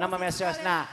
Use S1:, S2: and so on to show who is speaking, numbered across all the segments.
S1: Nama Mesios. Nah,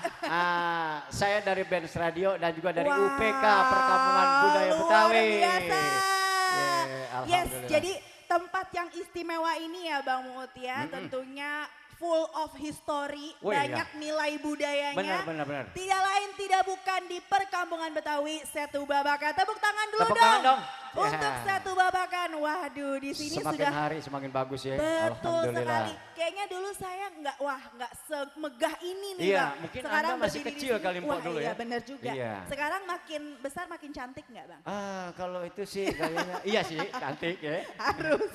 S1: saya dari Benz Radio dan juga dari UPK Perkampungan Budaya Betawi.
S2: Luar biasa. Yes,
S1: Alhamdulillah.
S2: jadi tempat yang istimewa ini ya Bang Muut ya, tentunya full of history, banyak nilai budayanya.
S1: Benar.
S2: Tidak lain tidak bukan di Perkampungan Betawi, Setu Babakan. Tepuk tangan dulu
S1: Tepuk tangan dong.
S2: Untuk Setu Babakan. Waduh, di sini
S1: semakin
S2: sudah
S1: hari semakin bagus ya.
S2: betul
S1: Alhamdulillah.
S2: sekali. Kayaknya dulu saya nggak semegah ini nih
S1: Iya,
S2: Bang.
S1: mungkin
S2: Sekarang
S1: Anda masih
S2: berdiri di
S1: kecil
S2: sini,
S1: kali Mpok dulu
S2: iya
S1: ya.
S2: benar juga.
S1: Iya.
S2: Sekarang makin besar makin cantik nggak Bang?
S1: Kalau itu sih kayaknya iya sih cantik ya.
S2: Harus.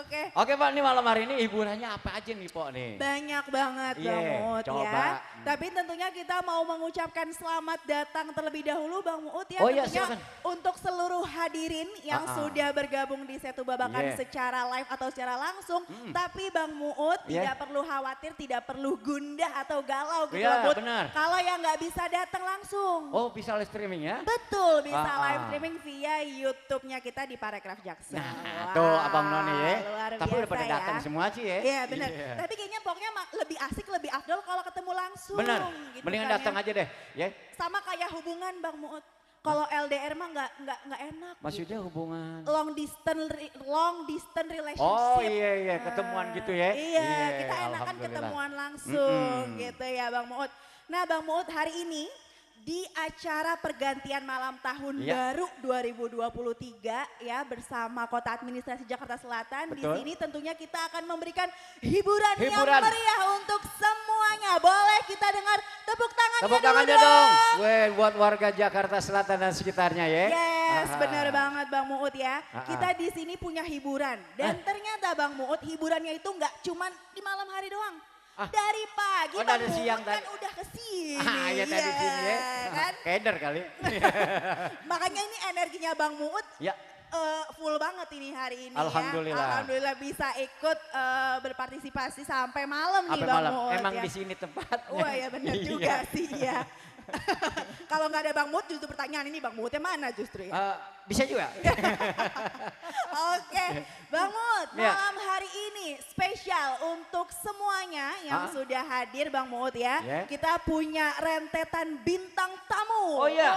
S2: Oke.
S1: Oke Pak, ini malam hari ini hiburannya apa aja nih Pok nih?
S2: Banyak banget Bang Muut
S1: coba.
S2: ya. Tapi tentunya kita mau mengucapkan selamat datang terlebih dahulu Bang Muut ya.
S1: Oh iya,
S2: tentunya
S1: silakan.
S2: untuk seluruh hadirin yang sudah bergabung di Setu Babakan secara live atau secara langsung. Tapi Bang Muut tidak perlu khawatir, tidak perlu gundah atau galau gitu
S1: Iya,
S2: Muut.
S1: benar.
S2: Kalau yang nggak bisa datang langsung.
S1: Oh bisa live streaming ya?
S2: Betul, bisa live streaming via YouTube-nya kita di Parekraf Jaksel.
S1: Nah, tuh Abang Noni ya.
S2: Luar
S1: Tapi udah pada
S2: biasa
S1: datang
S2: ya.
S1: semua sih ya.
S2: Iya benar. Tapi kayaknya pokoknya lebih asik, lebih afdol kalau ketemu langsung.
S1: Benar.
S2: Gitu
S1: Mendingan
S2: kan
S1: datang
S2: ya.
S1: aja deh, ya.
S2: Sama kayak hubungan Bang Muut. Kalau LDR mah nggak enak.
S1: Maksudnya hubungan.
S2: Long distance relationship.
S1: Oh iya ketemuan gitu ya.
S2: Iya, kita enakan
S1: alhamdulillah.
S2: ketemuan langsung gitu ya Bang Muut. Nah Bang Muut hari ini di acara pergantian malam tahun baru 2023 ya bersama Kota Administrasi Jakarta Selatan. Di sini tentunya kita akan memberikan hiburan yang meriah untuk semuanya. Boleh kita dengar tepuk tangannya
S1: Tepuk tangannya dong. Weh, buat warga Jakarta Selatan dan sekitarnya ya.
S2: Yes, benar banget Bang Muut ya. Kita di sini punya hiburan dan ternyata Bang Muut hiburannya itu nggak cuma di malam hari doang. Dari pagi Bang
S1: dari
S2: Muut
S1: siang
S2: kan
S1: tadi.
S2: udah kesini.
S1: Iya tadi sini ya.
S2: Kan?
S1: Keder kali.
S2: Makanya ini energinya Bang Muut
S1: Ya.
S2: full banget ini hari ini
S1: Alhamdulillah.
S2: ya. Alhamdulillah bisa ikut berpartisipasi sampai malam nih
S1: Sampai
S2: Bang
S1: malam.
S2: Muut
S1: Emang
S2: ya.
S1: di sini tempatnya.
S2: Wah ya benar juga sih ya. Kalau nggak ada Bang Muut justru pertanyaan ini Bang Muutnya mana justru ya.
S1: Bisa juga.
S2: Oke, Bang Muut, malam hari ini spesial untuk semuanya yang sudah hadir Bang Muut ya. Kita punya rentetan bintang tamu.
S1: Oh iya.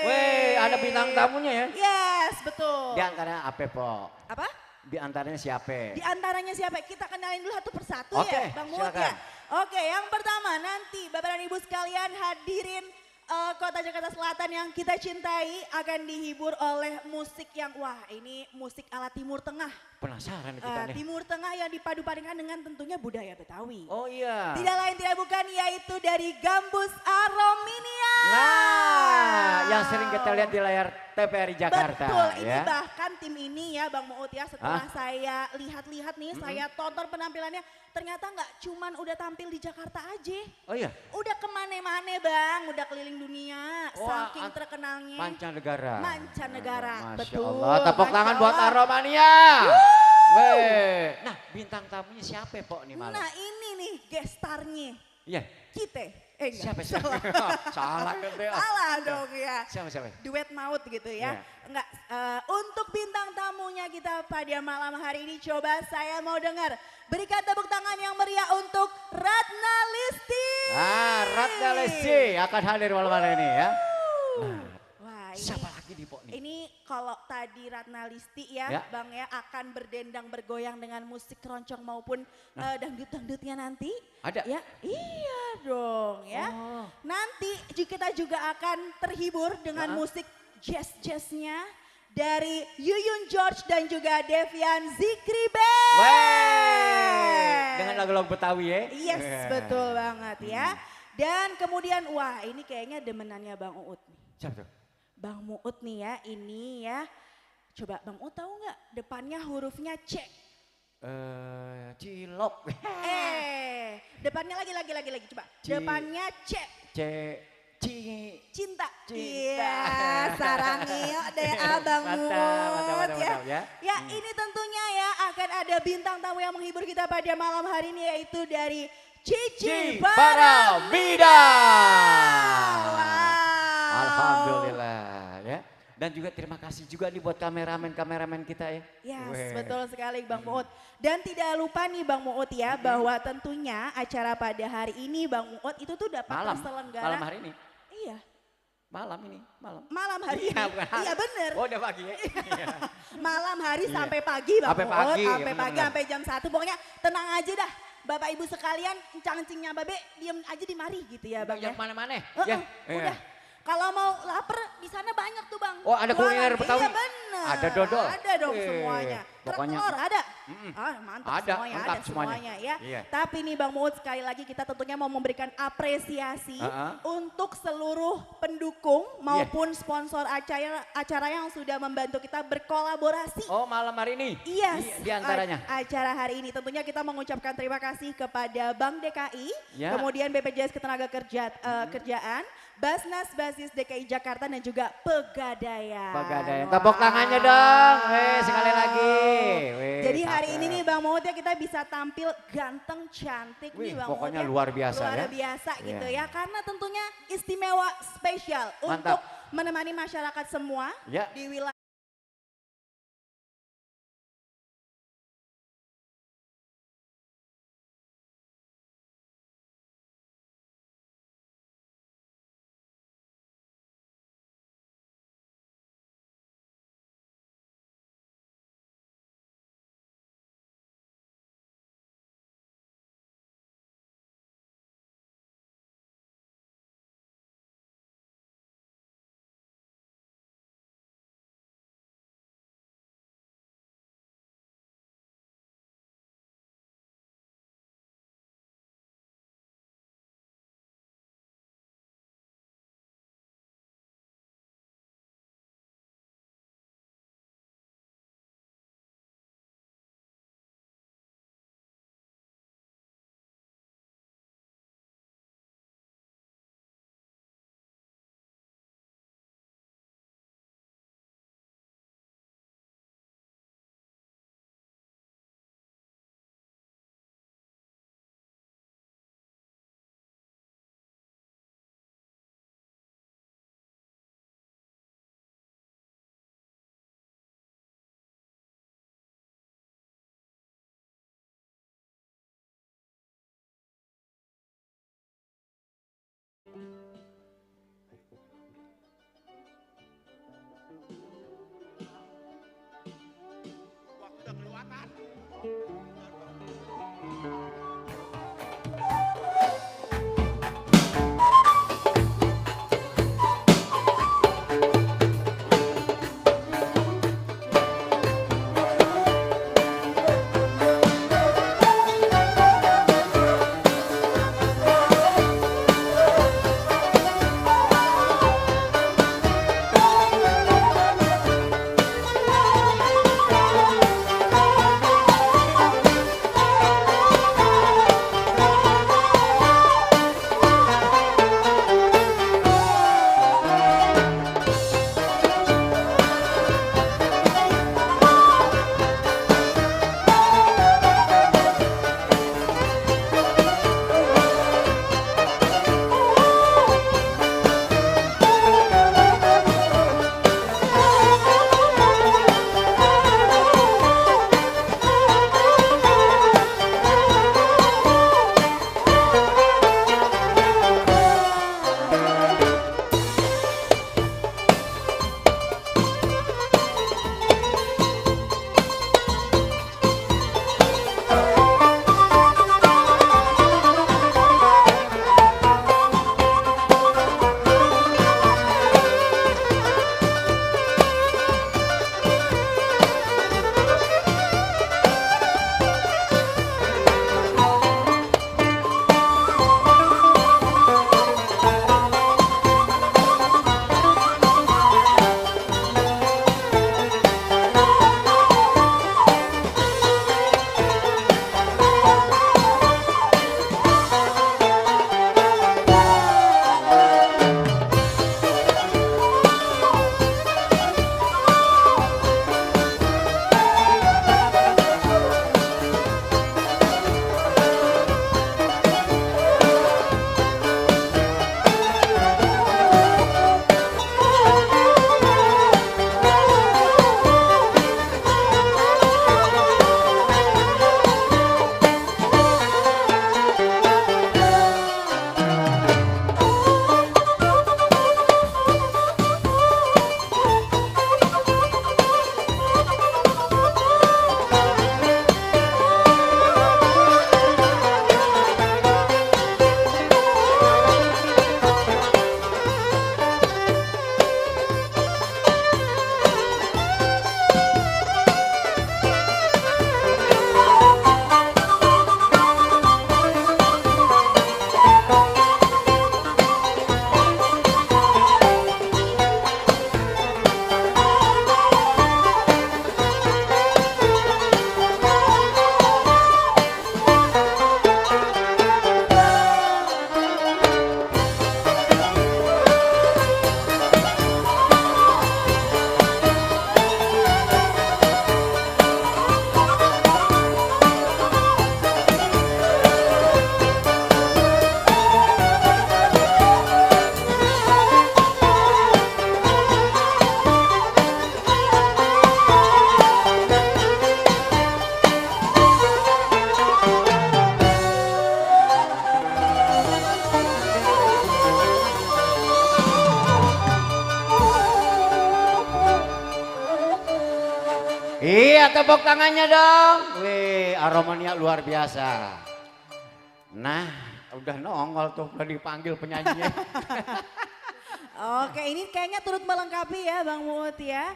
S1: Weh, ada bintang tamunya ya.
S2: Yes, betul.
S1: Di antaranya apa, Po?
S2: Apa?
S1: Di antaranya siapa?
S2: Di antaranya siapa? Kita kenalin dulu satu persatu
S1: Oke,
S2: ya, Bang Muut
S1: silakan.
S2: ya. Oke, yang pertama nanti Bapak dan Ibu sekalian hadirin Kota Jakarta Selatan yang kita cintai akan dihibur oleh musik yang wah ini musik ala Timur Tengah.
S1: Penasaran kita nih.
S2: Timur Tengah yang dipadu-padankan dengan tentunya budaya Betawi.
S1: Oh iya.
S2: Tidak lain tidak bukan yaitu dari Gambus Arominia.
S1: Nah, yang sering kita lihat di layar TVRI Jakarta.
S2: Betul, ini
S1: ya.
S2: bahkan tim ini ya Bang Muut ya setelah saya lihat-lihat nih, saya tonton penampilannya ternyata nggak cuman udah tampil di Jakarta aja.
S1: Oh iya.
S2: Udah kemana-mana Bang, udah keliling dunia,
S1: Wah,
S2: saking terkenalnya.
S1: Mancanegara.
S2: Mancanegara,
S1: Masya
S2: betul.
S1: Allah, tepuk
S2: Masya
S1: tangan buat
S2: Allah.
S1: Aromania. Weh, nah bintang tamunya siapa Pok nih malam?
S2: Nah ini nih gestarnya,
S1: Iya.
S2: kita. Enggak,
S1: Siapa? Salah kan Teh?
S2: salah dong ya.
S1: Siapa?
S2: Duet maut gitu ya. Enggak, untuk bintang tamunya kita pada malam hari ini coba saya mau dengar. Berikan tepuk tangan yang meriah untuk Ratna Listi.
S1: Ratna Listi akan hadir malam hari ini ya.
S2: Wah, ini,
S1: Siapa lagi nih Pok nih?
S2: ini kalau tadi Ratna Listi ya, Bang ya akan berdendang bergoyang dengan musik keroncong maupun dangdut-dangdutnya nanti.
S1: Ada?
S2: Ya, iya dong ya. Nanti kita juga akan terhibur dengan musik jazz-jazznya dari Yuyun George dan juga Devian Zikri Band.
S1: Dengan lagu-lagu Betawi ya?
S2: Yes, betul banget ya. Dan kemudian wah ini kayaknya demenannya Bang Uut nih.
S1: Siapa tuh?
S2: Bang Muut nih ya, ini ya. Coba Bang Muut tahu nggak depannya hurufnya C?
S1: Cilok.
S2: Depannya lagi coba. Depannya C. Cinta. Iya, sarangnya deh Abang Muut ya. Ya ini tentunya ya akan ada bintang tamu yang menghibur kita pada malam hari ini yaitu dari Cici Paramida.
S1: Alhamdulillah ya. Dan juga terima kasih juga nih buat kameramen kita ya.
S2: Yes, betul sekali Bang Muut. Dan tidak lupa nih Bang Muut ya, bahwa tentunya acara pada hari ini Bang Muut itu tuh dapat terselenggara.
S1: Malam hari ini.
S2: Iya.
S1: Malam
S2: Hari
S1: iya,
S2: ini.
S1: bukan hari.
S2: Iya bener.
S1: Oh udah pagi ya.
S2: Malam hari
S1: Iya.
S2: sampai pagi Bang
S1: Sampai
S2: Muut.
S1: pagi, ya
S2: Sampai pagi,
S1: bener-bener.
S2: sampai jam 1. Pokoknya tenang aja dah. Bapak Ibu sekalian, encang-encingnya Babe diem aja di mari gitu ya Bang ya.
S1: Yang mana-mana
S2: Heeh,
S1: ya.
S2: udah. Kalau mau lapar di sana banyak tuh Bang.
S1: Oh, ada kuliner
S2: Jualan.
S1: Betawi?
S2: Iya bener.
S1: Ada dodol?
S2: Ada dong
S1: Wih,
S2: semuanya. Kerak
S1: pokoknya-
S2: telur ada?
S1: Mm-mm.
S2: Mantap
S1: Ada,
S2: semuanya,
S1: mantap
S2: ada
S1: semuanya.
S2: semuanya ya.
S1: Iya.
S2: Tapi nih Bang Muut sekali lagi kita tentunya mau memberikan apresiasi untuk seluruh pendukung maupun sponsor acara yang sudah membantu kita berkolaborasi.
S1: Oh malam hari ini?
S2: Iya,
S1: Di antaranya?
S2: acara hari ini tentunya kita mengucapkan terima kasih kepada Bank DKI,
S1: Ya.
S2: kemudian BPJS Ketenagakerjaan, Basnas Basis DKI Jakarta dan juga Pegadaian.
S1: Pegadaian.
S2: Wah.
S1: Tepuk tangannya dong. Sekali lagi.
S2: Jadi hari
S1: cakep.
S2: ini nih Bang Maud ya kita bisa tampil ganteng cantik nih Bang Maud
S1: pokoknya
S2: ya.
S1: luar biasa
S2: luar
S1: ya.
S2: biasa gitu
S1: Iya.
S2: ya. Karena tentunya istimewa spesial untuk
S1: Mantap.
S2: menemani masyarakat semua
S1: Ya.
S2: di wilayah
S1: tepuk tangannya dong. Wih, aromanya luar biasa. Nah, udah nongol tuh, udah dipanggil penyanyinya.
S2: Oke, ini kayaknya turut melengkapi ya Bang Muut ya.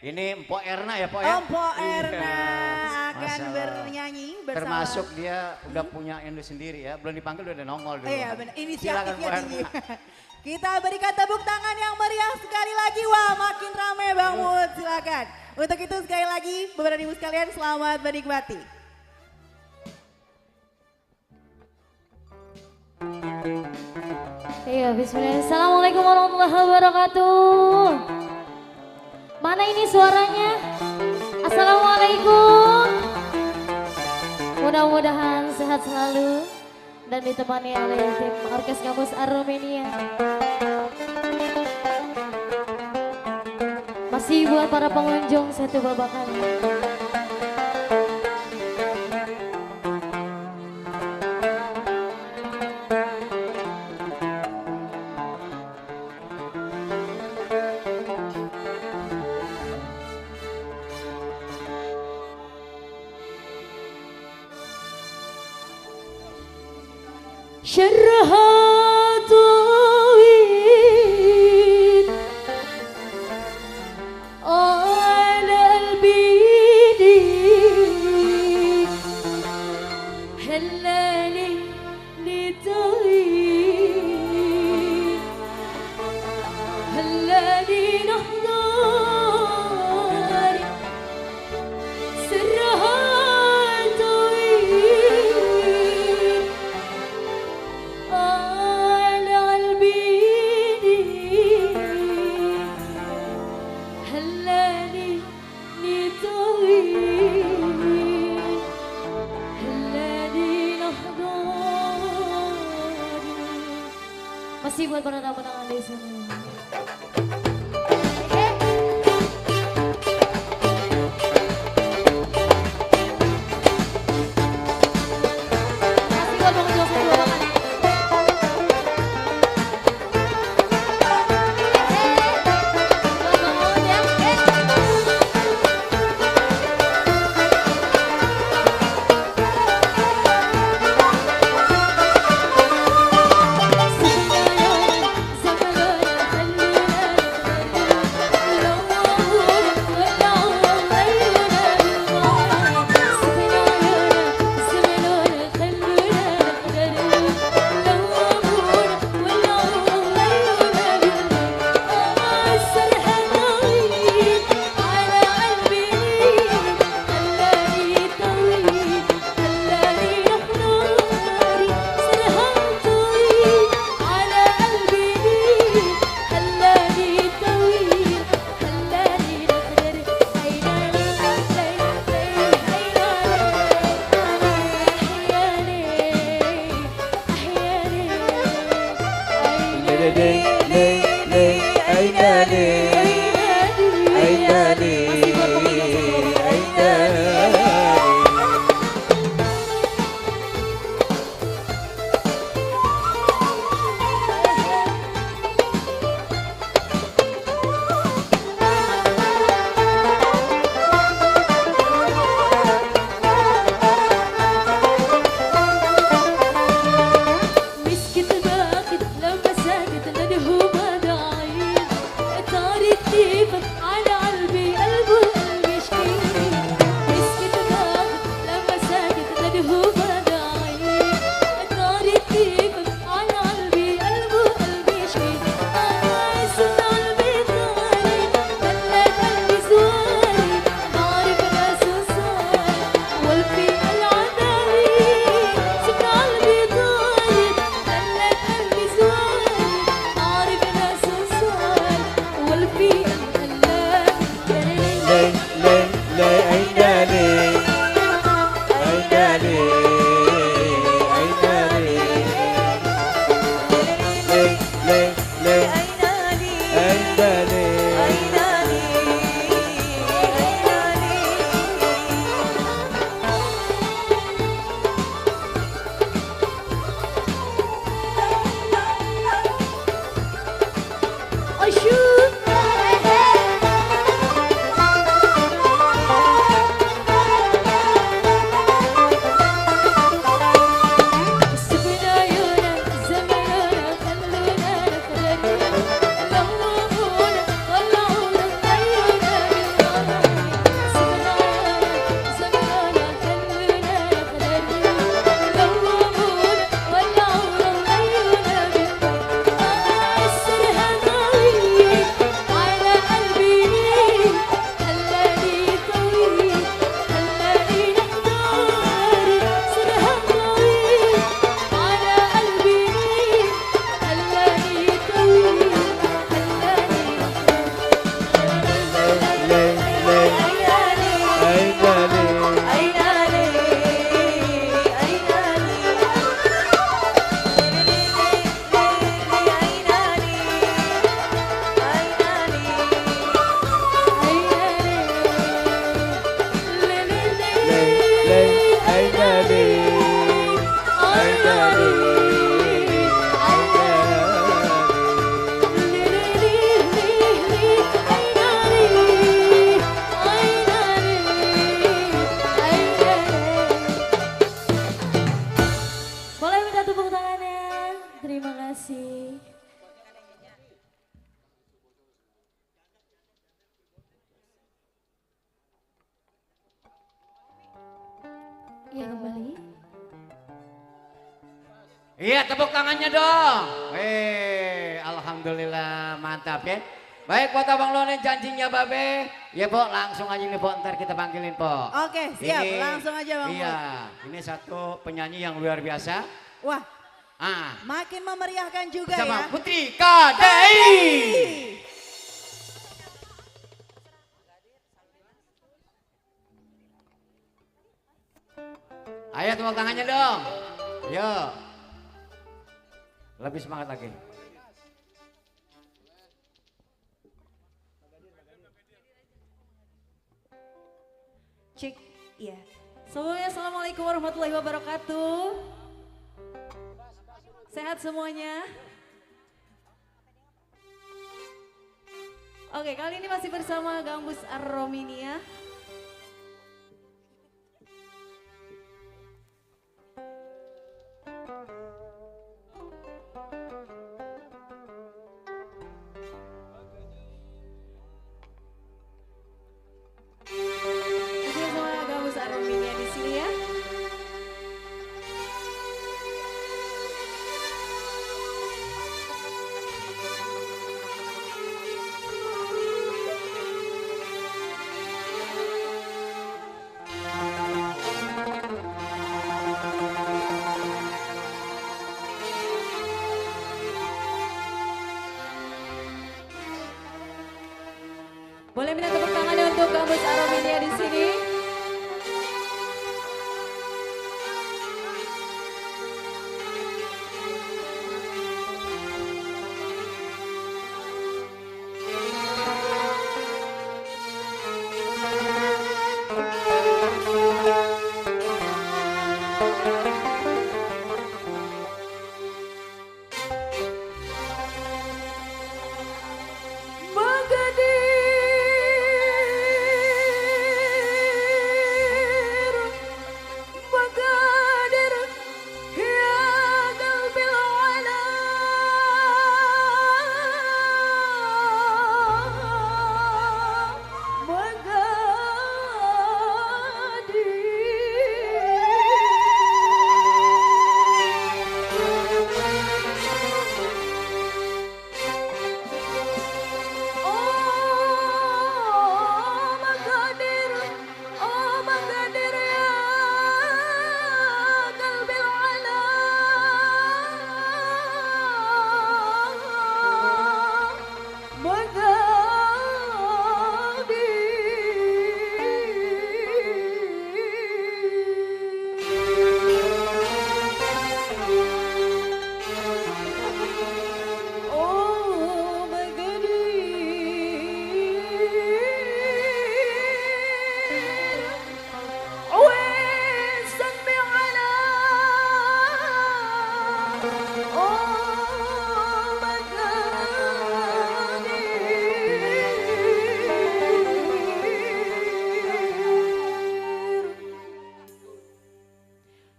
S1: Ini Mpok Erna ya, Pok ya?
S2: Mpok Erna
S1: Iya.
S2: akan
S1: Masalah.
S2: bernyanyi bersama.
S1: Termasuk dia udah punya Indo sendiri ya, belum dipanggil udah nongol dulu.
S2: Iya benar,
S1: Silakan,
S2: inisiatifnya
S1: Mpok Erna.
S2: tinggi. Kita berikan tepuk tangan yang meriah sekali lagi. Wah makin ramai Bang Muut, silakan. Untuk itu sekali lagi Bapak dan Ibu sekalian selamat menikmati.
S3: Iya, bismillah. Assalamualaikum warahmatullahi wabarakatuh. Mana ini suaranya? Assalamualaikum. Mudah-mudahan sehat selalu dan ditemani oleh tim Orkes Kampus Armenia. Masih buat para pengunjung satu babakan. شرها طويل على البيد هلالي لطويل هلالي نحضر سرها طويل على البيد هلالي طويل هلالي نحضر. Masih buat para tamu-tamu di sini. Masih buat pengunjung satu babakan. مسكت باكت لما ساكت ندهو ما داعين طارت Terima kasih. Ya kembali.
S1: Iya, tepuk tangannya dong. Alhamdulillah mantap ya. Baik buat Abang Lone janjinya Babe. Ya Po, langsung aja nih Po, ntar kita panggilin Po.
S2: Oke, siap. Langsung aja Bang
S1: Iya, ini satu penyanyi yang luar biasa.
S2: Wah,
S1: Ah,
S2: makin memeriahkan juga
S1: sama
S2: ya.
S1: Putri KDI. Ayo tepuk tangannya dong. Yuk. Lebih semangat lagi.
S2: Cek, iya. Semuanya assalamualaikum warahmatullahi wabarakatuh. Sehat semuanya. Oke, kali ini masih bersama Gambus Arrominia. Masih bersama Gambus Arrominia di sini ya. Boleh minta tepuk tangannya untuk Gambus Arrominia di sini.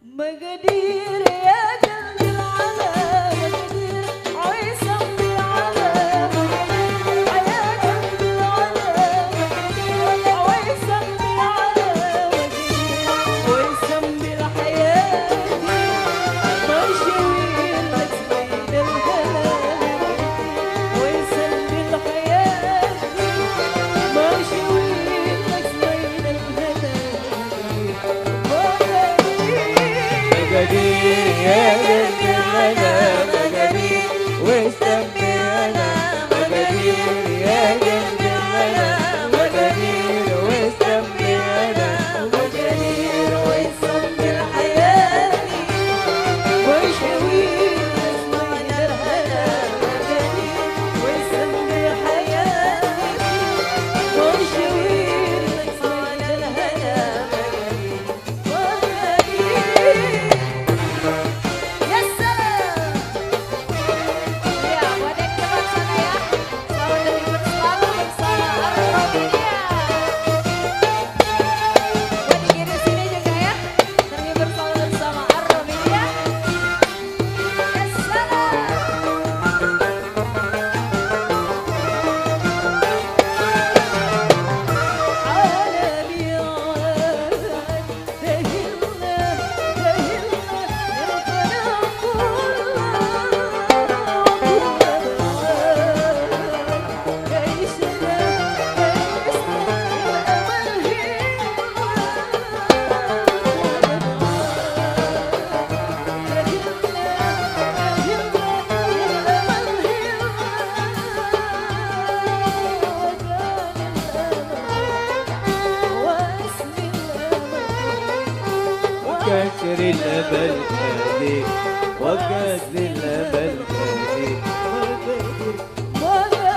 S2: Magadir ya Jalil Ala, Magadir Oisam bil Ala, Magadir ya Jalil Ala, Magadir Oisam bil Ala, Magadir Oisam bil Hayati, Mashawir
S4: للأبد قادر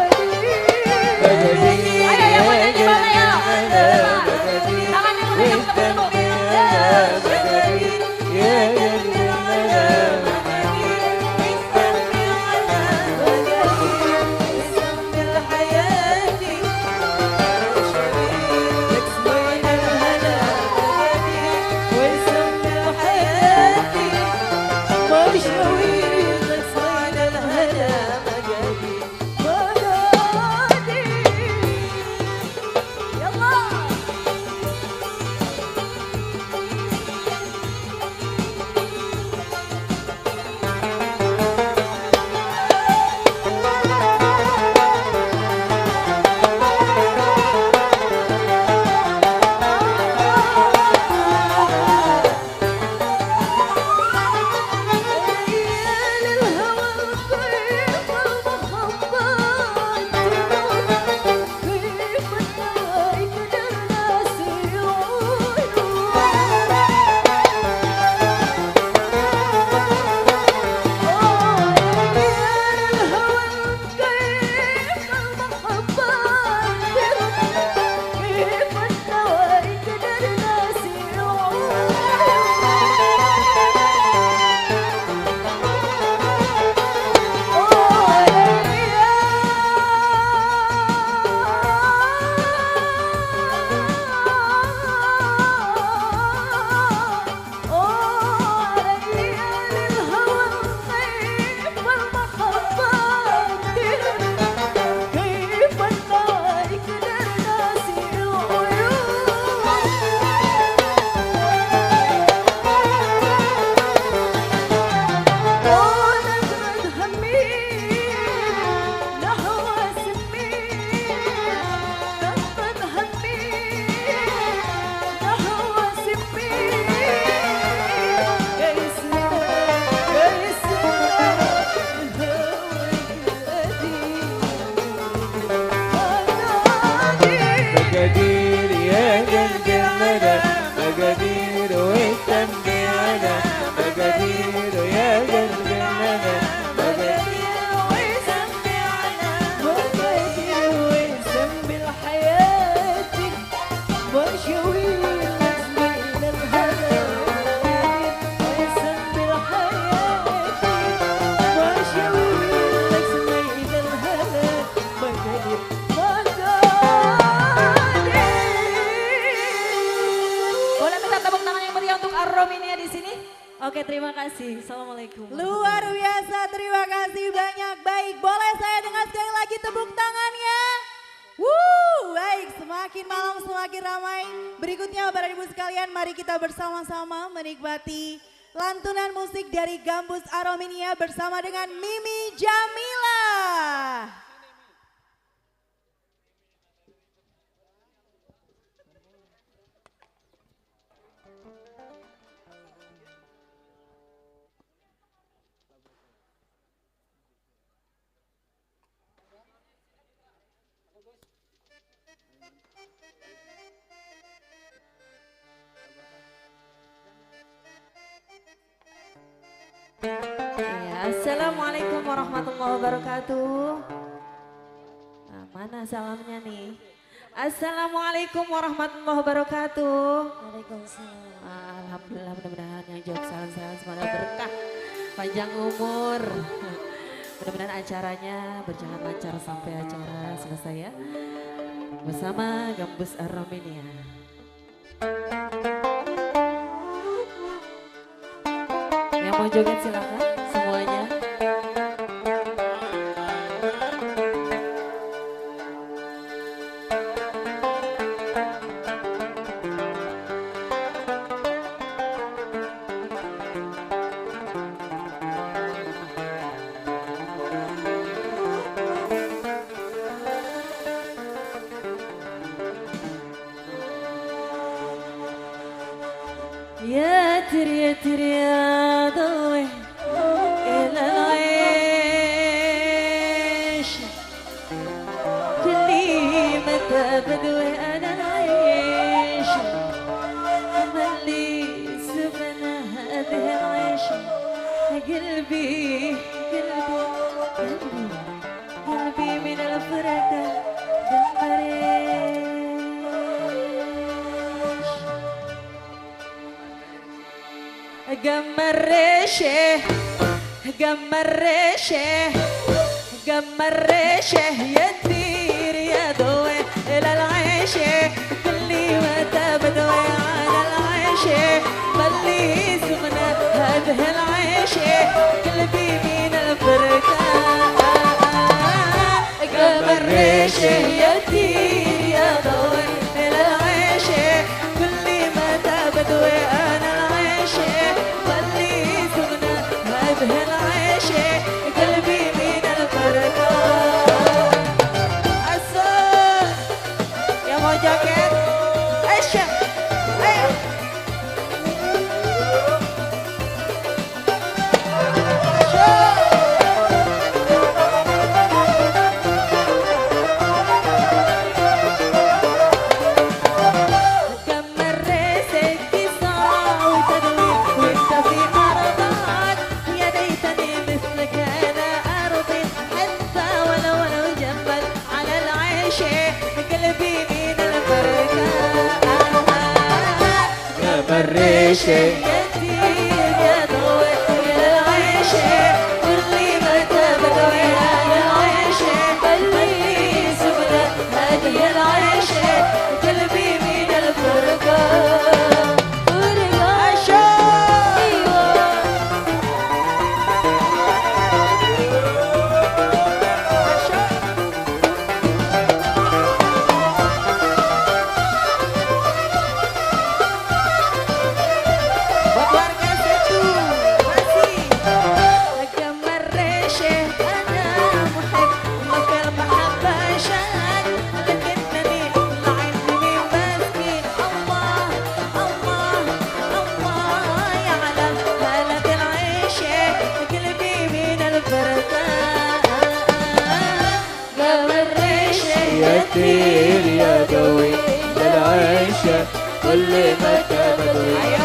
S4: مقادير يا قلب المدى مقادير والتنبيه على مقادير يا قلب المدى مقادير ويسمي على مقادير ويسمي لحياتي وشوي اسمي للهدى ويسمي لحياتي وشوي اسمي للهدى مقادير
S3: Boleh minta tepuk tangan yang meriah untuk Arrominia di sini? Oke, terima kasih. Assalamualaikum.
S2: Luar biasa, terima kasih banyak. Baik, boleh saya dengar sekali lagi tepuk tangannya? Baik, semakin malam semakin ramai. Berikutnya Bapak Ibu sekalian, mari kita bersama-sama menikmati lantunan musik dari Gambus Arrominia bersama dengan Mimi Jamila.
S3: Ya, Assalamualaikum warahmatullahi wabarakatuh. Nah, mana salamnya nih? Assalamualaikum warahmatullahi wabarakatuh.
S2: Waalaikumsalam.
S3: Alhamdulillah, mudah-mudahan yang jawab salam-salam semoga berkah, panjang umur. Mudah-mudahan acaranya berjalan lancar sampai acara selesai ya. Bersama Gambus Arrominia. Yang mau joget silakan semuanya. يا تري يا تري يا ضوي إلى العيش كلي متى بدوي أنا العيش ملي سفن هذه العيش قلبي قلبي من الفرقة قم الريشة قم الريشة قم الريشة يدير يدوي إلى العيشة كل متى بدوي على العيشة خلي سمنة هذه العيشة قلبي من الفرقة قم الريشة يدير يدوي إلى العيشة كل متى بدوي أنا العيشة خلي سمنة هذه العيشة قلبي من الفرقة الصوت يا مو جاكيت اشم ايوه كم الريسك صاع وتدوير وانت في ارضك يا ليتني مثلك انا ارضي حتى ولو جنبل على العيشه قلبي من الفرقه
S4: قم الريشة
S3: يدير يدوي الى العيشه واللي متى بدوي على العيشه خلي سبله هذه العيشه قلبي من الفرقه
S4: يدير يدوي للعيشة كل متى بدوي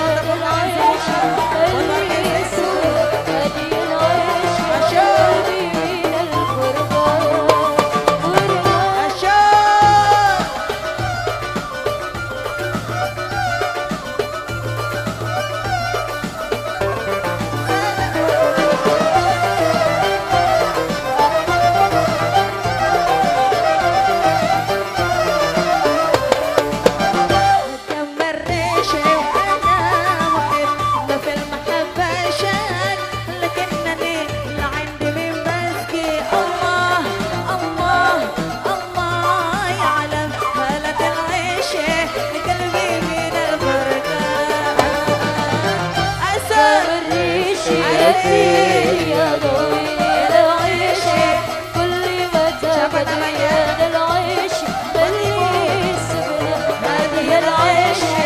S3: يدير يدوي إلى العيشه كل متى بدوي على العيشه خلي سبله هذه العيشه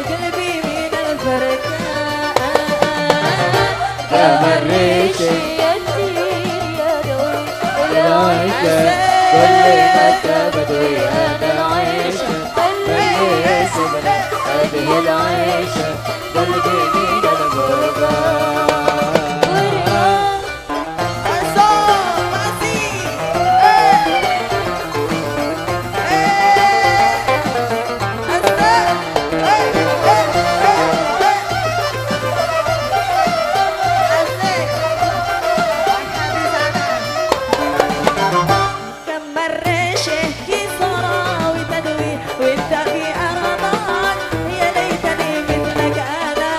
S3: قلبي من الفرقه
S4: قم الريشة
S3: يدير يدوي
S4: للعيشة كل متى بدوي أنا العيشة خلي سبلة هذه العيشة قلبي من الغربة
S3: وانت في ارضك يا ليتني مثلك انا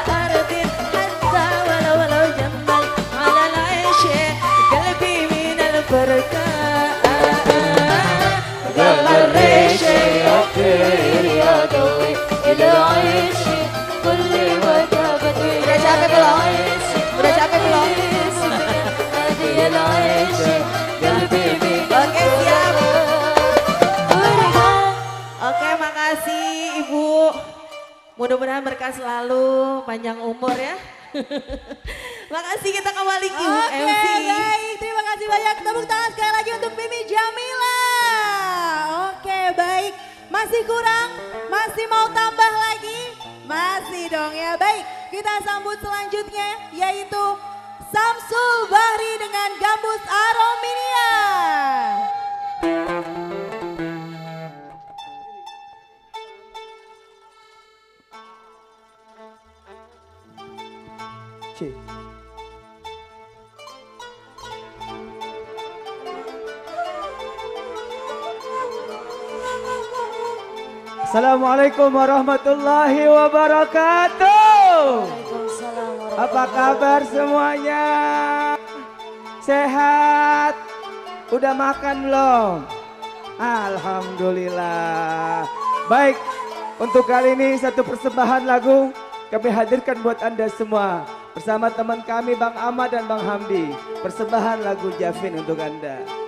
S3: mudah-mudahan berkah selalu, panjang umur ya. Makasih, kita kembali ke
S2: Oke,
S3: MC.
S2: baik. Terima kasih banyak. Tepuk tangan sekali lagi untuk Mimi Jamila. Oke, baik. Masih kurang? Masih mau tambah lagi? Masih dong ya. Baik, kita sambut selanjutnya yaitu Samsul Bahri dengan Gambus Arominia.
S5: Assalamualaikum warahmatullahi wabarakatuh. Apa kabar semuanya? Sehat? Udah makan belum? Alhamdulillah. Baik, untuk kali ini satu persembahan lagu kami hadirkan buat Anda semua. Bersama teman kami Bang Ahmad dan Bang Hamdi. Persembahan lagu Javin untuk Anda.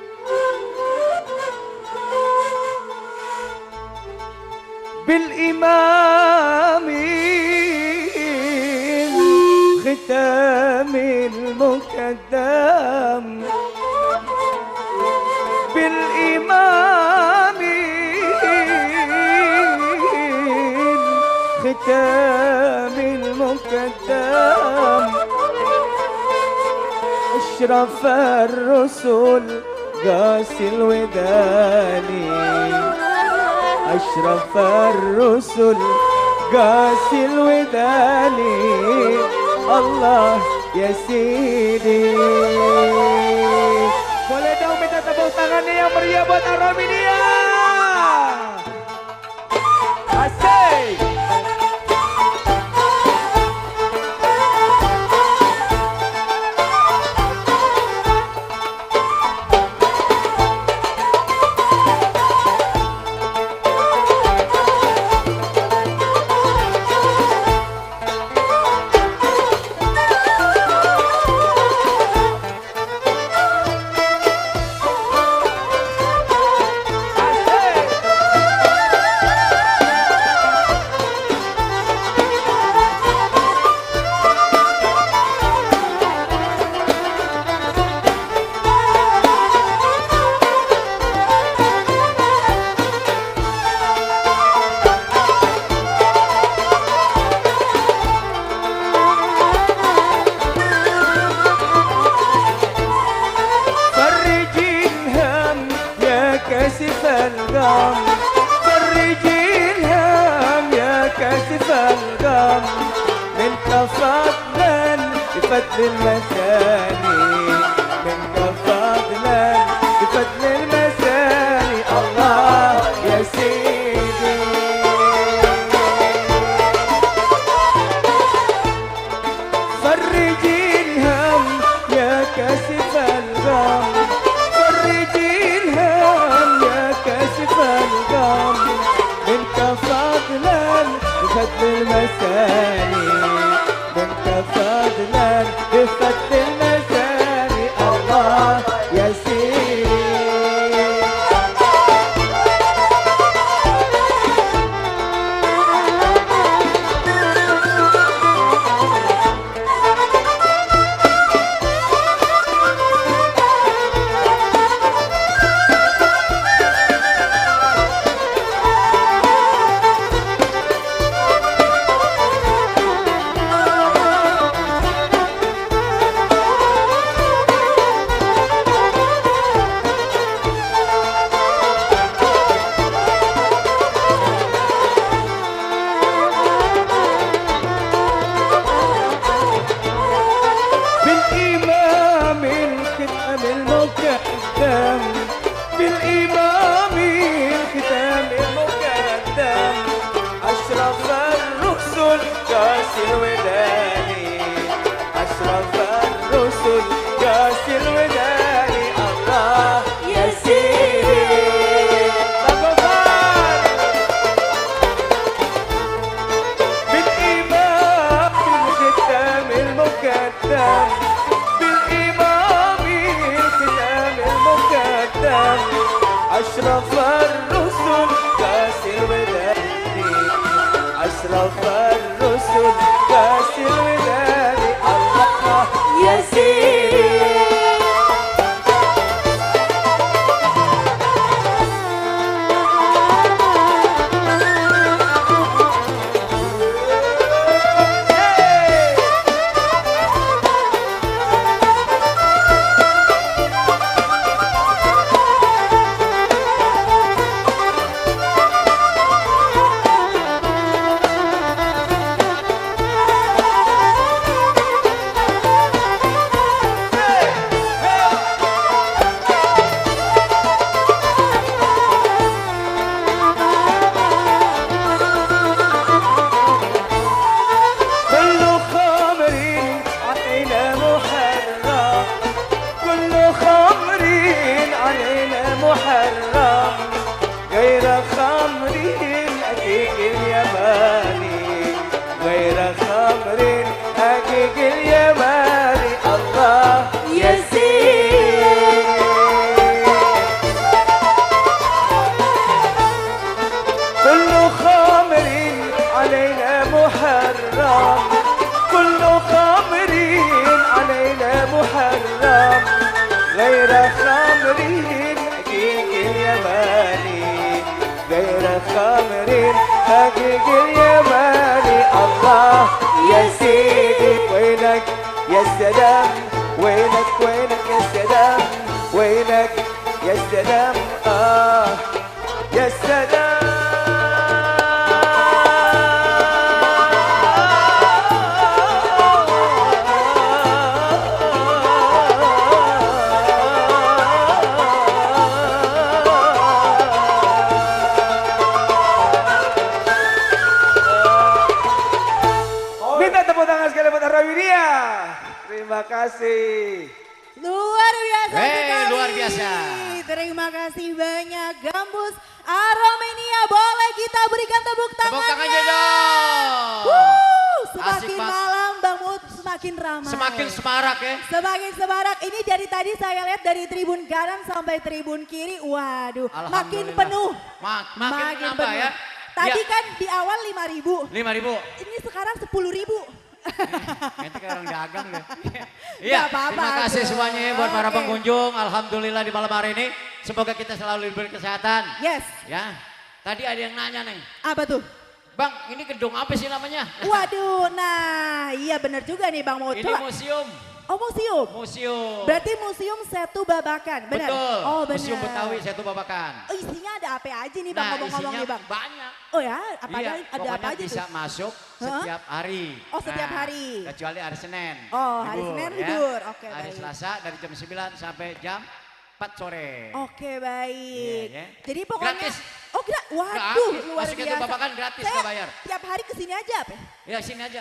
S5: بالإمام ختام المقدم بالإمام ختام المقدم أشرف الرسل قاسي الوداني أشرف الرسل قاسي الوداني الله ya Sidi. Boleh dong minta tepuk tangannya yang meriah buat Arominia. Asik. كاشف الغم فرج الهم يا كاشف الغم منك فضلا بفضل المثاني منك فضلا بفضل المثاني الله يا سيدي فرج الهم يا كاشف الغم فرج الهم يا كاشف الغم منك فضلا بفضل المثاني منك فضلا بفضل المثاني الله يا سيدي بالإمام الختام المقدم أشرف الرسل قاسي الوداني أشرف الرسل قاسي الوداني الله يا سيدي بالإمام الختام المقدم أشرف الرسل كاسر وداني أشرف الرسل يا سلام وينك وينك يا سلام وينك يا سلام يا سلام. Minta tepuk tangan sekali buat Rawinia. Terima kasih.
S2: Luar biasa sekali.
S1: Luar biasa.
S2: Terima kasih banyak Gambus Aromania. Boleh kita berikan tepuk tangannya.
S1: Tepuk tangan dong.
S2: Semakin
S1: Asik, Pak.
S2: malam Bang Mut semakin ramai.
S1: Semakin semarak ya.
S2: Semakin semarak. Ini dari tadi saya lihat dari tribun kanan sampai tribun kiri. Waduh, makin
S1: Alhamdulillah.
S2: penuh.
S1: Makin nambah ya.
S2: Tadi
S1: Ya.
S2: kan di awal 5.000.
S1: 5.000.
S2: Ini sekarang 10.000.
S1: Nanti kayak orang dagang deh.
S2: Nggak apa-apa,
S1: terima kasih
S2: tuh.
S1: semuanya ya buat para
S2: Oke.
S1: pengunjung. Alhamdulillah di malam hari ini. Semoga kita selalu diberi kesehatan.
S2: Yes.
S1: Ya. Tadi ada yang nanya Neng.
S2: Apa tuh?
S1: Bang, ini gedung apa sih namanya?
S2: Waduh, nah iya benar juga nih Bang Mut.
S1: Ini
S2: Coba.
S1: museum.
S2: Oh museum.
S1: Museum.
S2: Berarti Museum Setu Babakan, benar?
S1: Betul.
S2: Oh benar.
S1: Museum Betawi Setu Babakan.
S2: Oh, isinya ada apa aja nih Bang
S1: Nah,
S2: ngomong-ngomong
S1: isinya
S2: nih Bang?
S1: banyak.
S2: Oh ya, apa
S1: Iya,
S2: ada
S1: pokoknya
S2: apa aja
S1: bisa
S2: tuh?
S1: masuk
S2: Hah?
S1: setiap hari.
S2: Oh, setiap
S1: Nah,
S2: hari.
S1: Kecuali hari Senin.
S2: Oh, hari Senin libur. Oke,
S1: Hari
S2: baik.
S1: Selasa dari jam 9 sampai jam 4 sore.
S2: Oke baik.
S1: Iya, ya.
S2: Jadi pokoknya.
S1: Gratis.
S2: Oh waduh
S1: Gratis.
S2: luar
S1: Masuk
S2: biasa.
S1: Setu Babakan gratis,
S2: Saya
S1: nggak bayar.
S2: tiap hari kesini aja apa?
S1: Ya sini aja.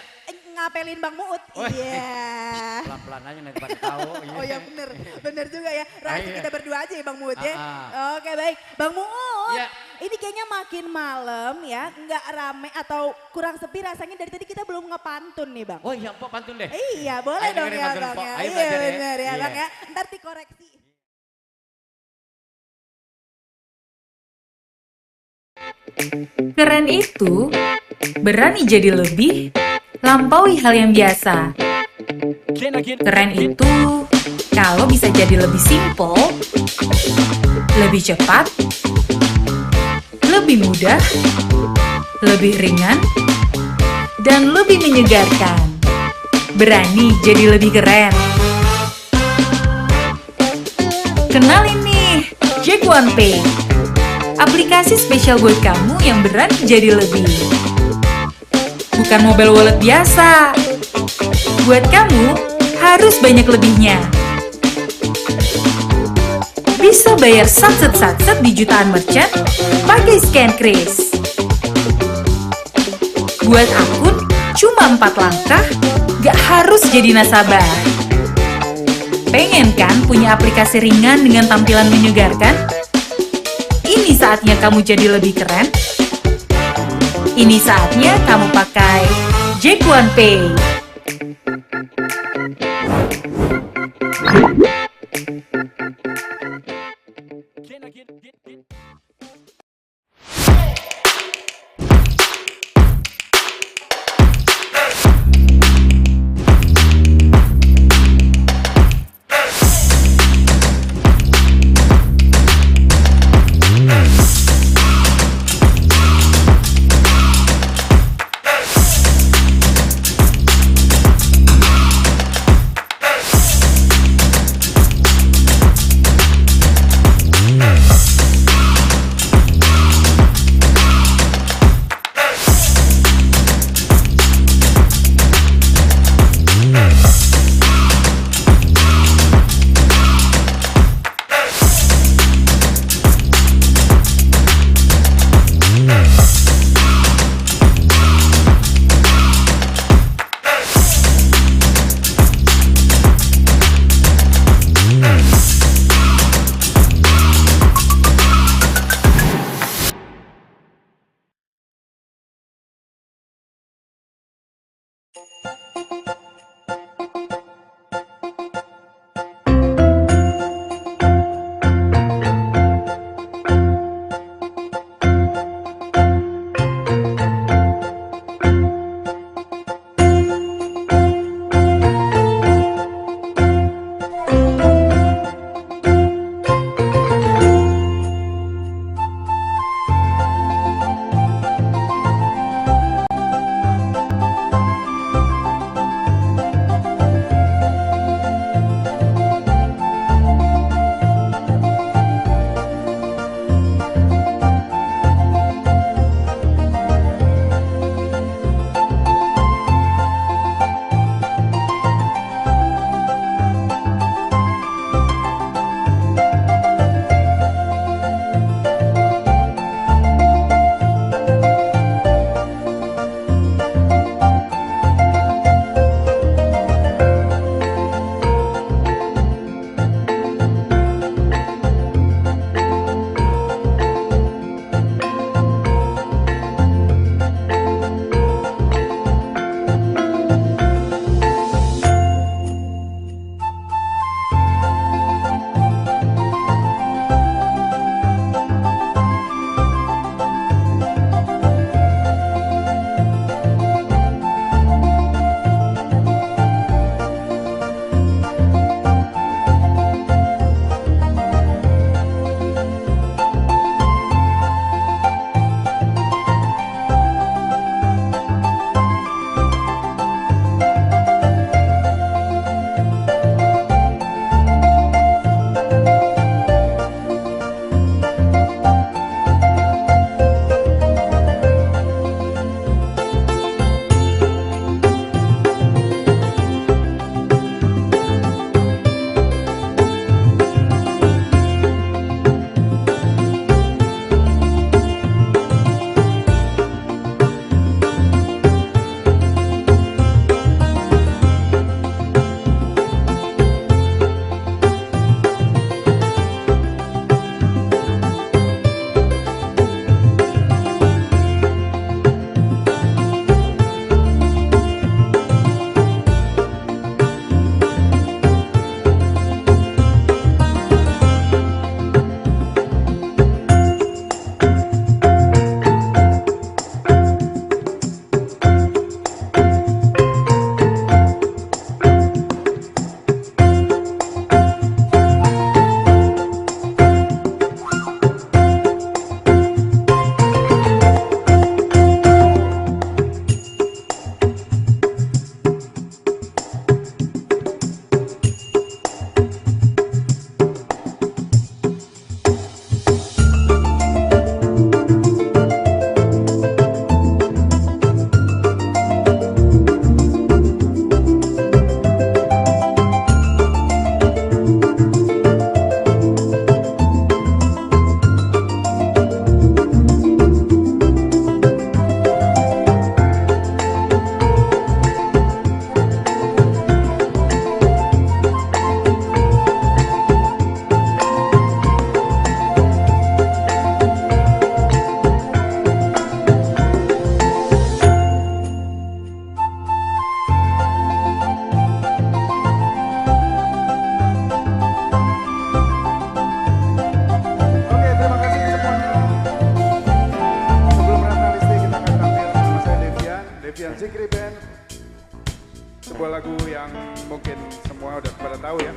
S2: Ngapelin Bang Muut.
S1: Oh,
S2: Iya.
S1: Pelan-pelan aja nanti pada tahu.
S2: Oh ya bener, bener juga ya. Rahasia
S1: Iya.
S2: kita berdua aja ya Bang Muut ya.
S1: Ah,
S2: Oke baik, Bang Muut.
S1: Iya.
S2: Ini kayaknya makin malam ya, nggak rame atau kurang sepi rasanya dari tadi kita belum ngepantun nih Bang.
S1: Oh iya, Mpok pantun deh.
S2: Iya boleh
S1: Ayo
S2: dong
S1: dengerin
S2: ya
S1: pantun,
S2: Bang
S1: Pok.
S2: ya.
S1: Ayo
S2: Iya
S1: belajar ya.
S2: bener ya
S1: Iya.
S2: Bang ya. Ntar dikoreksi.
S6: Keren itu berani jadi lebih, lampaui hal yang biasa. Keren itu kalau bisa jadi lebih simple, lebih cepat, lebih mudah, lebih ringan, dan lebih menyegarkan. Berani jadi lebih keren. Kenalin nih, Jack One Pay. Aplikasi spesial buat kamu yang berani jadi lebih. Bukan mobile wallet biasa. Buat kamu, harus banyak lebihnya. Bisa bayar satset-satset di jutaan merchant pakai scan kris. Buat akun, cuma 4 langkah, gak harus jadi nasabah. Pengen kan punya aplikasi ringan dengan tampilan menyegarkan? Ini saatnya kamu jadi lebih keren. Ini saatnya kamu pakai Jack One Pay.
S7: sebuah lagu yang mungkin semua udah pada tahu ya.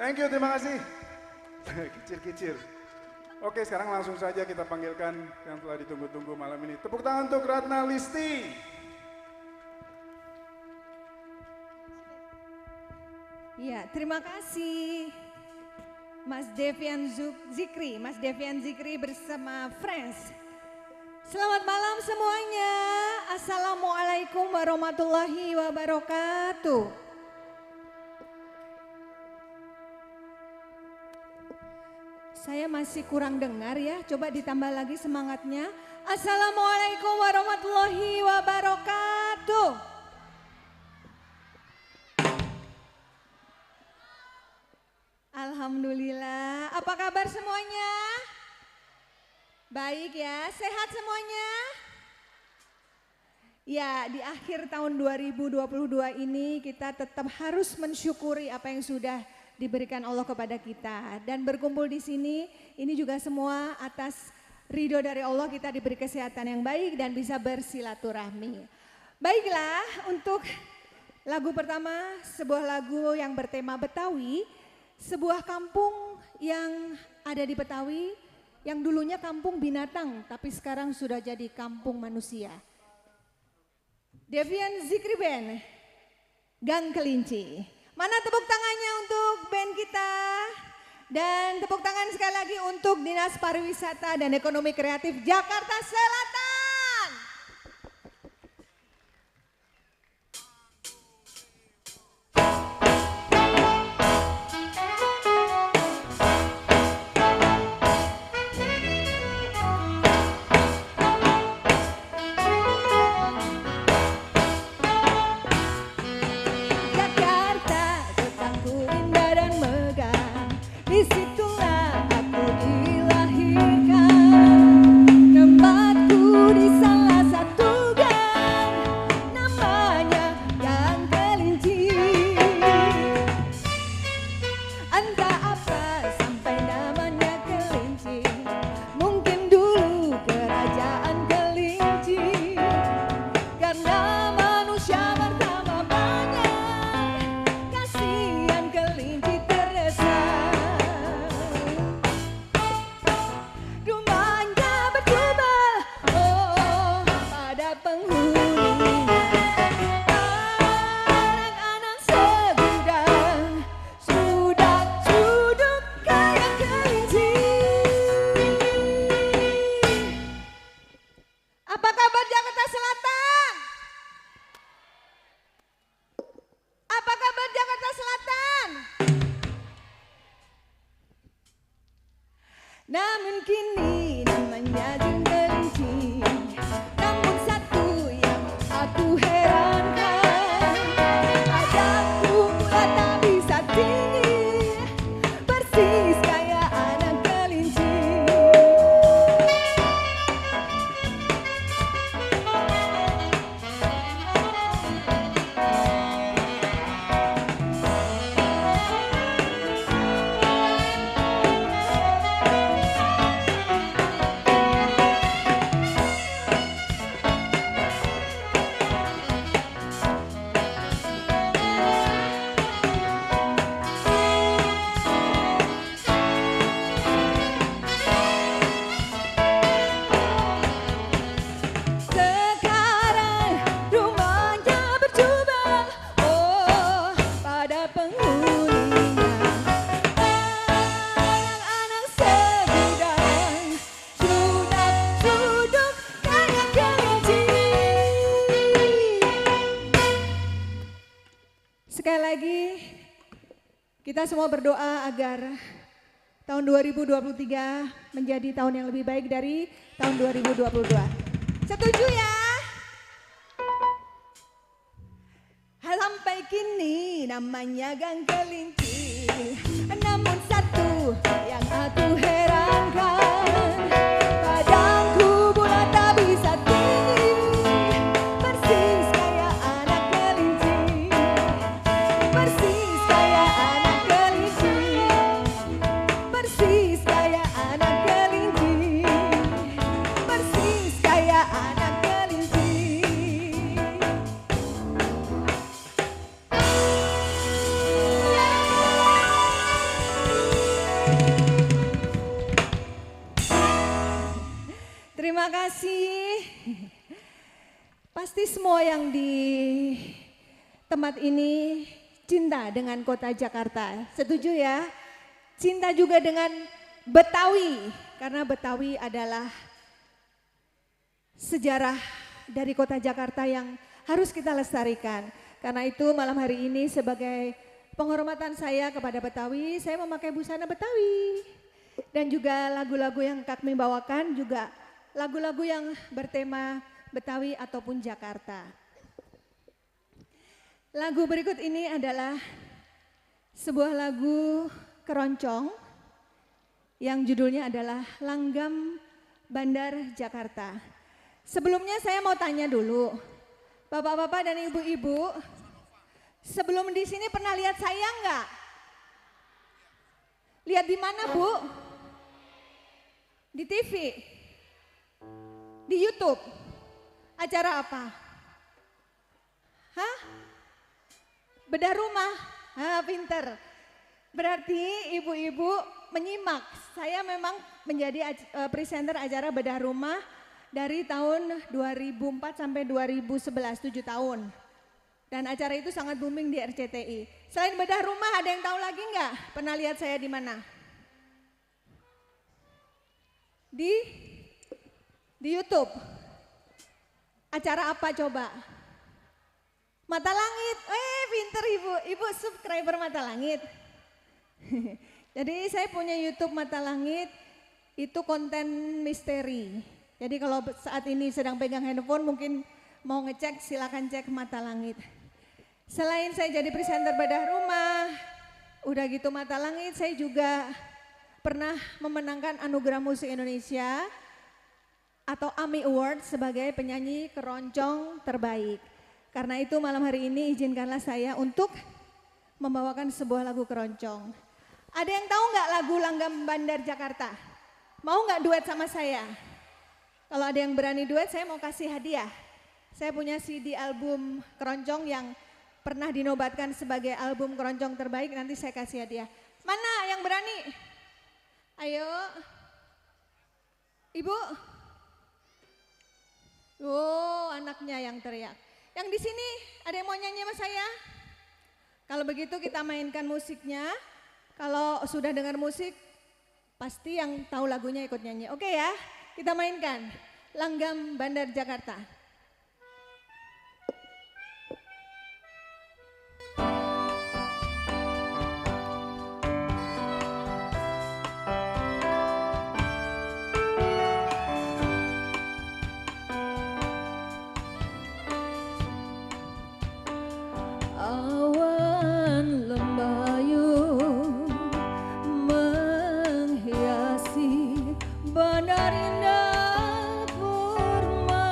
S7: Thank you, terima kasih. Kicir-kicir. Oke, sekarang langsung saja kita panggilkan yang telah ditunggu-tunggu malam ini. Tepuk tangan untuk Ratna Listi.
S8: Ya, terima kasih Mas Devian Zikri, Mas Devian Zikri bersama Friends. Selamat malam semuanya. Assalamualaikum warahmatullahi wabarakatuh. Saya masih kurang dengar ya, coba ditambah lagi semangatnya. Assalamualaikum warahmatullahi wabarakatuh. Alhamdulillah, apa kabar semuanya? Baik ya, sehat semuanya? Ya, di akhir tahun 2022 ini kita tetap harus mensyukuri apa yang sudah diberikan Allah kepada kita, dan berkumpul di sini ini juga semua atas ridho dari Allah, kita diberi kesehatan yang baik dan bisa bersilaturahmi. Baiklah, untuk lagu pertama, sebuah lagu yang bertema Betawi, sebuah kampung yang ada di Betawi yang dulunya kampung binatang tapi sekarang sudah jadi kampung manusia. Devian Zikri Band, Gang Kelinci. Mana tepuk tangannya untuk band kita? Dan tepuk tangan sekali lagi untuk Dinas Pariwisata dan Ekonomi Kreatif Jakarta Selatan. Disitulah aku dilahirkan, tempatku di salah satu gang, namanya Gang Kelinci. Entah apa sampai namanya Kelinci, mungkin dulu kerajaan kelinci, karena manusia bertambah banyak, kasihan kelinci terdesak. Namun kini namanya Gang Kelinci, namun satu yang aku herankan, padaku mula tak bisa tinggi, persis kayak anak kelinci. Sekali lagi kita semua berdoa agar tahun 2023 menjadi tahun yang lebih baik dari tahun 2022. Setuju ya? Sampai kini namanya Gang Kelinci, namun satu yang aku herankan, padaku bulan tak bisa tinggi, persis kayak anak kelinci, persis kayak anak kelinci, persis kayak anak kelinci, persis kayak anak kelinci. yang di tempat ini cinta dengan kota Jakarta. Setuju ya? Cinta juga dengan Betawi, karena Betawi adalah sejarah dari kota Jakarta yang harus kita lestarikan. Karena itu malam hari ini sebagai penghormatan saya kepada Betawi, saya memakai busana Betawi. Dan juga lagu-lagu yang kami bawakan juga lagu-lagu yang bertema Betawi ataupun Jakarta. Lagu berikut ini adalah sebuah lagu keroncong yang judulnya adalah Langgam Bandar Jakarta. Sebelumnya saya mau tanya dulu, bapak-bapak dan ibu-ibu, sebelum di sini pernah lihat saya enggak? Lihat di mana, Bu? Di TV? Di YouTube? Acara apa? Hah? Bedah rumah? Pinter. Berarti ibu-ibu menyimak. Saya memang menjadi presenter acara bedah rumah dari tahun 2004 sampai 2011, 7 tahun. Dan acara itu sangat booming di RCTI. Selain bedah rumah, ada yang tahu lagi nggak? Pernah lihat saya di mana? Di YouTube. Acara apa coba? Mata Langit. Pinter ibu. Ibu subscriber Mata Langit. Jadi saya punya YouTube Mata Langit, itu konten misteri. Jadi kalau saat ini sedang pegang handphone mungkin mau ngecek silakan cek Mata Langit. Selain saya jadi presenter bedah rumah, udah gitu Mata Langit, saya juga pernah memenangkan Anugerah Musik Indonesia atau AMI Award sebagai penyanyi keroncong terbaik. Karena itu malam hari ini izinkanlah saya untuk membawakan sebuah lagu keroncong. Ada yang tahu nggak lagu Langgam Bandar Jakarta? Mau nggak duet sama saya? Kalau ada yang berani duet, saya mau kasih hadiah. Saya punya CD album keroncong yang pernah dinobatkan sebagai album keroncong terbaik, nanti saya kasih hadiah. Mana yang berani? Ayo. Ibu. Oh, anaknya yang teriak. Yang di sini ada yang mau nyanyi sama saya? Kalau begitu kita mainkan musiknya. Kalau sudah dengar musik, pasti yang tahu lagunya ikut nyanyi. Oke ya, kita mainkan Langgam Bandar Jakarta. Awan lembayung menghiasi bandar indah Purma.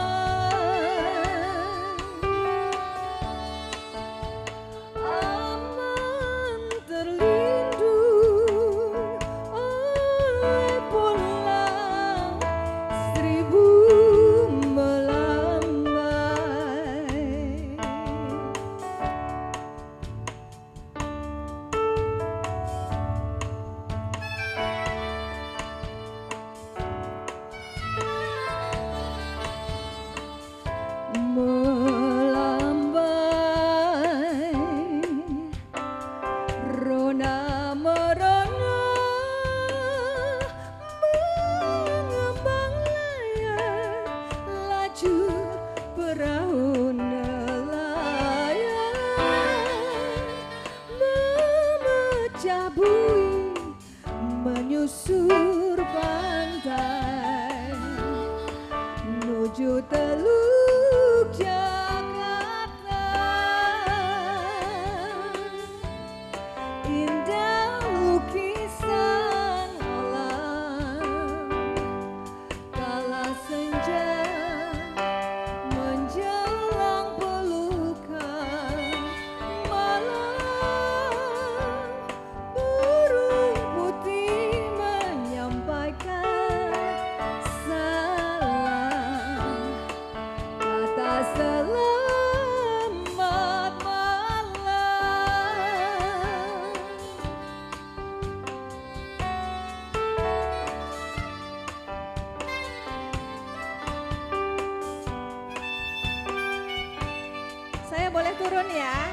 S8: boleh turun ya.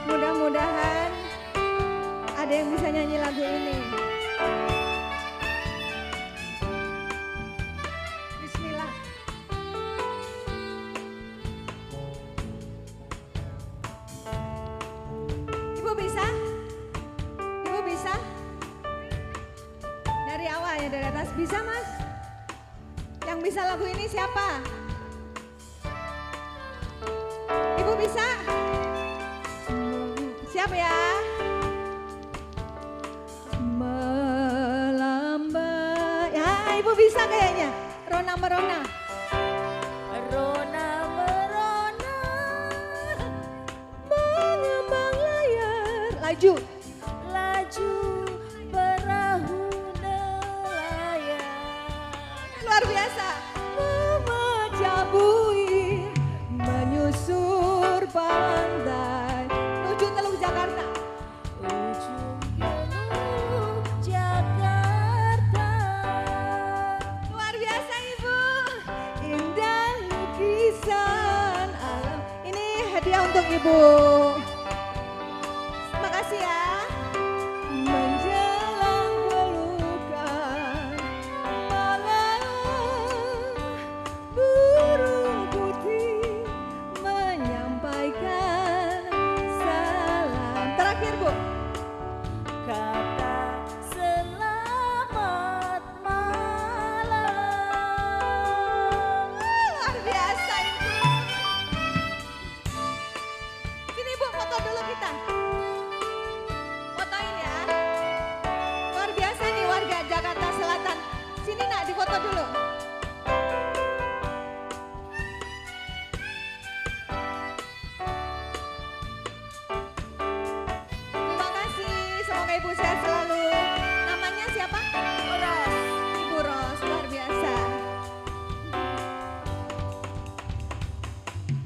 S8: Mudah-mudahan ada yang bisa nyanyi lagu ini. Bismillah. Ibu bisa? Ibu bisa? Dari awal ya, dari atas. Bisa Mas? Yang bisa lagu ini siapa? Ibu bisa? Siap ya? Melambai. Ya, Ibu bisa kayaknya. Rona merona. Rona merona. Mengembang layar. Laju. Laju perahu nelayan. Luar biasa. Memecah buih, menyusur pantai, menuju Teluk Jakarta. Ujung Teluk Jakarta. Luar biasa Ibu. Indah lukisan alam. Ini hadiah untuk Ibu. Terima kasih ya. Menjelang pelukan malam, burung putih menyampaikan salam. Terakhir Bu, kata selamat malam. Luar biasa Ibu. Sini Bu, foto dulu kita. Fotoin ya. Luar biasa nih warga Jakarta Selatan. Sini nak, difoto dulu. Terima kasih, semoga Ibu sehat selalu. Namanya siapa? Ros. Ibu Ros, luar biasa.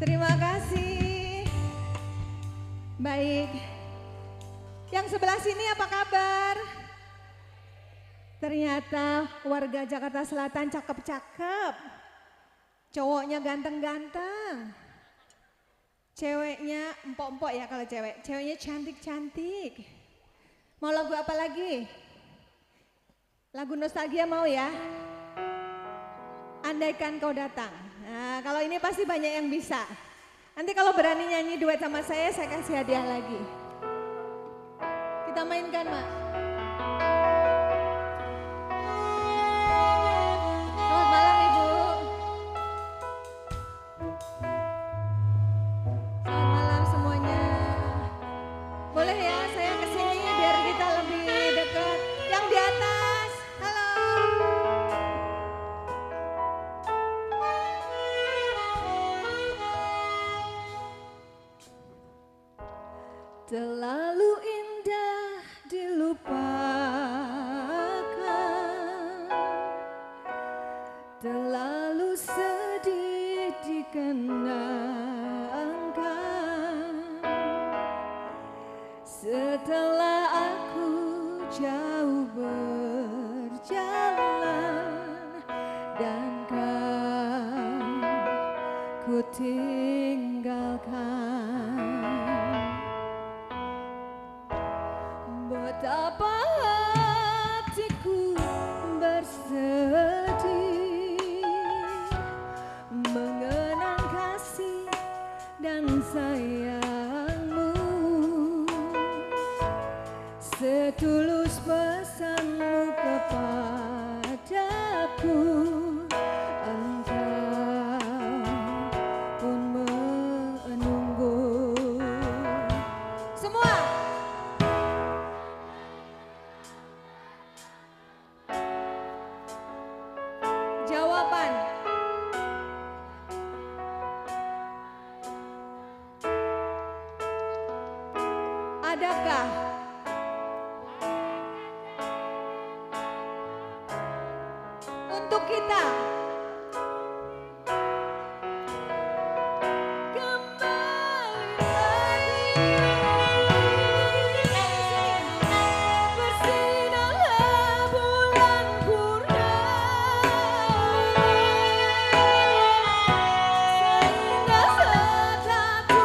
S8: Terima kasih. Baik. Yang sebelah sini apa kabar? Ternyata warga Jakarta Selatan cakep-cakep. Cowoknya ganteng-ganteng. Ceweknya empok-empok ya kalau cewek. Ceweknya cantik-cantik. Mau lagu apa lagi? Lagu nostalgia mau ya? Andaikan kau datang. Nah, kalau ini pasti banyak yang bisa. Nanti kalau berani nyanyi duet sama saya kasih hadiah lagi. Kita mainkan, Mak. Selamat malam, Ibu. Selamat malam semuanya. Boleh ya saya kesini biar kita lebih dekat. Yang di atas, halo. Terlalu indah dilupakan, terlalu sedih dikenangkan. Setelah aku jauh berjalan dan ku tinggalkan. Betapa hatiku bersedih mengenang kasih dan sayangmu, setulus pesanmu kepadaku. Engkau pun menunggu. Semua jawaban. Adakah untuk kita kembali lagi? Bersinarlah bulan purnama, seindah setaku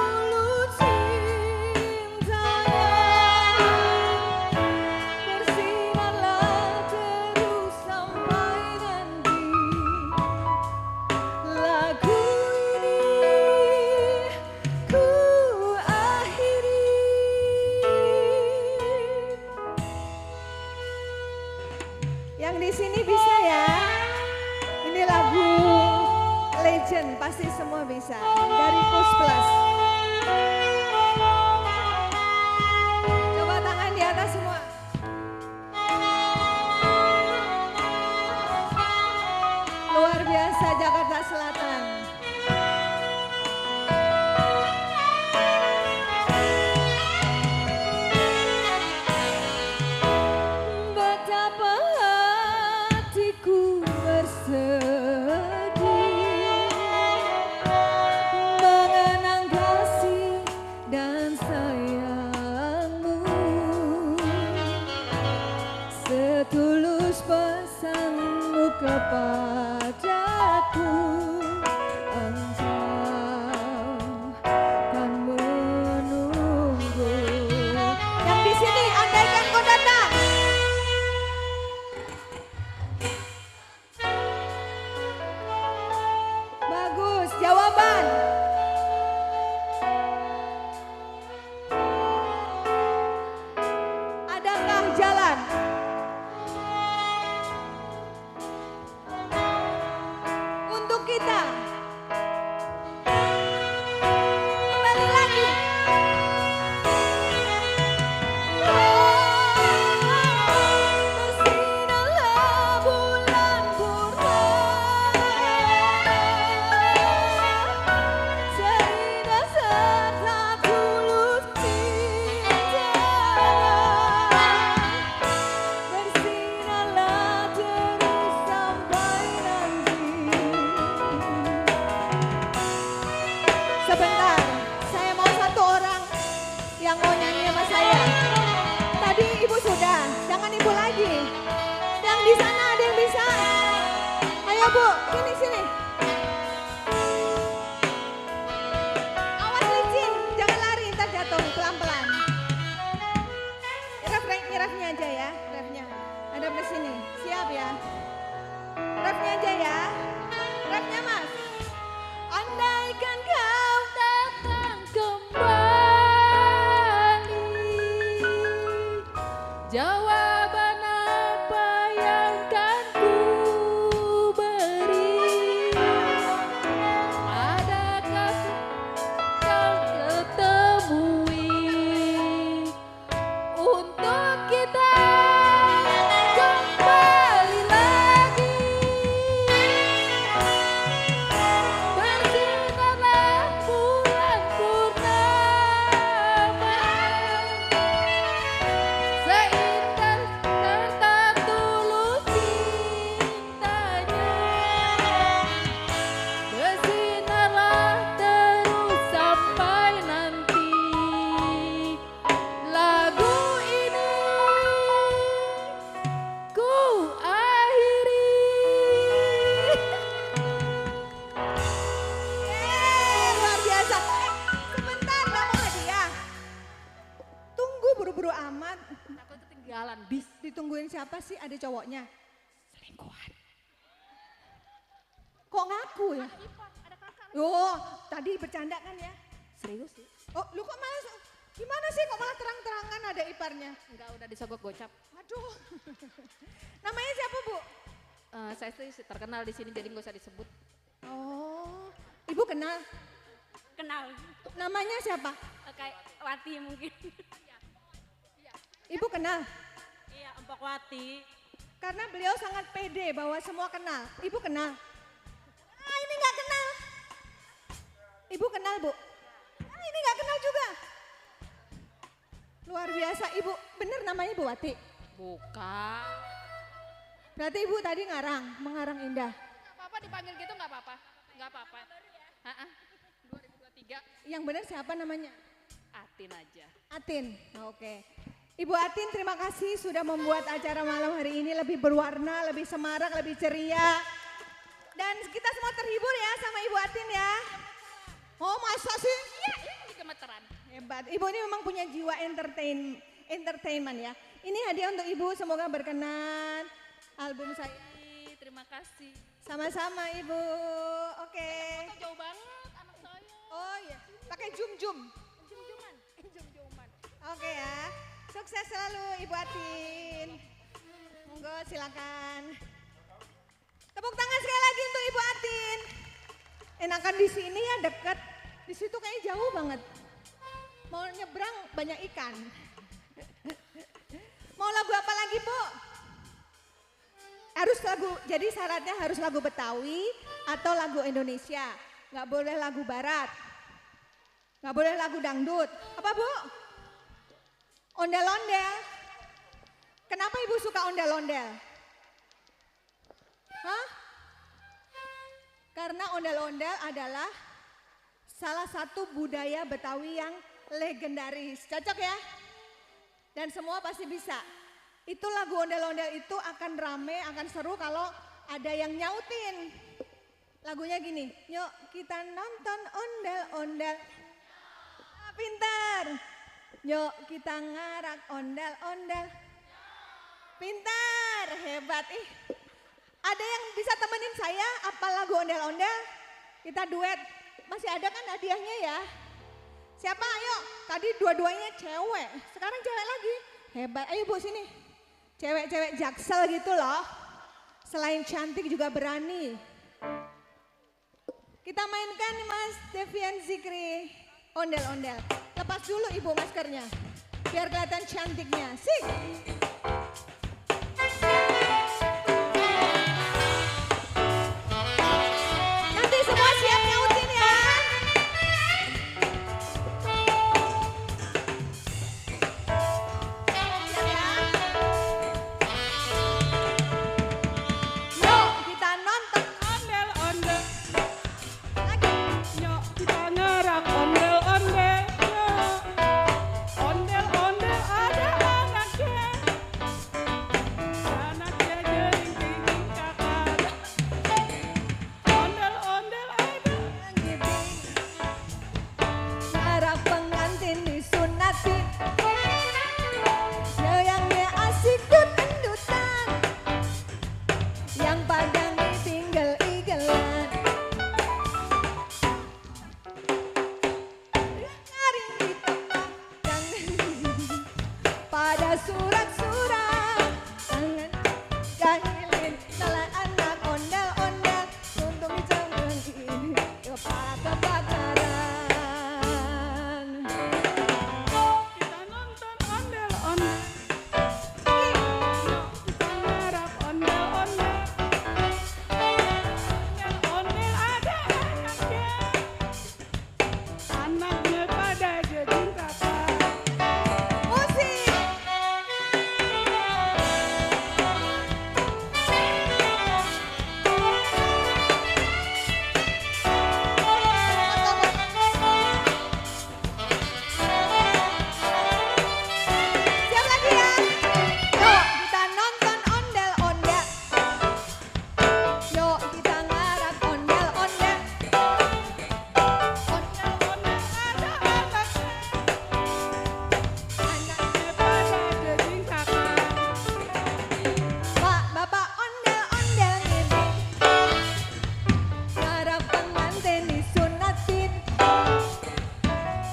S8: yang mau nyanyi sama saya? Tadi ibu sudah, jangan ibu lagi. Yang di sana ada yang bisa? Ayo bu, sini. Awas licin, jangan lari, ntar jatuh pelan-pelan. Refnya aja ya, refnya. Ada di sini, siap ya. Refnya aja ya, refnya mas. Andaikan kau datang kembali,
S3: Jawaban apa yang kan ku beri? Adakah kau ketemui untuk kita kembali lagi? Bersinarlah bulan purnama, seindah serta tulus cintanya. Bersinarlah terus sampai nanti lagu ini ku akhiri.
S8: luar biasa. Sebentar, nggak mau hadiah. Tunggu buru-buru amat.
S3: Takut ketinggalan bis.
S8: Ditungguin siapa sih? Ada cowoknya? Selingkuhan. Kok ngaku ya? Oh, tadi bercanda kan ya? Serius sih? Oh, lu kok malah, gimana sih kok malah terang-terangan ada iparnya?
S3: Enggak, udah disogok gocap.
S8: Aduh. Namanya siapa bu?
S3: Saya sih terkenal di sini jadi nggak usah disebut.
S8: Oh, ibu kenal?
S9: Kenal,
S8: Namanya siapa?
S9: kayak Wati mungkin.
S8: Ibu kenal?
S9: Iya, Empok Wati.
S8: Karena beliau sangat pede bahwa semua kenal. Ibu kenal? Ah, ini nggak kenal. Ibu kenal bu? Ah, ini nggak kenal juga. Luar biasa ibu. Bener namanya Ibu Wati?
S3: Bukan.
S8: Berarti ibu tadi mengarang indah.
S3: Nggak apa-apa dipanggil gitu nggak apa-apa. Nggak apa-apa. 2023
S8: Yang benar siapa namanya?
S3: Atin aja.
S8: Atin. Oke. Ibu Atin terima kasih sudah membuat acara malam hari ini lebih berwarna, lebih semarak, lebih ceria. Dan kita semua terhibur ya sama Ibu Atin ya. Oh masa sih?
S3: Iya, ini gemeteran.
S8: Hebat. Ibu ini memang punya jiwa entertainment ya. Ini hadiah untuk Ibu, semoga berkenan. Album saya.
S3: Terima kasih.
S8: Sama-sama Ibu. Oke.
S3: Foto jauh banget anak saya.
S8: Oh iya, pakai jum-jum.
S3: Jum-juman. Jum-juman.
S8: Oke ya. Sukses selalu Ibu Atin. Monggo silakan. Tepuk tangan sekali lagi untuk Ibu Atin. Enakan di sini ya dekat. Di situ kayaknya jauh banget. Mau nyebrang banyak ikan. Mau lagu apa lagi Bu? Harus lagu, jadi syaratnya harus lagu Betawi atau lagu Indonesia. Nggak boleh lagu Barat. Nggak boleh lagu dangdut. Apa Bu? Ondel-ondel. Kenapa Ibu suka ondel-ondel? Hah? Karena ondel-ondel adalah salah satu budaya Betawi yang legendaris. Cocok ya? Dan semua pasti bisa. Itu lagu ondel-ondel itu akan rame, akan seru kalau ada yang nyautin. Lagunya gini, yuk kita nonton ondel-ondel. Ah, pintar. Yuk kita ngarak ondel-ondel. Pintar, hebat. Ada yang bisa temenin saya apa lagu ondel-ondel? Kita duet. Masih ada kan hadiahnya ya? Siapa ayo? Tadi dua-duanya cewek, sekarang cewek lagi. Hebat, ayo Bu sini. Cewek-cewek Jaksel gitu loh. Selain cantik juga berani. Kita mainkan Mas Devian Zikri. Ondel-ondel. Lepas dulu Ibu maskernya. Biar kelihatan cantiknya. Sik. Nanti semua siap nyautin ya. Siap ya. Yuk kita nonton
S9: Ondel-ondel,
S8: lagi.
S9: yuk kita ngerak ondel-ondel.
S8: ngarap pengantin disunatin. Yang asik dut-dutan, yang padang ditinggal-tinggalan. Nyaring di tempat pada surat-surat tangan jahilin salah anak ondel-ondel untuk dicengin kepada bakaran.
S9: Kita nonton ondel-ondel. Kita ngarap ondel-ondel. Ondel-ondel ada anaknya. Anaknya pada jadi kakak.
S8: Musik. Siap lagi ya. Yuk kita nonton ondel-ondel. Yuk kita ngarap ondel-ondel.
S9: Ondel-ondel ada anaknya. Anaknya pada jadi kakak.
S8: Pak, bapak ondel-ondel ini ngarap pengantin disunatin.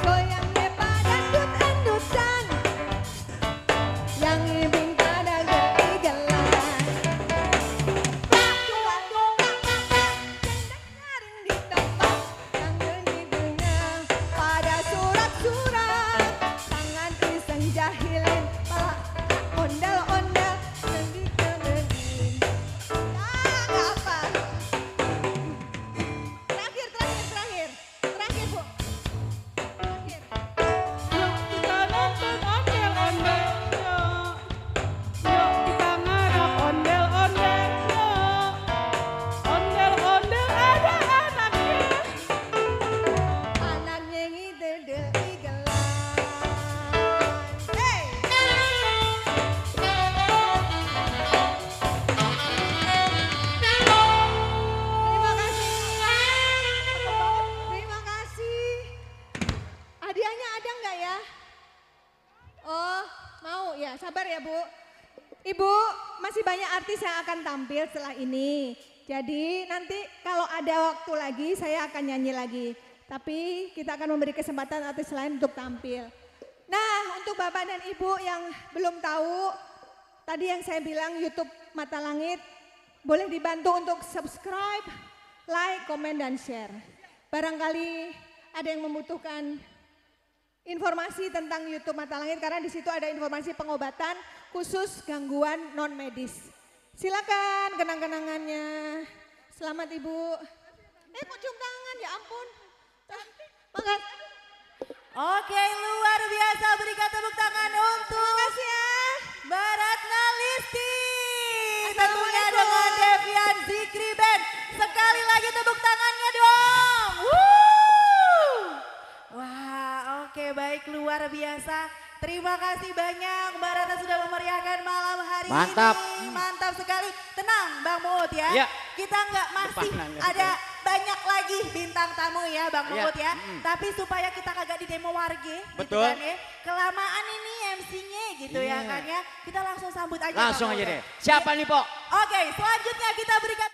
S8: Goyangnya pada dut-dutan, yang ibing pada getigelan. Nyaring di tempat yang geni-genang, pada surat-surat tangan iseng jahilin, malah ondel-ondel yang dikemenin. Nggak apa. Terakhir Bu. Terakhir.
S9: Kita nonton ondel-ondel. Yuk kita ngarap ondel-ondel. Ondel-ondel ada anaknya.
S8: Anaknya ngidel-igelan. Hey! Terima kasih. Terima kasih. Hadiahnya ada nggak ya? Oh, mau ya. Sabar ya, Bu. Ibu, masih banyak artis yang akan tampil setelah ini. Jadi nanti kalau ada waktu lagi saya akan nyanyi lagi. Tapi kita akan memberi kesempatan artis lain untuk tampil. Nah, untuk Bapak dan Ibu yang belum tahu, tadi yang saya bilang YouTube Mata Langit, boleh dibantu untuk subscribe, like, komen, dan share. Barangkali ada yang membutuhkan informasi tentang YouTube Mata Langit karena di situ ada informasi pengobatan khusus gangguan non medis. Silakan kenang-kenangannya. Selamat Ibu. Kok cium tangan ya ampun. Makasih.
S2: Oke, luar biasa, berikan tepuk tangan untuk
S8: Makasih ya.
S2: Mbak Ratna Listi. Tentunya
S8: Assalamualaikum.
S2: dengan Devian Zikri Band. Sekali lagi tepuk tangannya dong. Wah, oke, baik, luar biasa. Terima kasih banyak Mbak Ratna sudah memeriahkan malam hari
S1: Mantap.
S2: ini. Mantap sekali. Tenang Bang Muut ya.
S1: Iya.
S2: Kita nggak masih
S1: Depan nangis.
S2: ada banyak lagi bintang tamu ya Bang
S1: Iya.
S2: Muut ya. Tapi supaya kita kagak di demo warga gitu
S1: Betul.
S2: kan ya. Kelamaan ini MC-nya gitu ya
S1: Iya.
S2: kan ya. Kita langsung sambut aja
S1: Langsung
S2: Bang
S1: aja
S2: Muut
S1: deh.
S2: ya.
S1: Siapa nih, Po?
S2: Oke, selanjutnya kita berikan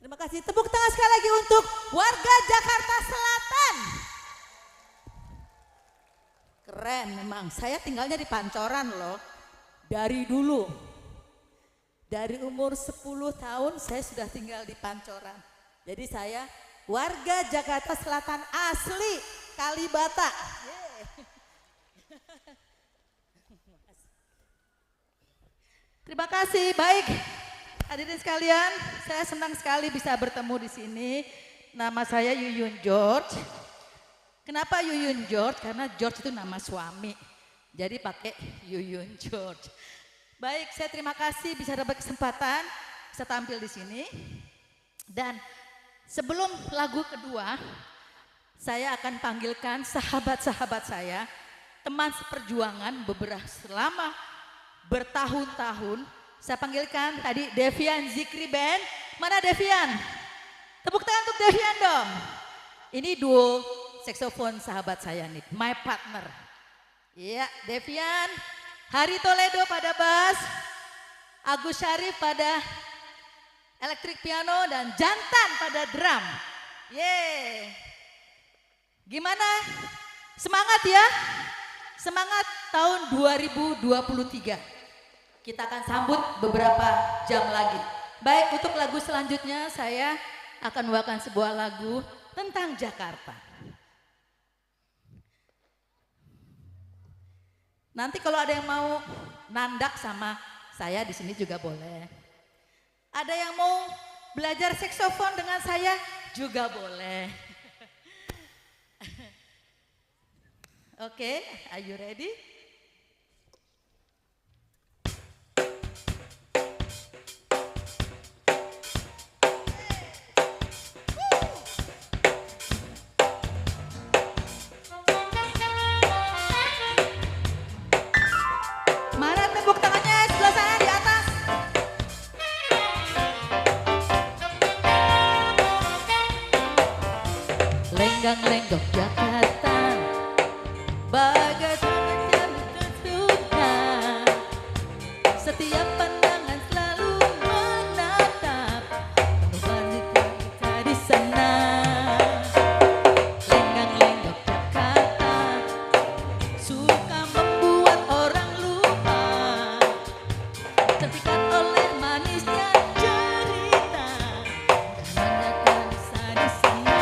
S10: Terima kasih. Tepuk tangan sekali lagi untuk warga Jakarta Selatan. Keren memang. Saya tinggalnya di Pancoran loh. Dari dulu. Dari umur 10 tahun saya sudah tinggal di Pancoran. Jadi saya warga Jakarta Selatan asli Kalibata. Terima kasih. Baik. Hadirin sekalian, saya senang sekali bisa bertemu di sini. Nama saya Yuyun George. Kenapa Yuyun George? Karena George itu nama suami. Jadi pakai Yuyun George. Baik, saya terima kasih bisa dapat kesempatan bisa tampil di sini. Dan sebelum lagu kedua, saya akan panggilkan sahabat-sahabat saya, teman seperjuangan selama bertahun-tahun. Saya panggilkan tadi Devian Zikri Band. Mana Devian? Tepuk tangan untuk Devian dong. Ini duo saksofon sahabat saya nih, my partner. Iya, Devian, Hari Toledo pada bass, Agus Syarif pada elektrik piano dan Jantan pada drum. Yeay. Gimana? Semangat ya? Semangat tahun 2023. Kita akan sambut beberapa jam lagi. Baik, untuk lagu selanjutnya saya akan membawakan sebuah lagu tentang Jakarta. Nanti kalau ada yang mau nandak sama saya di sini juga boleh. Ada yang mau belajar saksofon dengan saya juga boleh. Oke, are you ready? Mana tepuk tangannya sebelah sana di atas? Lenggang-lenggok Jakarta, bagai jam tersuka. Setiap pandangan selalu menatap, penuh wanita kita di sana. Lenggang-lenggok Jakarta, suka membuat orang lupa, terpikat oleh manisnya cerita, banyak kisah di sana.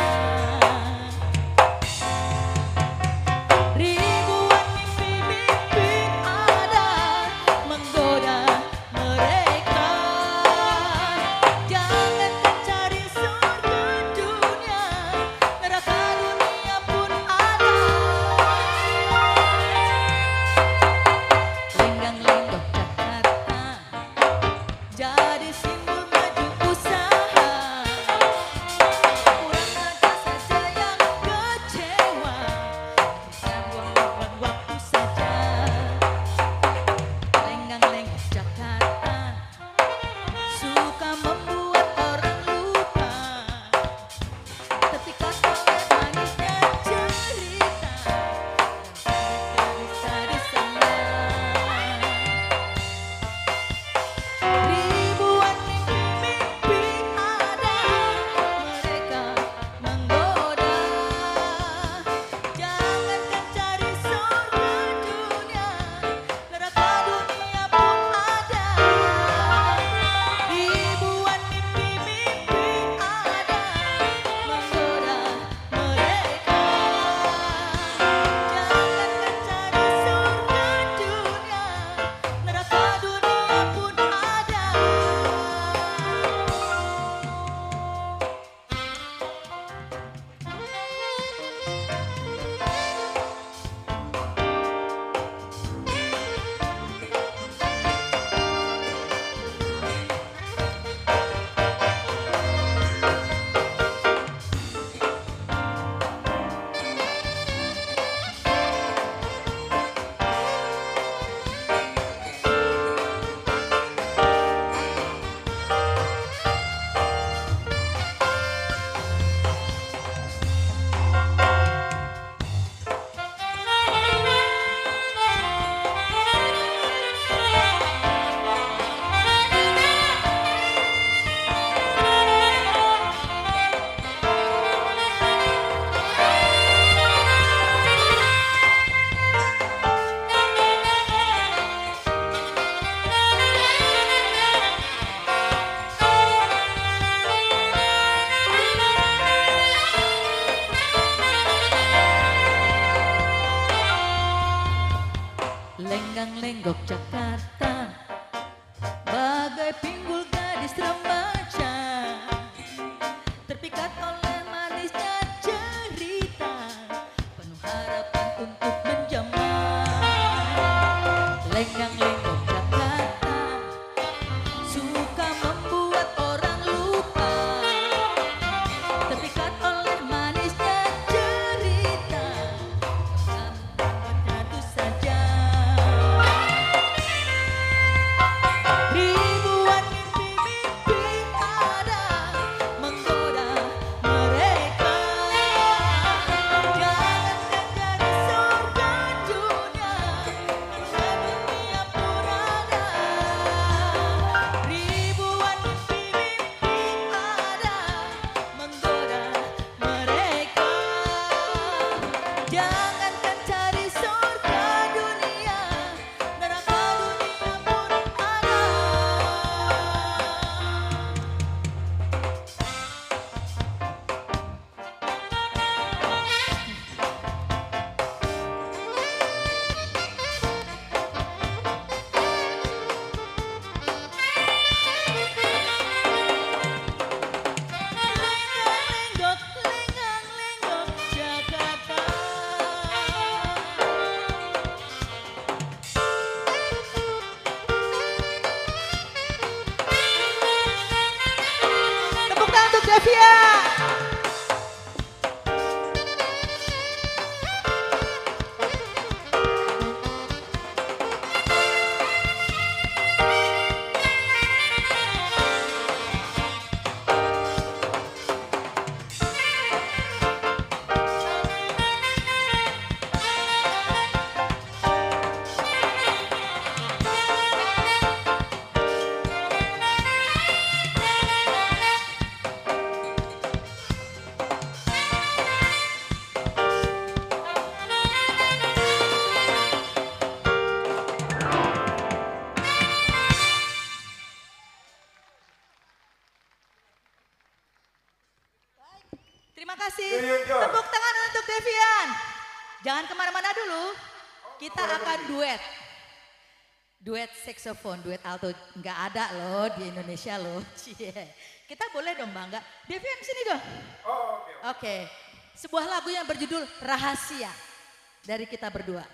S10: lenggok Jakarta, bagai pinggul gadis remaja, terpikat oleh manisnya cerita, penuh harapan untuk menjamah. Lenggang-lenggok Jakarta, suka membuat orang lupa, terpikat oleh manisnya cerita, membuatnya itu saja. Ribuan mimpi-mimpi ada menggoda mereka. Jangankan jadi surga dunia, dunia pun ada. Ribuan mimpi-mimpi ada menggoda mereka. Jangankan cari surga dunia, neraka dunia pun ada. Lenggok, lenggang-lenggok Jakarta. Tepuk tangan untuk Devia. Terima kasih. Tepuk tangan untuk Devian. Jangan kemana-mana dulu. Kita akan duet. Duet saksofon, duet alto. Nggak ada loh di Indonesia loh. Cie. Kita boleh dong bangga. Devian sini dong. Oke. Sebuah lagu yang berjudul Rahasia. Dari kita berdua.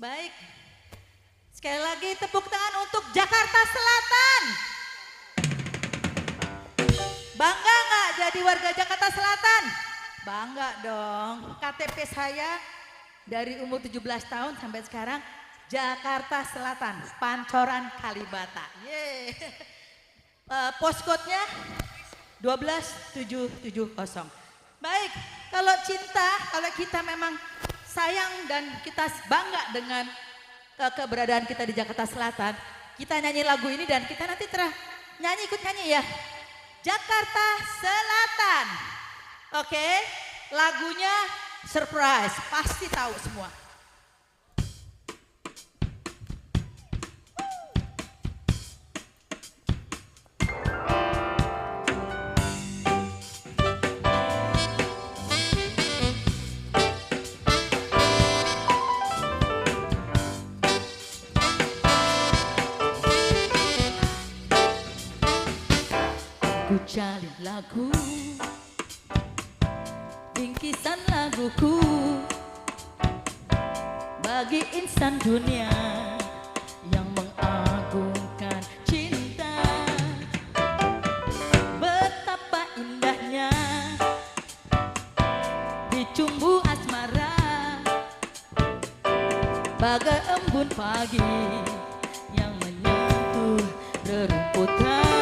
S10: Baik. Sekali lagi tepuk tangan untuk Jakarta Selatan. Bangga nggak jadi warga Jakarta Selatan? Bangga dong. KTP saya dari umur 17 tahun sampai sekarang Jakarta Selatan, Pancoran Kalibata. Yeay. Postcode-nya 12770. Baik, kalau cinta, kalau kita memang sayang dan kita bangga dengan keberadaan kita di Jakarta Selatan, kita nyanyi lagu ini dan kita nanti ikut nyanyi ya. Jakarta Selatan. Oke, lagunya surprise, pasti tahu semua. Ku cari lagu, bingkisan laguku bagi insan dunia yang mengagungkan cinta. Betapa indahnya dicumbu asmara, bagai embun pagi yang menyentuh rerumputan.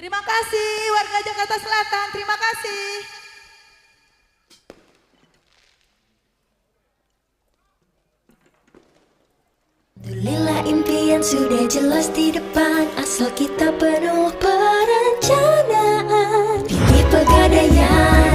S10: Terima kasih warga Jakarta Selatan, terima kasih.
S11: Tulilah impian sudah jelas di depan, asal kita penuh perencanaan. Pilih pegadaian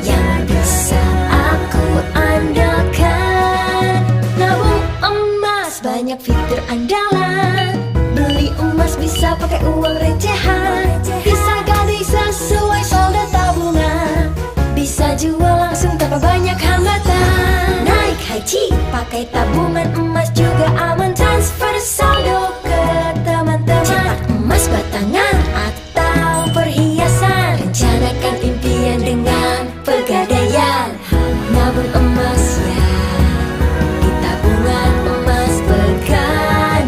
S11: yang bisa aku andalkan. Nabung emas banyak fitur andalan. Beli emas bisa pakai uang recehan. Bisa ganti sesuai saldo tabungan. Bisa jual langsung tanpa banyak hambatan. Naik haji pakai tabungan emas juga aman. Transfer saldo ke teman-teman. Cetak emas batangan atau perhiasan. Rencanakan impian dengan pegadaian. Nabung emas ya di tabungan emas pegadaian.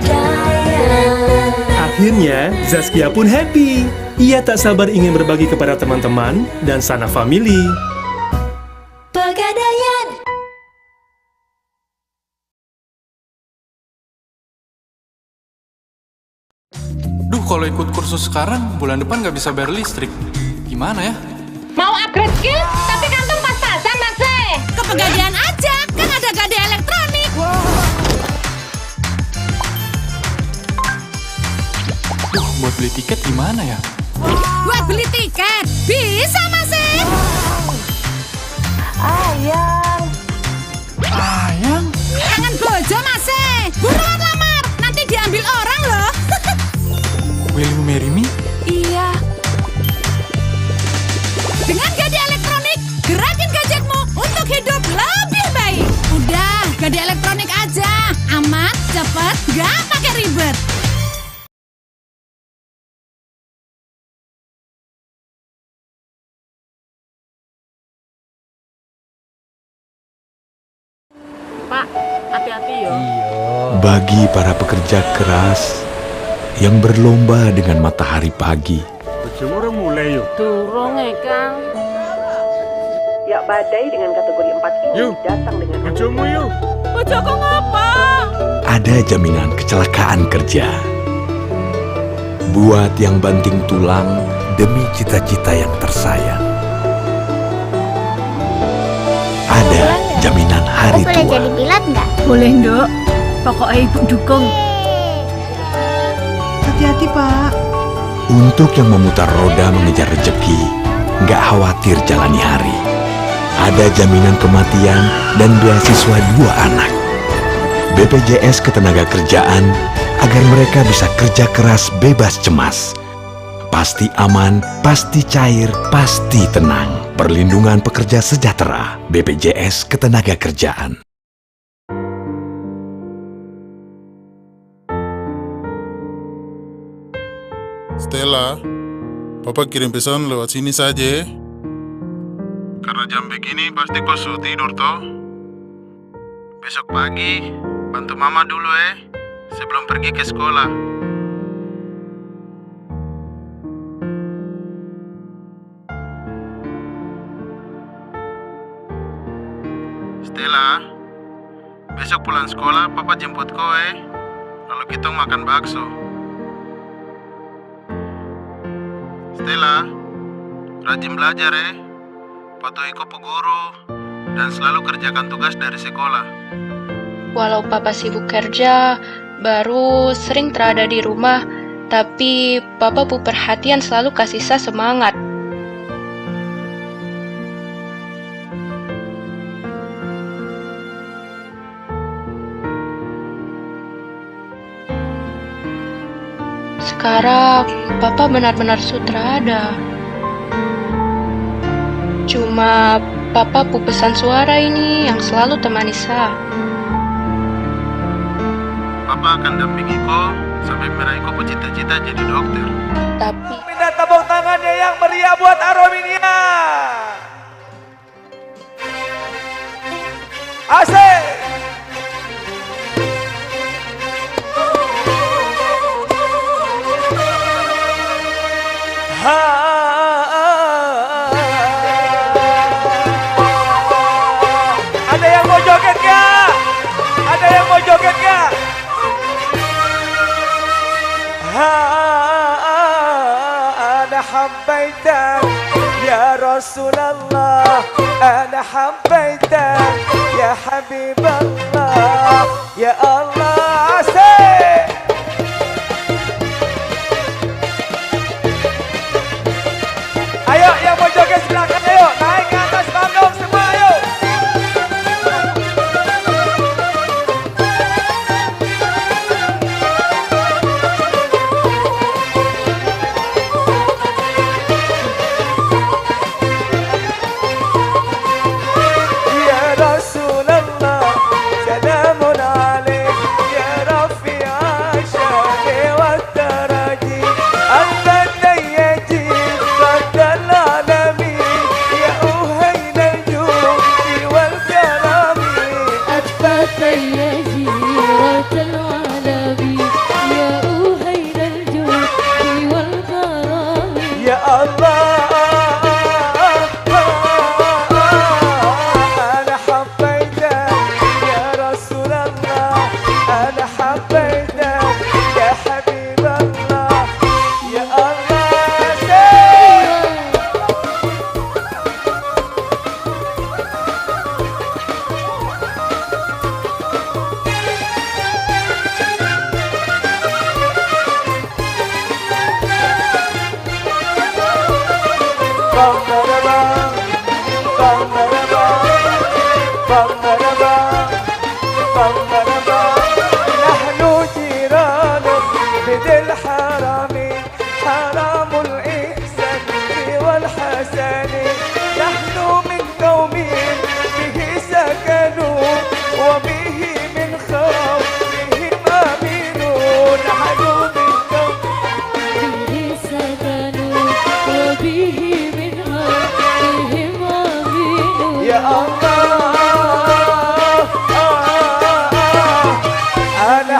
S12: Akhirnya, Zaskia pun happy. Ia tak sabar ingin berbagi kepada teman-teman dan sanak famili.
S11: Pegadaian.
S13: Duh, kalau ikut kursus sekarang, bulan depan nggak bisa bayar listrik. Gimana ya?
S14: Mau upgrade skill, tapi kantong pas-pasan, Mas. Ke Pegadaian aja, kan ada Gadai Elektronik.
S13: Duh, buat beli tiket gimana ya?
S14: Buat beli tiket, bisa, Mas.
S11: Ayang.
S13: Ayang?
S14: Jangan bojo, Mas. Buruan lamar, nanti diambil orang loh.
S13: Will you marry me?
S14: Iya. Dengan Gadai Elektronik, gerakin gadgetmu untuk hidup lebih baik. Udah, Gadai Elektronik aja. Aman, cepet, gak pakai ribet.
S3: Pak, hati-hati yo.
S15: Bagi para pekerja keras yang berlomba dengan matahari pagi,
S16: Bojomu mulai yuk.
S3: Durung Kang.
S17: Ya badai dengan kategori 4 ini datang dengan
S16: bojomu yuk.
S14: Bojoku ngapa?
S15: ada jaminan kecelakaan kerja. Buat yang banting tulang demi cita-cita yang tersayang. Ada jaminan hari tua.
S18: Boleh jadi pilot nggak?
S19: Boleh, Nduk. Pokoknya Ibu dukung.
S20: Hati-hati, Pak.
S15: Untuk yang memutar roda mengejar rezeki, nggak khawatir jalani hari. Ada jaminan kematian dan beasiswa 2 anak. BPJS Ketenagakerjaan agar mereka bisa kerja keras bebas cemas. Pasti aman, pasti cair, pasti tenang. Perlindungan pekerja sejahtera. BPJS Ketenagakerjaan.
S21: Stella, Papa kirim pesan lewat sini saja. Karena jam begini pasti kau sudah tidur toh. Besok pagi bantu Mama dulu sebelum pergi ke sekolah. Stella, besok pulang sekolah Papa jemput kau lalu kita makan bakso. Stella, rajin belajar patuhi kau guru dan selalu kerjakan tugas dari sekolah.
S22: Walau Papa sibuk kerja, baru sering terada di rumah, tapi Papa bu perhatian selalu kasih saya semangat. Sekarang Papa benar-benar sutrada. Cuma Papa pu pesan suara ini yang selalu temani saya.
S21: Papa akan dampingi kau sampai meraih kau cita-cita jadi dokter.
S22: Tapi
S5: minta tepuk tangannya yang meriah buat Arominia. Asik. Ada yang mau joget gak? Ada yang mau joget gak? Ada حبيتك يا رسول الله أنا حبيتك يا حبيب الله يا الله سي ayo yang mau joget silakan ayo naik ke atas panggung semua ayo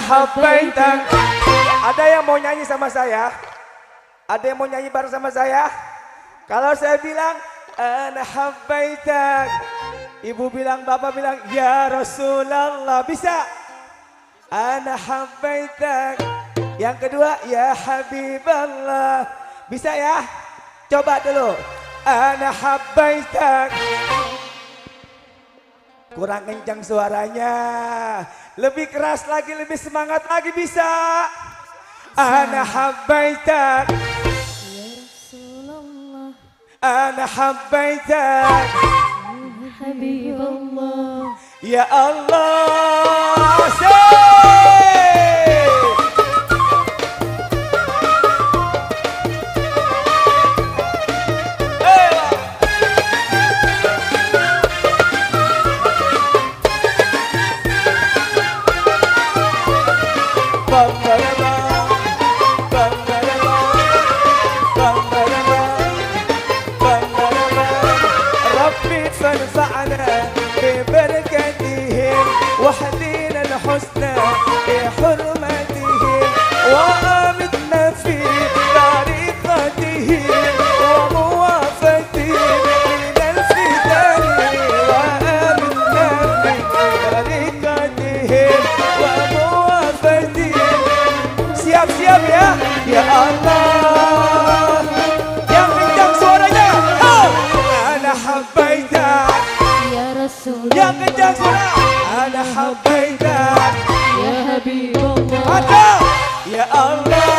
S5: Habaitak. Ada yang mau nyanyi sama saya? Ada yang mau nyanyi bareng sama saya? Kalau saya bilang ana habaitak, ibu bilang, bapak bilang ya Rasulullah, bisa? Ana habaitak. Yang kedua ya Habiballah, bisa ya? Coba dulu. Ana habaitak. Kurang kencang suaranya. Lebih keras lagi, lebih semangat lagi bisa. Ana habbaitak ya Rasulullah, ana habbaitak ya Habiballah ya Allah. وحدينا الحسنى بحرمتهم وآمتنا في طريقتهم وموافتهم من الفتن وآمتنا في طريقتهم وموافتهم. Siap-siap ya Allah. Yang kencang suaranya. Ana habbaitak ya Rasul. Yang kencang suara. Ana habbaitak ya Habiballah. Ada ya Allah.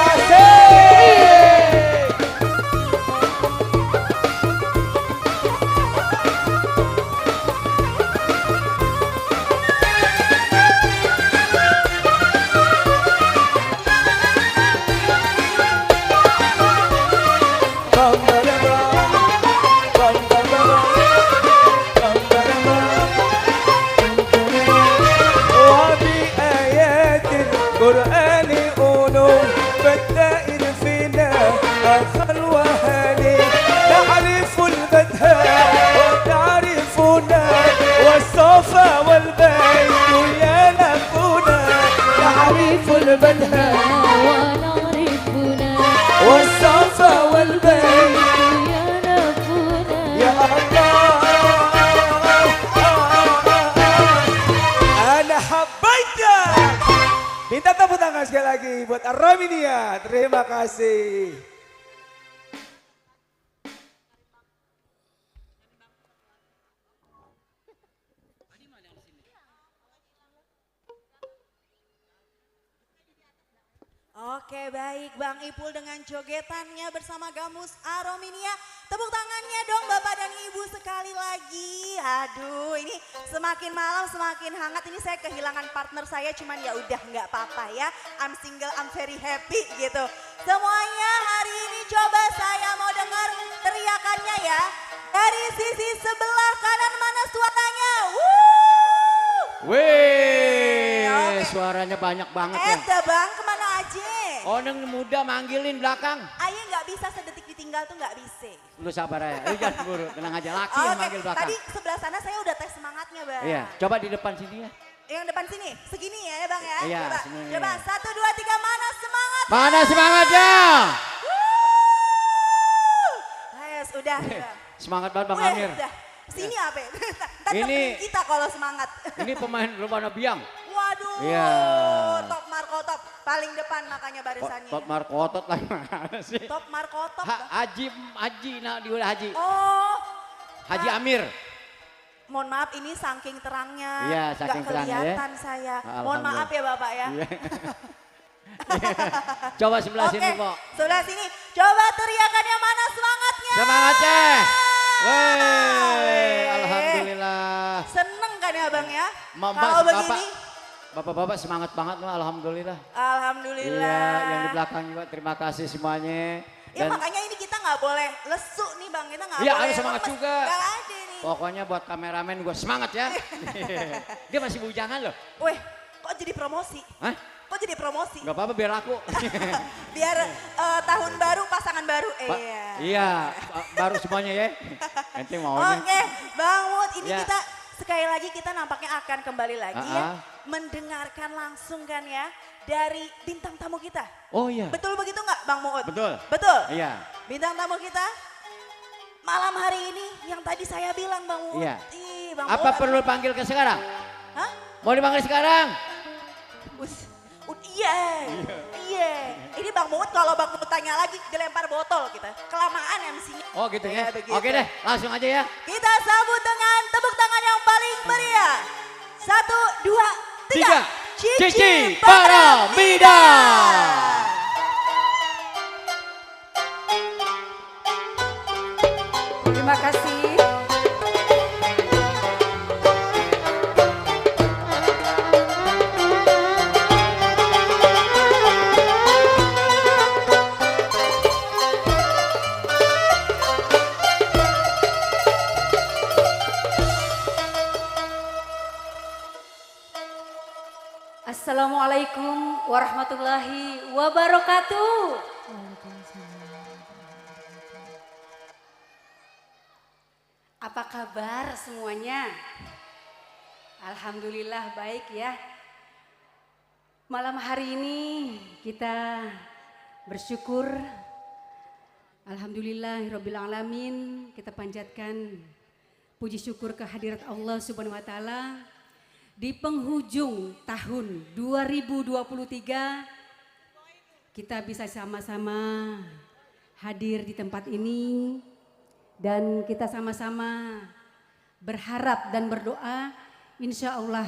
S5: البدها ونعرفنا والصفا والبيت ينفنا يا الله. أنا حبيتك. Minta tepuk tangan sekali lagi buat Araminia. Terima kasih.
S2: Oke baik Bang Ipul dengan jogetannya bersama Gambus Arominia. Tepuk tangannya dong Bapak dan Ibu sekali lagi. Aduh ini semakin malam semakin hangat. Ini saya kehilangan partner saya cuman ya udah nggak apa-apa ya. I'm single, I'm very happy gitu. Semuanya hari ini coba saya mau dengar teriakannya ya. Dari sisi sebelah kanan mana suaranya?
S1: Wih, suaranya banyak banget ya.
S2: Bang kemana aja?
S1: Oh neng muda manggilin belakang.
S2: Ayah nggak bisa sedetik ditinggal tuh nggak bisa.
S1: Lu sabar ya, lu jangan buru, tenang aja, laki yang manggil belakang.
S2: Tadi sebelah sana saya udah tes semangatnya Bang.
S1: Iya, coba di depan sini ya.
S2: Yang depan sini, segini ya Bang ya.
S1: Iya,
S2: coba,
S1: sini.
S2: coba 1, 2, 3 mana semangat?
S1: Mana semangatnya?
S2: Ayo sudah.
S1: Semangat banget Bang Amir.
S2: Udah. Sini apa? Ntar
S1: Ini
S2: kita kalau semangat.
S1: Ini pemain Rumana Biang.
S2: Waduh,
S1: Iya.
S2: Top Marco Top. Paling depan makanya barisannya.
S1: Top Markotot lah mana sih?
S2: Top Marco Top.
S1: Haji, nah diulah Haji.
S2: Oh.
S1: Haji Amir.
S2: Mohon maaf ini saking terangnya.
S1: Iya, saking terangnya ya.
S2: Kelihatan saya. Mohon maaf ya Bapak ya.
S1: Iya. Coba sebelah sini Pok.
S2: Sebelah sini. Coba teriakannya mana semangatnya?
S1: Semangatnya. Weh, alhamdulillah.
S2: Seneng kan ya Bang ya?
S1: Kalau begini. Bapak-bapak semangat banget loh, alhamdulillah.
S2: Alhamdulillah.
S1: Iya, yang di belakang juga terima kasih semuanya.
S2: Ya makanya ini kita nggak boleh lesu nih Bang, kita nggak boleh.
S1: Iya harus semangat juga.
S2: Gak ada nih.
S1: Pokoknya buat kameramen gue semangat ya. Dia masih bujangan loh.
S2: Weh, kok jadi promosi?
S1: Hah?
S2: Kok jadi promosi?
S1: Gak apa-apa biar aku.
S2: Biar tahun baru, pasangan baru.
S1: Iya, baru semuanya ya. Nanti maunya.
S2: Oke, Bang Mut, ini
S1: Ya.
S2: kita sekali lagi kita nampaknya akan kembali lagi ya. Mendengarkan langsung kan ya dari bintang tamu kita.
S1: Oh iya.
S2: Betul begitu nggak Bang Muut?
S1: Betul.
S2: Betul?
S1: Iya.
S2: Bintang tamu kita malam hari ini yang tadi saya bilang Bang Muut.
S1: Iya.
S2: Bang
S1: Apa
S2: Muut,
S1: perlu panggil ke sekarang?
S2: Hah?
S1: Mau dipanggil sekarang?
S2: Iya. Ini Bang Muut kalau Bang Muut tanya lagi dilempar botol kita. Kelamaan MC-nya.
S1: Oh gitu ya?
S2: Begitu.
S1: Oke deh, langsung aja ya.
S2: Kita sambut dengan tepuk tangan yang paling meriah. 1, 2, 3.
S1: Cici Paramida.
S18: Terima kasih. Assalamualaikum warahmatullahi wabarakatuh. Apa kabar semuanya? Alhamdulillah baik ya. Malam hari ini kita bersyukur. Alhamdulillahirabbil alamin, kita panjatkan puji syukur kehadirat Allah Subhanahu wa taala. Di penghujung tahun 2023 kita bisa sama-sama hadir di tempat ini dan kita sama-sama berharap dan berdoa insya Allah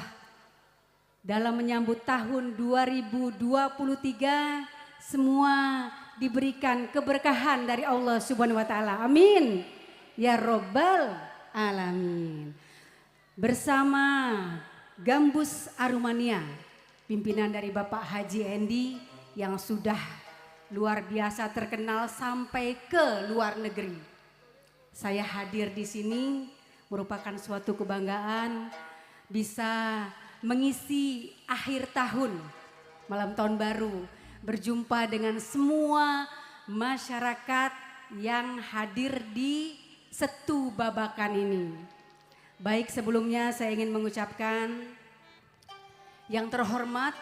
S18: dalam menyambut tahun 2023 semua diberikan keberkahan dari Allah Subhanahu wa taala. Amin. Ya Rabbal alamin. Bersama Gambus Aromania, pimpinan dari Bapak Haji Endi yang sudah luar biasa terkenal sampai ke luar negeri. Saya hadir di sini merupakan suatu kebanggaan bisa mengisi akhir tahun, malam tahun baru, berjumpa dengan semua masyarakat yang hadir di Setu Babakan ini. Baik, sebelumnya saya ingin mengucapkan yang terhormat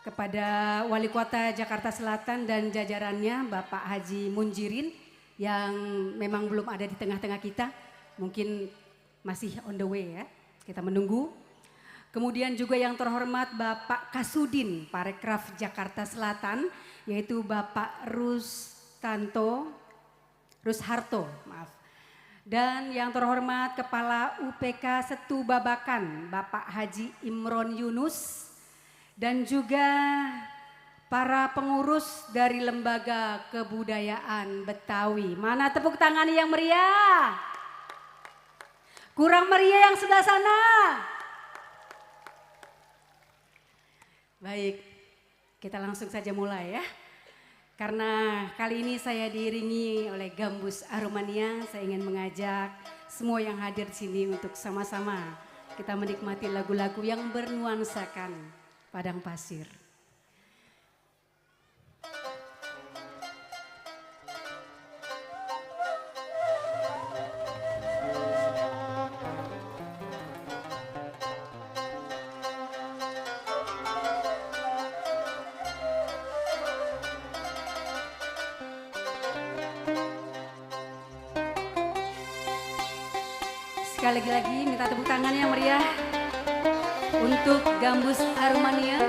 S18: kepada Wali Kota Jakarta Selatan dan jajarannya Bapak Haji Munjirin yang memang belum ada di tengah-tengah kita, mungkin masih on the way ya, kita menunggu. Kemudian juga yang terhormat Bapak Kasudin Parekraf Jakarta Selatan yaitu Bapak Rusharto, maaf. Dan yang terhormat Kepala UPK Setu Babakan Bapak Haji Imron Yunus dan juga para pengurus dari Lembaga Kebudayaan Betawi. Mana tepuk tangan yang meriah? Kurang meriah yang sebelah sana. Baik, kita langsung saja mulai ya. Karena kali ini saya diiringi oleh Gambus Aromania, saya ingin mengajak semua yang hadir di sini untuk sama-sama kita menikmati lagu-lagu yang bernuansakan padang pasir. Sekali lagi minta tepuk tangan yang meriah untuk Gambus Aromania.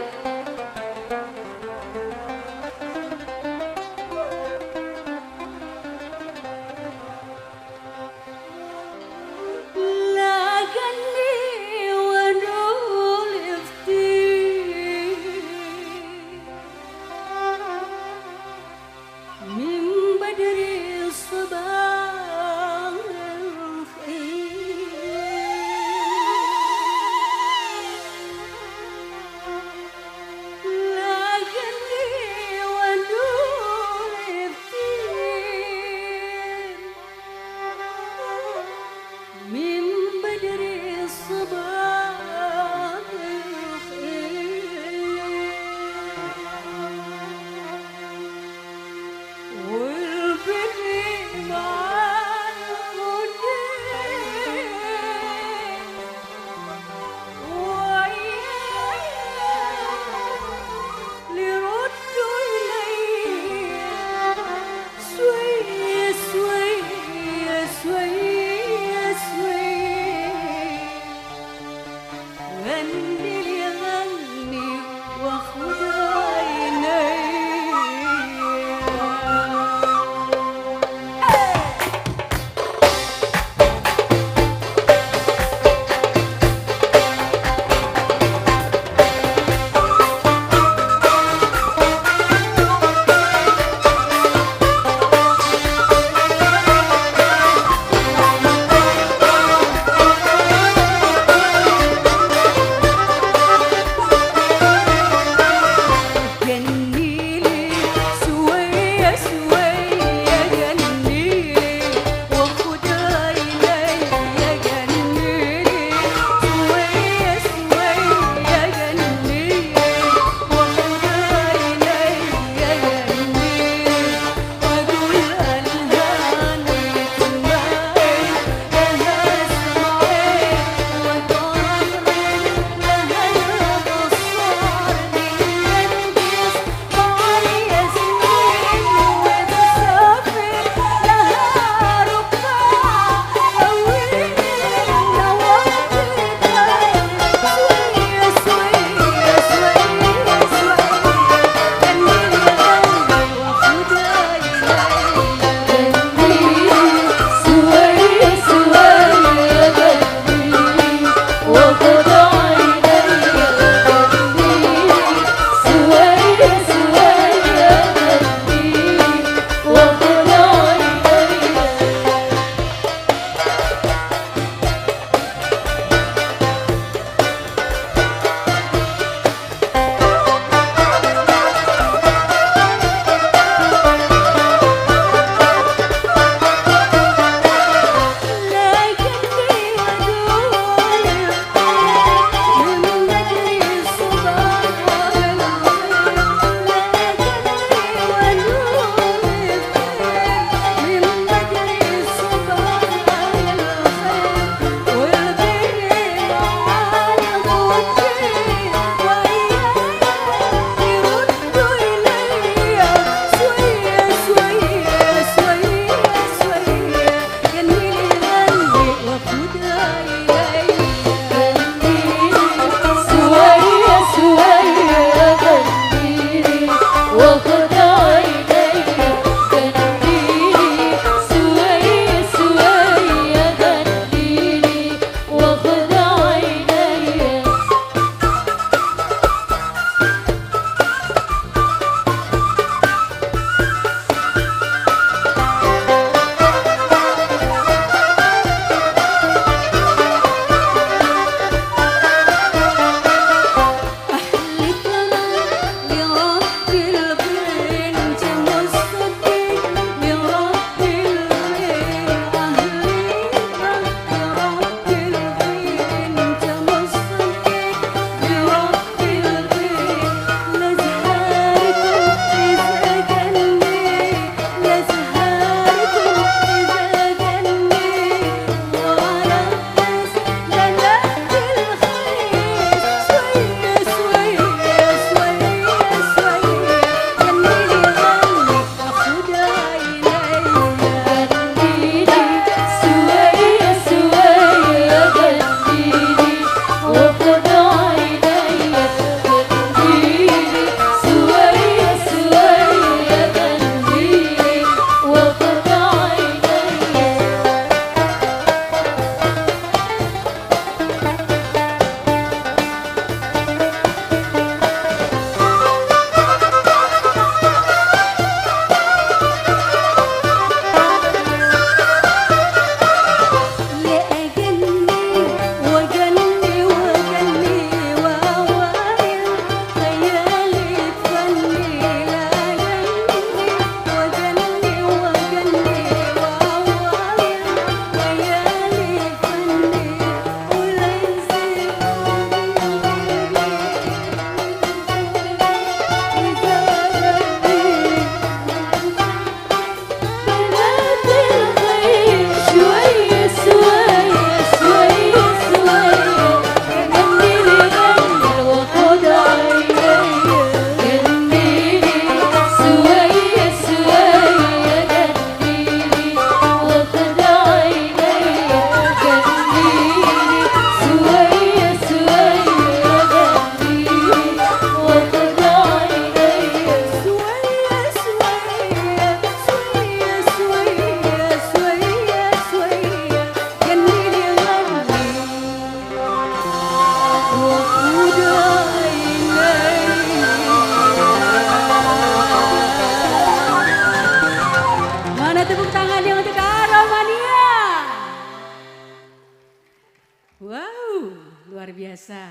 S18: luar biasa.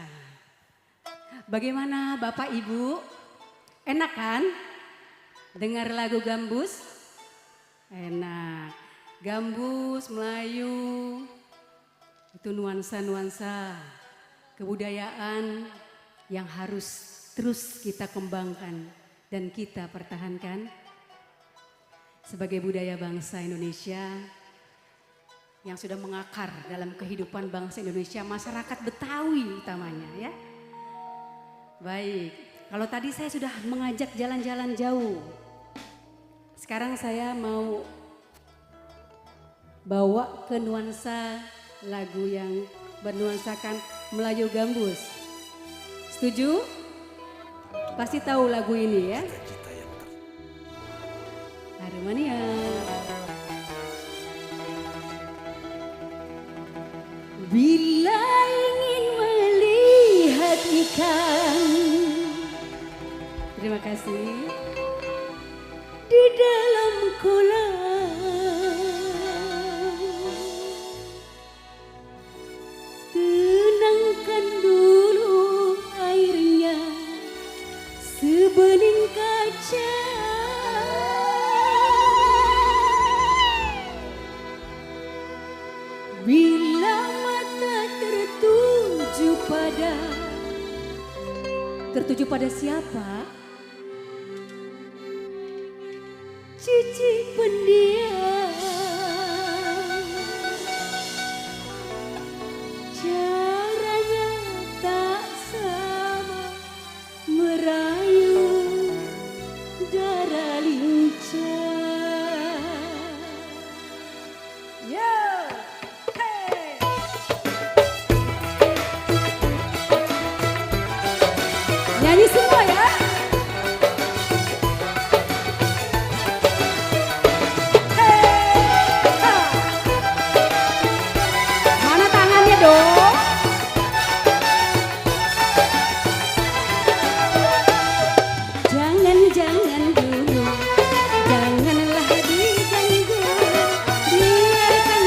S18: Bagaimana Bapak Ibu? Enak kan? Dengar lagu Gambus? Enak. Gambus, Melayu, itu nuansa-nuansa kebudayaan yang harus terus kita kembangkan dan kita pertahankan sebagai budaya bangsa Indonesia yang sudah mengakar dalam kehidupan bangsa Indonesia, masyarakat Betawi utamanya ya. Baik, kalau tadi saya sudah mengajak jalan-jalan jauh. Sekarang saya mau bawa ke nuansa lagu yang bernuansakan Melayu Gambus. Setuju? Pasti tahu lagu ini ya. Aromania. Bila ingin melihat ikan, terima kasih, di dalam kolam, tenangkan dulu airnya sebening kaca. Bila mata tertuju pada siapa? Cici pendiam, caranya tak sama merayu darah lincah. Yo, hey. Nyanyi semua ya. Mana tangannya dong? Jangan dulu, janganlah diganggu, biarkan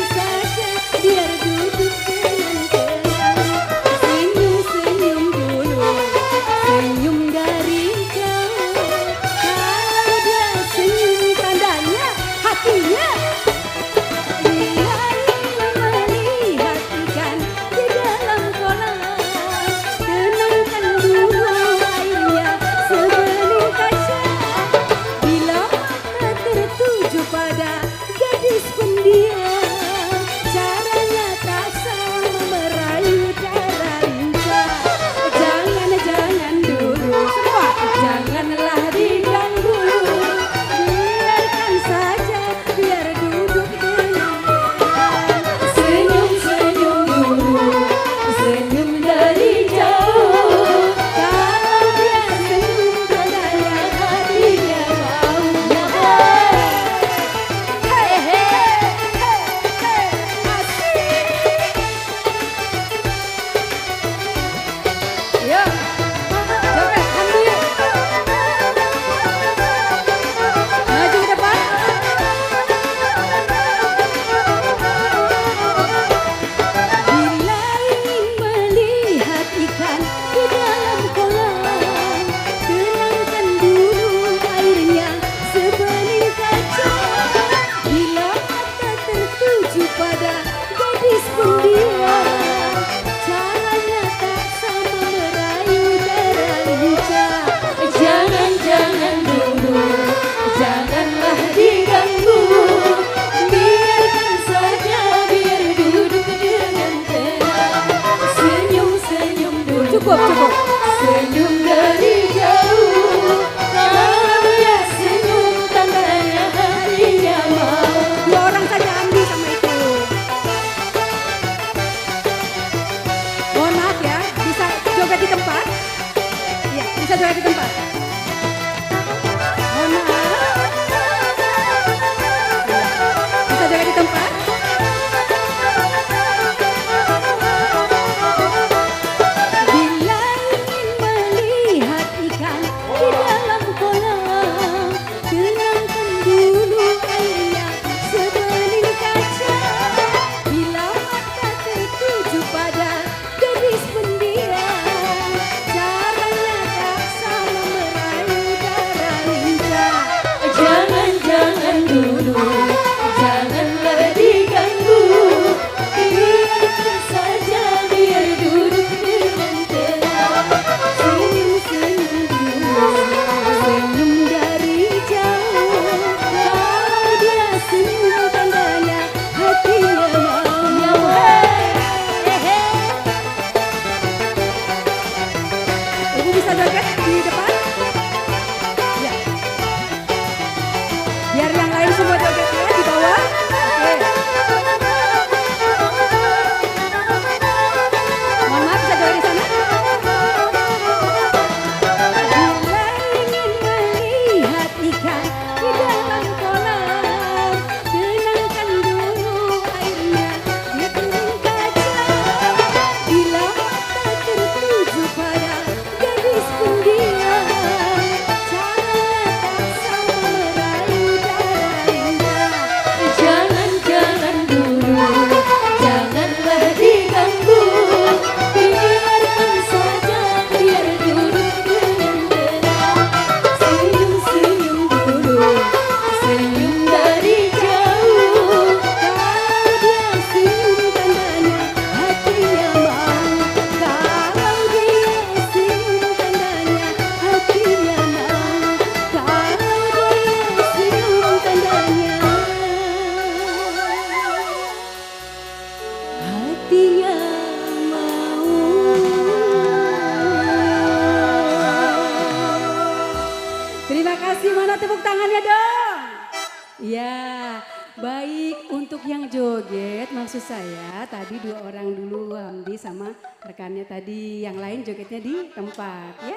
S18: Yang joget maksud saya tadi 2 orang dulu, Hamdi sama rekannya tadi. Yang lain jogetnya di tempat ya.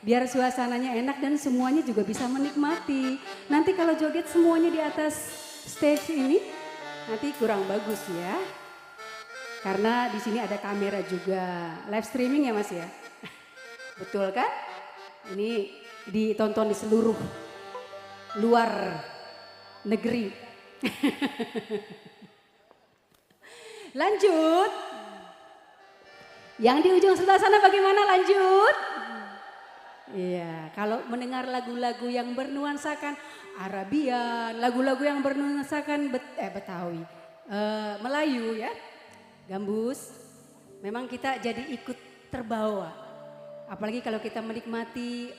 S18: Biar suasananya enak dan semuanya juga bisa menikmati. Nanti kalau joget semuanya di atas stage ini nanti kurang bagus ya. Karena di sini ada kamera juga. Live streaming ya Mas ya? Betul kan? Ini ditonton di seluruh luar negeri. Lanjut. Yang di ujung sebelah sana bagaimana lanjut? Iya, kalau mendengar lagu-lagu yang bernuansakan Arabian, lagu-lagu yang bernuansakan Betawi, Melayu ya, Gambus, memang kita jadi ikut terbawa. Apalagi kalau kita menikmati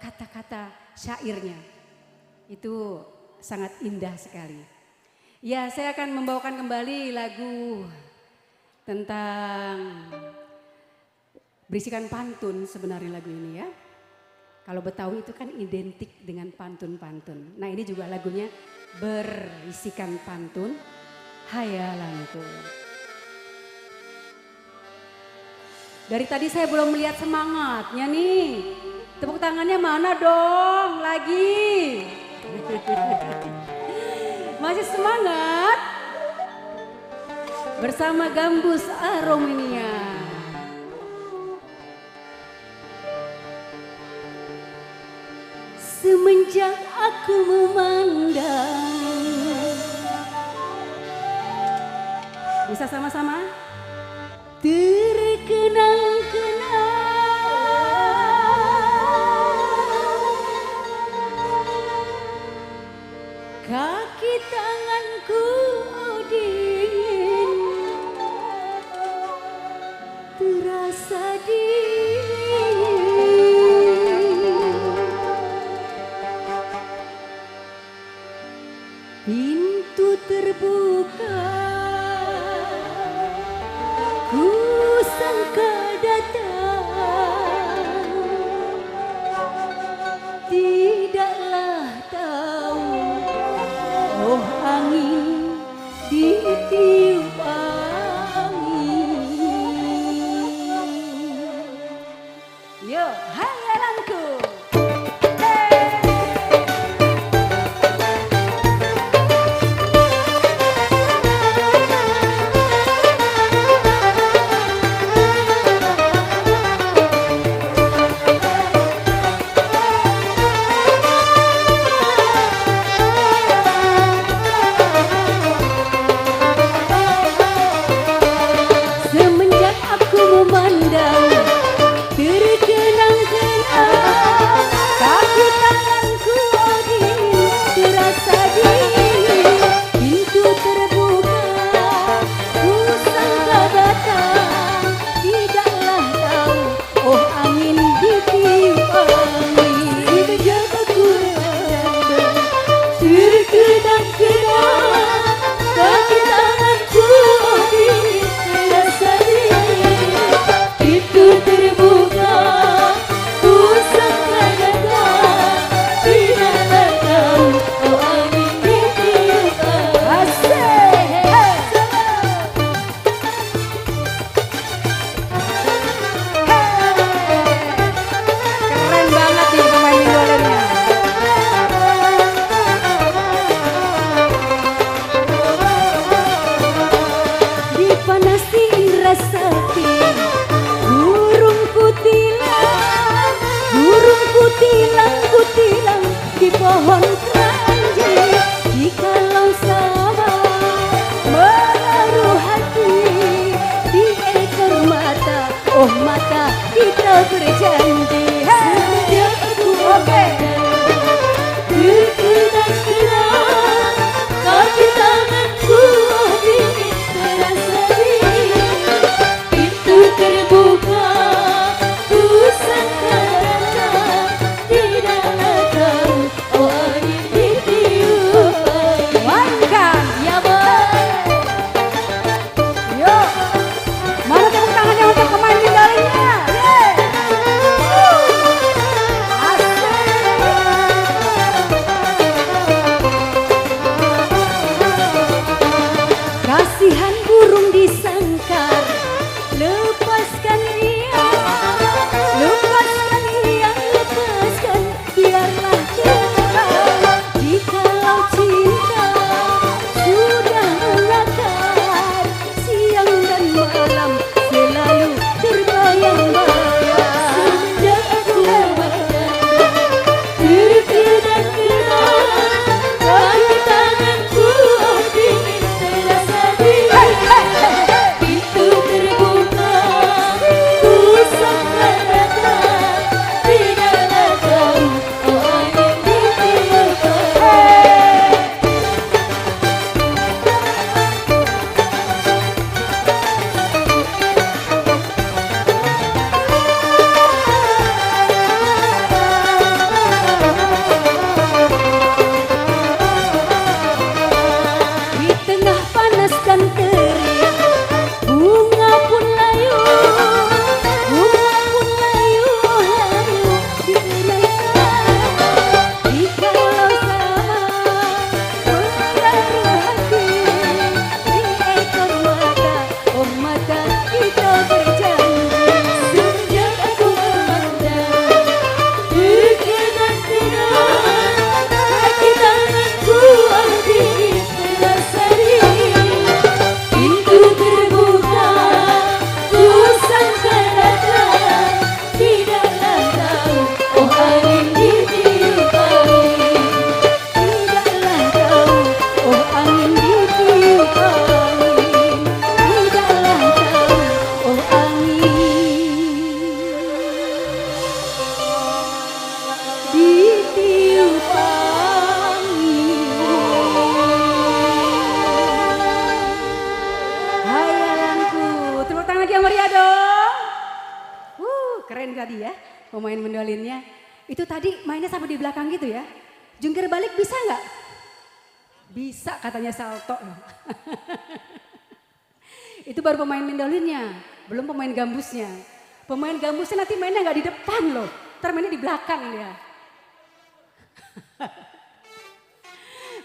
S18: kata-kata syairnya, itu sangat indah sekali. Ya, saya akan membawakan kembali lagu tentang berisikan pantun sebenarnya lagu ini ya. Kalau Betawi itu kan identik dengan pantun-pantun. Nah ini juga lagunya berisikan pantun, Hayalanku. Dari tadi saya belum melihat semangatnya nih. Tepuk tangannya mana dong lagi. Masih semangat? Bersama Gambus Aromania. Semenjak aku memandang. Bisa sama-sama? Terkenang-kenang kaki tanganku dingin, terasa dingin. Pintu terbuka, ku sangka datang, tidaklah tahu, oh angin ditiup angin. Yo, hayalanku. tadi ya, pemain mendolinnya. Itu tadi mainnya sampai di belakang gitu ya. Jungkir balik bisa nggak? Bisa katanya salto. Itu baru pemain mendolinnya, belum pemain gambusnya. Pemain gambusnya nanti mainnya nggak di depan loh, ntar mainnya di belakang dia.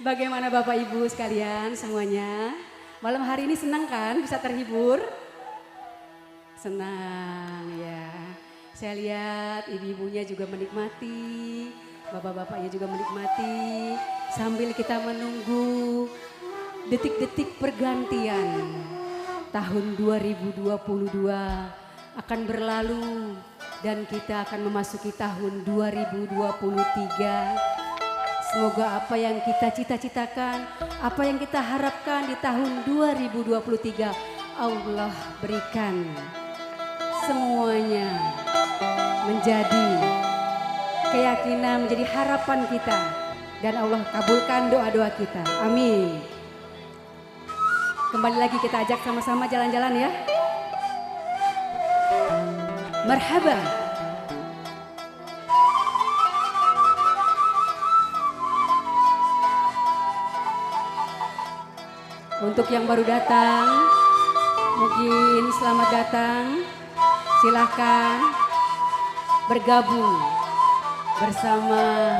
S18: Bagaimana Bapak Ibu sekalian semuanya? Malam hari ini senang kan bisa terhibur? Senang ya. Saya lihat ibu-ibunya juga menikmati, bapak-bapaknya juga menikmati. Sambil kita menunggu detik-detik pergantian. Tahun 2022 akan berlalu dan kita akan memasuki tahun 2023. Semoga apa yang kita cita-citakan, apa yang kita harapkan di tahun 2023 Allah berikan semuanya menjadi keyakinan, menjadi harapan kita dan Allah kabulkan doa-doa kita. Amin. Kembali lagi kita ajak sama-sama jalan-jalan ya. Marhaba. Untuk yang baru datang, mungkin selamat datang. Silahkan bergabung bersama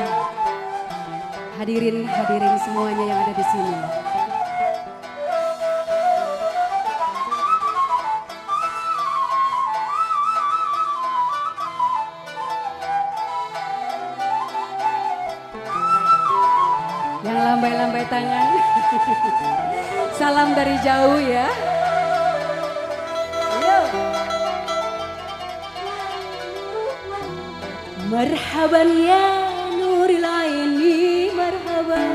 S18: hadirin-hadirin semuanya yang ada di sini. Yang lambai-lambai tangan. Salam dari jauh ya. Ayo. Marhaban ya nuril aini, marhaban.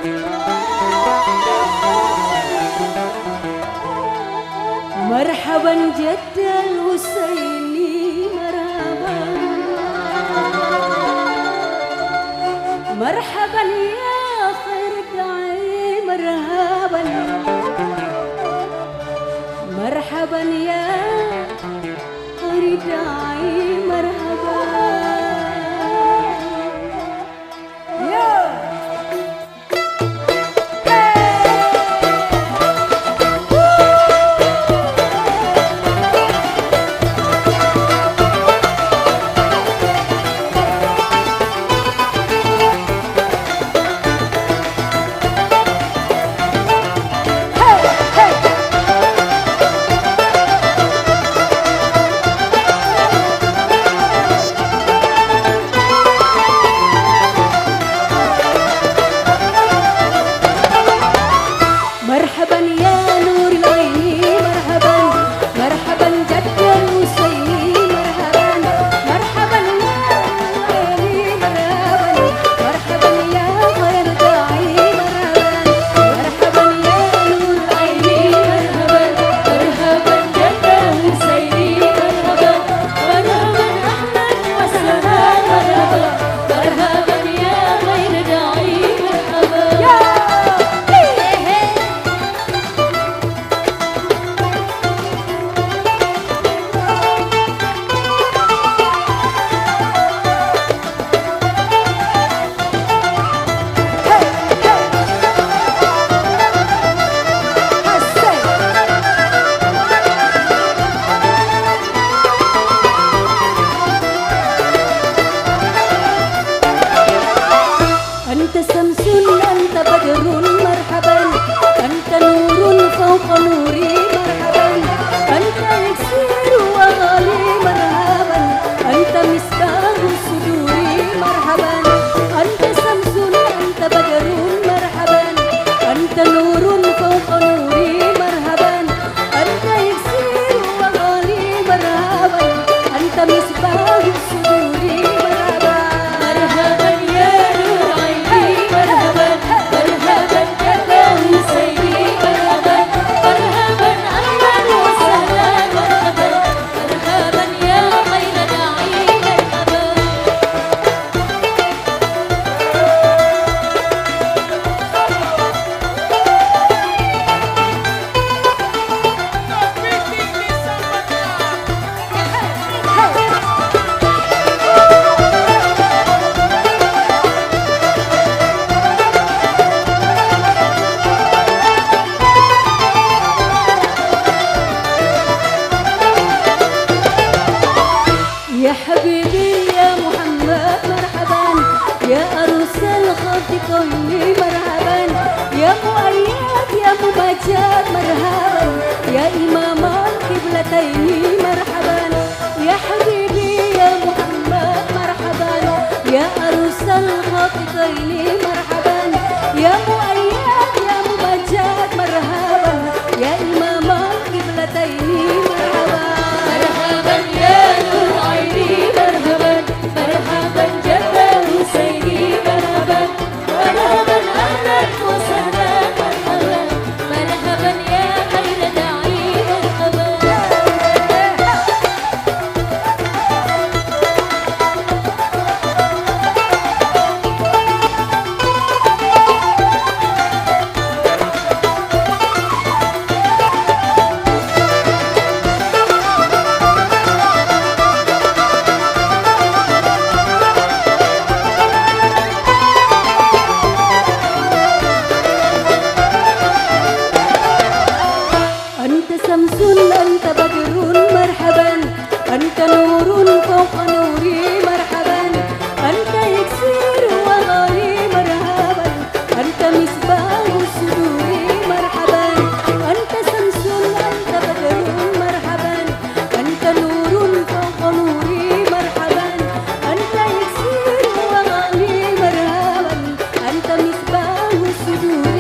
S18: Marhaban jaddal Husaini, marhaban. Marhaban ya khair da'i, marhaban. Marhaban ya ridai, marhaban. Yo. Hey. أنت شمس أنت بدر مرحبا أنت نور فوق نوري مرحبا أنت إكسير وغالي مرحبا أنت مصباح الصدور مرحبا أنت شمس أنت بدر مرحبا أنت نور فوق نوري مرحبا أنت إكسير وغالي مرحبا أنت مصباح الصدور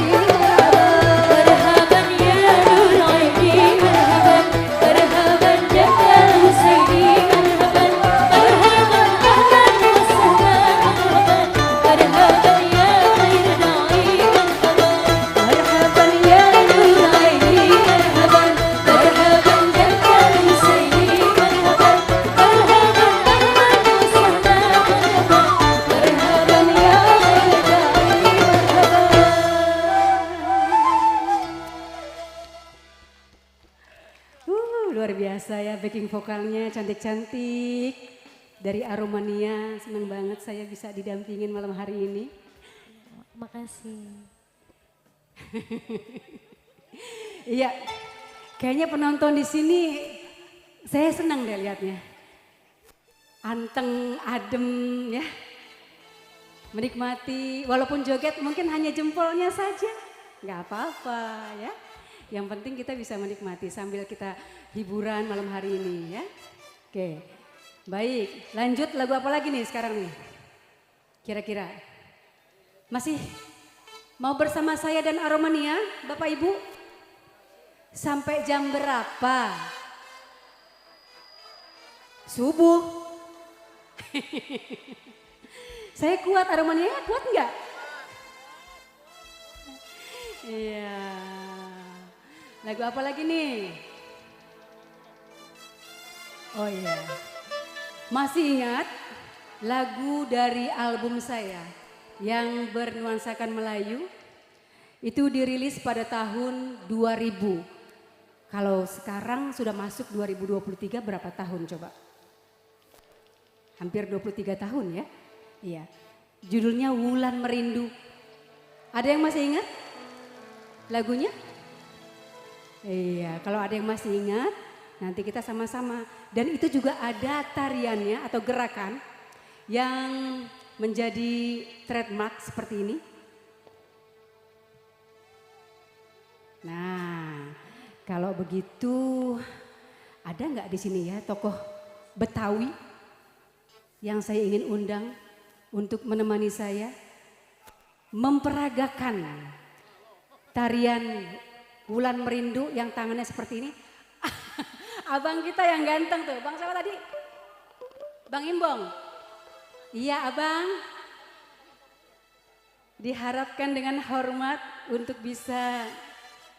S18: مرحبا يا نور عيني مرحبا مرحبا جد حسيني مرحبا مرحبا أهلا وسهلا مرحبا يا خير داعي مرحبا يا نور عيني مرحبا مرحبا جد حسيني مرحبا مرحبا أهلا وسهلا مرحبا يا خير داعي luar biasa ya backing vokalnya cantik-cantik dari Aromania. Senang banget saya bisa didampingin malam hari ini.
S3: Makasih.
S18: Iya, kayaknya penonton di sini saya senang deh lihatnya. Anteng, adem ya. Menikmati, walaupun joget mungkin hanya jempolnya saja. Nggak apa-apa ya. Yang penting kita bisa menikmati sambil kita hiburan malam hari ini ya. Oke, baik. Lanjut lagu apa lagi nih sekarang nih? Kira-kira masih mau bersama saya dan Aromania, Bapak Ibu? Sampai jam berapa? Subuh. Saya kuat, Aromania kuat enggak? Iya. Lagu apa lagi nih? Oh iya. Masih ingat lagu dari album saya yang bernuansakan Melayu? Itu dirilis pada tahun 2000. Kalau sekarang sudah masuk 2023 berapa tahun coba? Hampir 23 tahun ya? Iya. Judulnya Wulan Merindu. Ada yang masih ingat lagunya? Iya, kalau ada yang masih ingat, nanti kita sama-sama. Dan itu juga ada tariannya atau gerakan yang menjadi trademark seperti ini. Nah, kalau begitu ada nggak di sini ya tokoh Betawi yang saya ingin undang untuk menemani saya memperagakan tarian Wulan Merindu yang tangannya seperti ini. Abang kita yang ganteng tuh, Bang siapa tadi? Bang Imbong. Iya abang. Diharapkan dengan hormat untuk bisa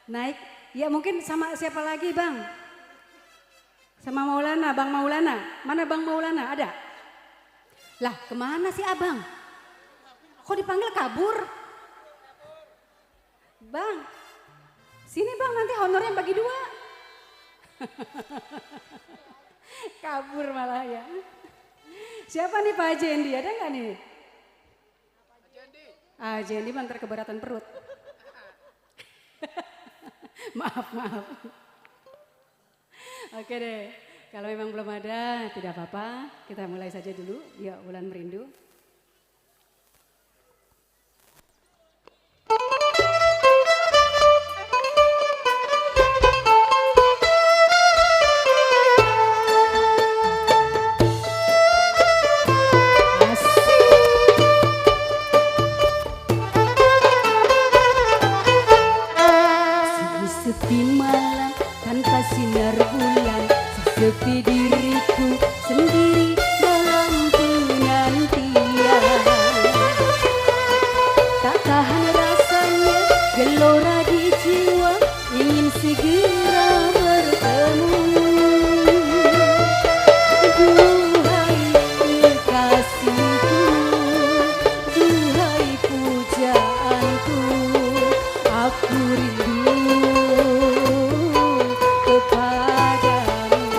S18: naik. Ya mungkin sama siapa lagi Bang? Sama Maulana, Bang Maulana. Mana Bang Maulana, ada? Lah kemana sih abang? Kok dipanggil kabur? Bang. Sini Bang, nanti honornya bagi 2. Kabur malah ya. Siapa nih Pak Jendi, ada nggak nih? Ah Jendi mantar keberatan perut. Maaf. Oke deh, kalau memang belum ada tidak apa-apa. Kita mulai saja dulu, ya Wulan Merindu. Sepi malam tanpa sinar bulan, sepi diriku sendiri dalam penantian. Tak tahan rasanya gelora di jiwa, ingin segera bertemu. Duhai kekasihku, duhai pujaanku, aku rindu kepadamu.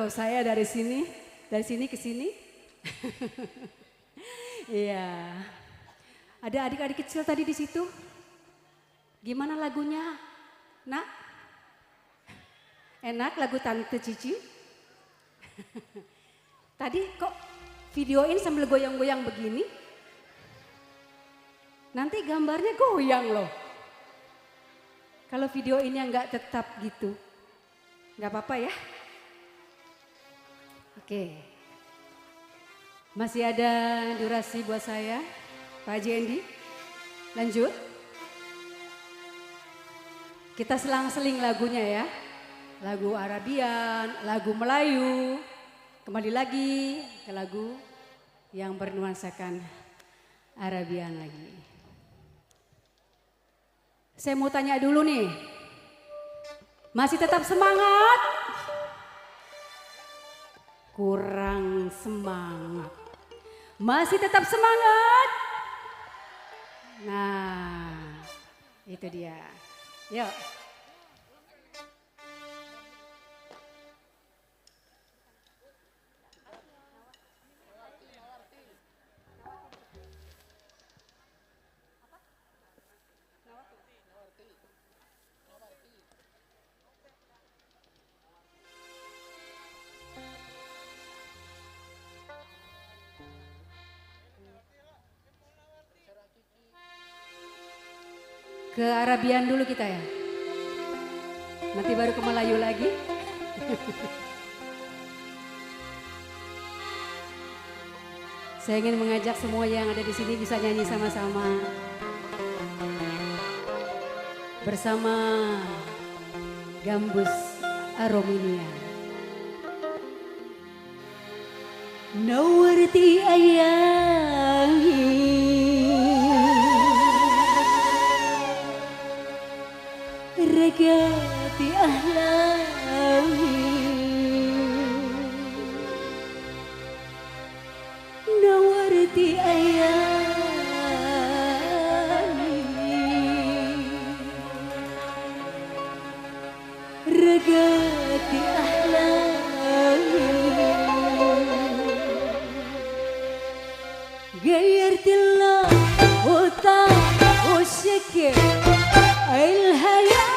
S18: foto saya dari sini ke sini. Iya. Ada adik-adik kecil tadi di situ. Gimana lagunya, Nak? Enak lagu Tante Cici? Tadi kok videoin sambil goyang-goyang begini? Nanti gambarnya goyang loh. Kalau video ini nggak tetap gitu, nggak apa-apa ya. Oke, masih ada durasi buat saya, Pak Haji Endi. Lanjut. Kita selang-seling lagunya ya. Lagu Arabian, lagu Melayu. Kembali lagi ke lagu yang bernuansakan Arabian lagi. Saya mau tanya dulu nih. Masih tetap semangat? Kurang semangat. Masih tetap semangat? Nah, itu dia. Yuk. Ke Arabian dulu kita ya. Nanti baru ke Melayu lagi. Saya ingin mengajak semua yang ada di sini bisa nyanyi sama-sama. Bersama Gambus Aromania. Nawarti ayami رجعت أحلامي نورت أيامي رجعت أحلامي غيرت الله وطاق وشكر الحياة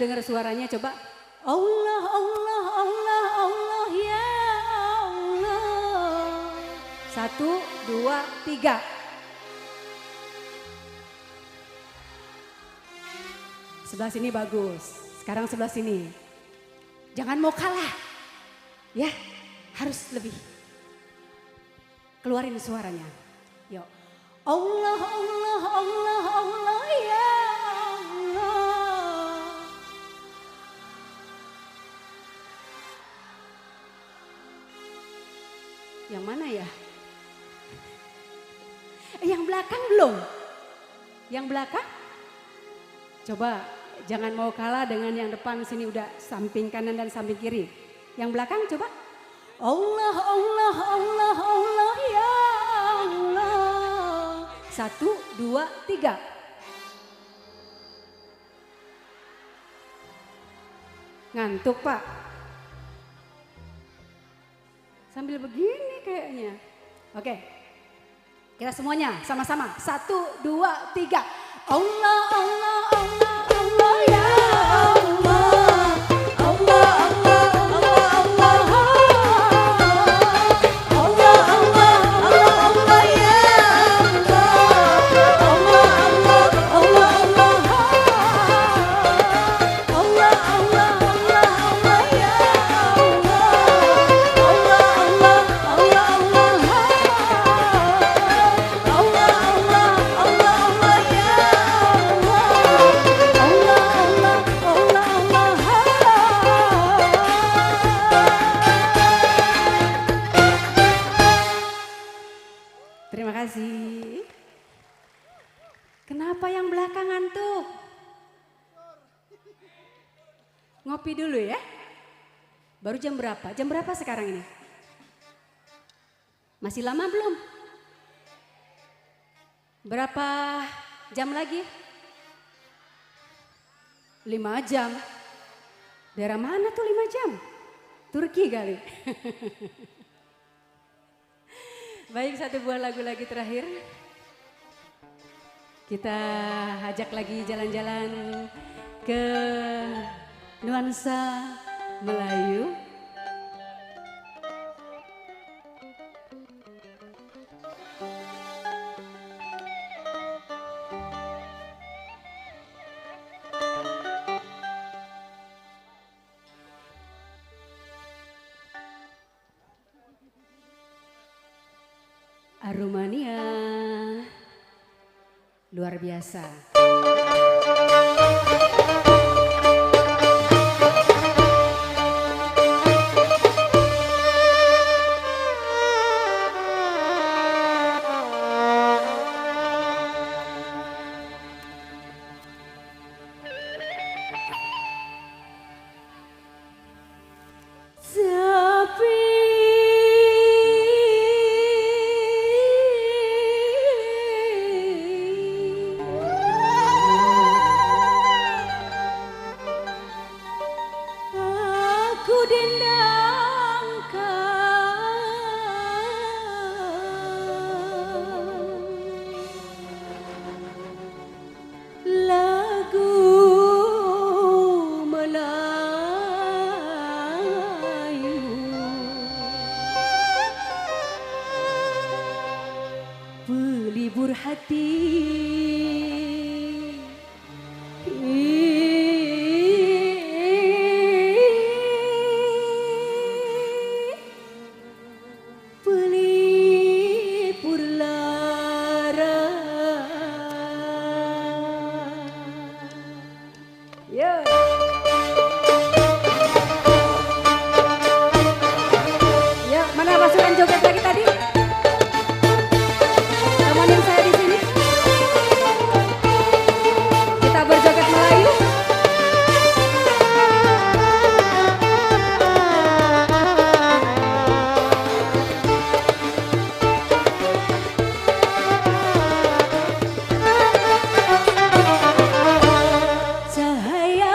S18: dengar suaranya coba. Allah, Allah, Allah, Allah, ya Allah. 1, 2, 3. Sebelah sini bagus. Sekarang sebelah sini. Jangan mau kalah. Ya, harus lebih. Keluarin suaranya. Yuk. Allah, Allah, Allah, Allah, ya Allah. Yang mana ya? Yang belakang belum? Yang belakang? Coba jangan mau kalah dengan yang depan sini udah samping kanan dan samping kiri. Yang belakang coba. Allah, Allah, Allah, Allah, ya Allah. 1, 2, 3. Ngantuk Pak? Sambil begini kayaknya. Oke. Kita semuanya sama-sama. 1, 2, 3. Allah, Allah, Allah, Allah, ya Allah. Allah, Allah, Allah, Allah. Allah, Allah, Allah, Allah, ya Allah. Allah, Allah, Allah, Allah. Allah, Allah, Allah, Allah, ya Allah. Allah, Allah, Allah, Allah. Allah, Allah, Allah, Allah, ya Terima kasih. Kenapa yang belakang ngantuk? Ngopi dulu ya. Baru jam berapa? Jam berapa sekarang ini? Masih lama belum? Berapa jam lagi? 5 jam. Daerah mana tuh 5 jam? Turki kali. Baik, satu buah lagu lagi terakhir. Kita ajak lagi jalan-jalan ke nuansa Melayu. Aromania luar biasa. Pelibur hati, pelipur lara. Yo. Ya, mana pasukan joget lagi tadi? Temenin saya di sini. Kita berjoget Melayu. Cahaya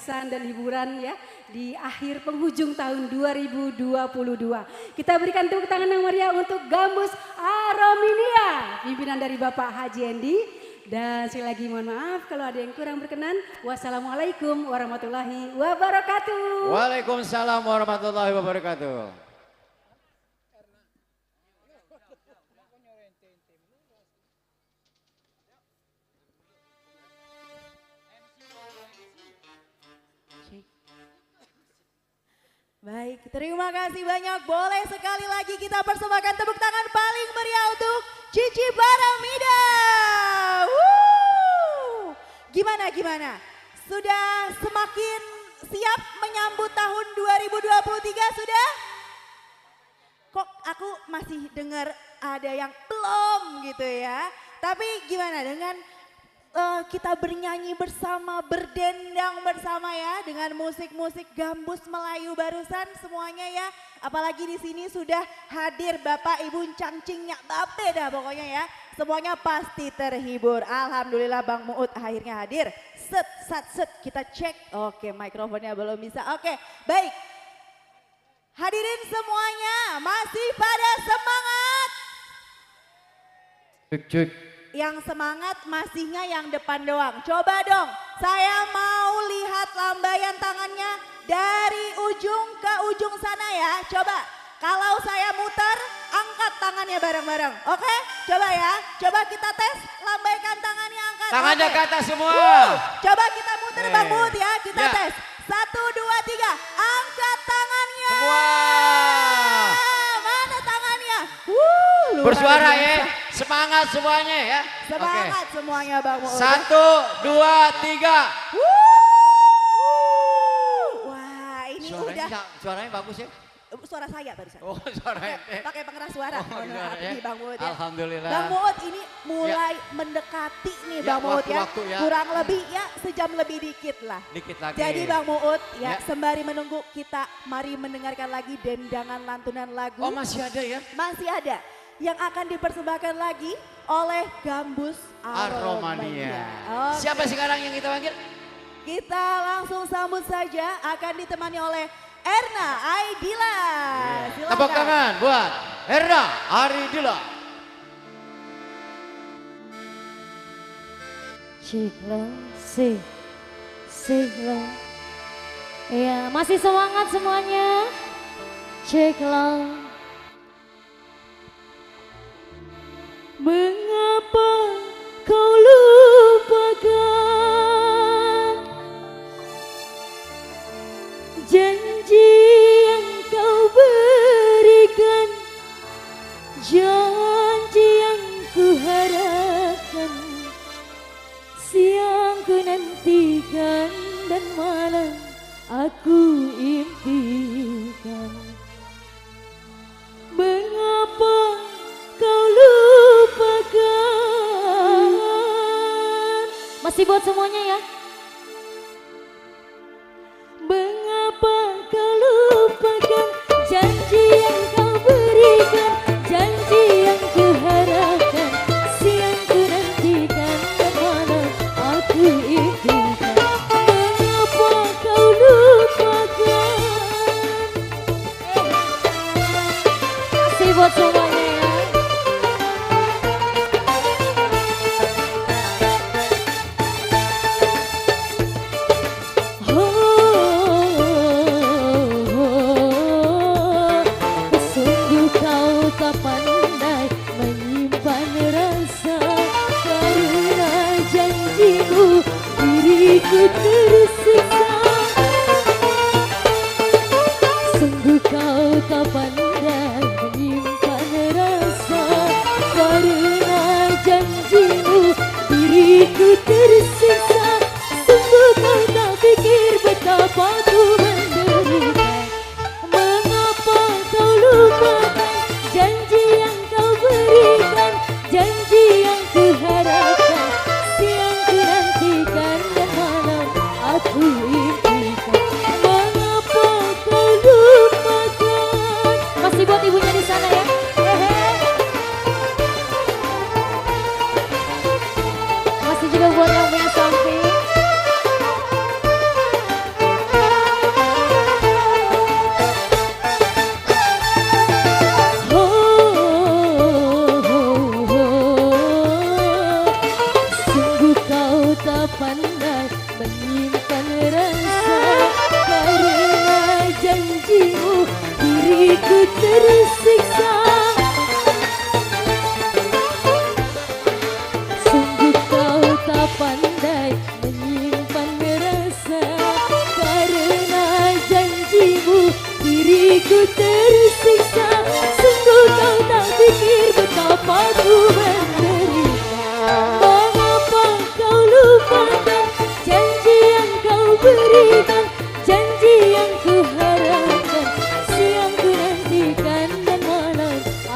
S18: kesan dan hiburan ya di akhir penghujung tahun 2022. Kita berikan tepuk tangan yang meriah untuk Gambus Arominia, pimpinan dari Bapak Haji Endi. Dan sekali lagi mohon maaf kalau ada yang kurang berkenan. Wassalamualaikum warahmatullahi wabarakatuh.
S1: Waalaikumsalam warahmatullahi wabarakatuh.
S2: Baik, terima kasih banyak. Boleh sekali lagi kita persembahkan tepuk tangan paling meriah untuk Cici Paramida. Gimana? Sudah semakin siap menyambut tahun 2023 sudah? Kok aku masih dengar ada yang belum gitu ya. Tapi gimana dengan kita bernyanyi bersama, berdendang bersama ya dengan musik-musik Gambus Melayu barusan semuanya ya. Apalagi di sini sudah hadir Bapak Ibu Cangcingnya Bape dah pokoknya ya. Semuanya pasti terhibur. Alhamdulillah Bang Muut akhirnya hadir. Set kita cek. Oke, mikrofonnya belum bisa. Oke, baik. Hadirin semuanya masih pada semangat?
S1: Cuk.
S2: Yang semangat masihnya yang depan doang. Coba dong, saya mau lihat lambaian tangannya dari ujung ke ujung sana ya. Coba, kalau saya muter, angkat tangannya bareng-bareng. Oke, coba ya. Coba kita tes, lambaikan tangannya, angkat.
S1: Tangannya
S2: Oke.
S1: ke atas semua.
S2: Coba kita muter Bang Mut ya, kita tes. 1, 2, 3, angkat tangannya.
S1: Semua.
S2: Mana tangannya?
S1: Bersuara
S2: luar
S1: ya.
S2: biasa.
S1: Semangat semuanya ya.
S2: Semangat semuanya Bang Muut.
S1: 1, 2, 3.
S2: Wah ini
S1: Suaranya,
S2: udah.
S1: suaranya bagus ya.
S2: Suara saya barusan.
S1: Oh suaranya.
S2: Pakai pengeras suara.
S1: Oh, suaranya.
S2: Bang Muut ya.
S1: Alhamdulillah.
S2: Bang Muut ini mulai mendekati nih
S1: Ya,
S2: Bang Muut ya.
S1: waktu-waktu ya.
S2: Kurang lebih ya sejam lebih dikit lah.
S1: Dikit lagi.
S2: Jadi Bang Muut ya,
S1: Ya.
S2: sembari menunggu kita mari mendengarkan lagi dendangan lantunan lagu.
S1: Oh masih ada ya?
S2: Masih ada. Yang akan dipersembahkan lagi oleh Gambus Aromania. Oke.
S1: Siapa sekarang yang kita panggil?
S2: Kita langsung sambut saja, akan ditemani oleh Erna Aidila. Silakan.
S1: Tepuk tangan buat Erna Aidila.
S4: Siglo. Ya, masih semangat semuanya. Siglo. Mengapa kau lupakan janji yang kau berikan, janji yang ku harapkan, siang ku nantikan dan malam aku impikan. Mengapa kau lupakan? Masih buat semuanya ya. Mengapa kau lupakan janji yang kau berikan, janji yang ku harapkan, siang ku nantikan dan malam aku impikan. Mengapa kau lupakan? Masih buat semuanya ya. Sungguh kau tak pandai menyimpan rasa, karena janjimu diriku tersiksa. Sungguh kau tak pandai menyimpan rasa, karena janjimu diriku tersiksa. Sungguh kau tak pikir betapa ku menderita. Mengapa kau lupakan janji yang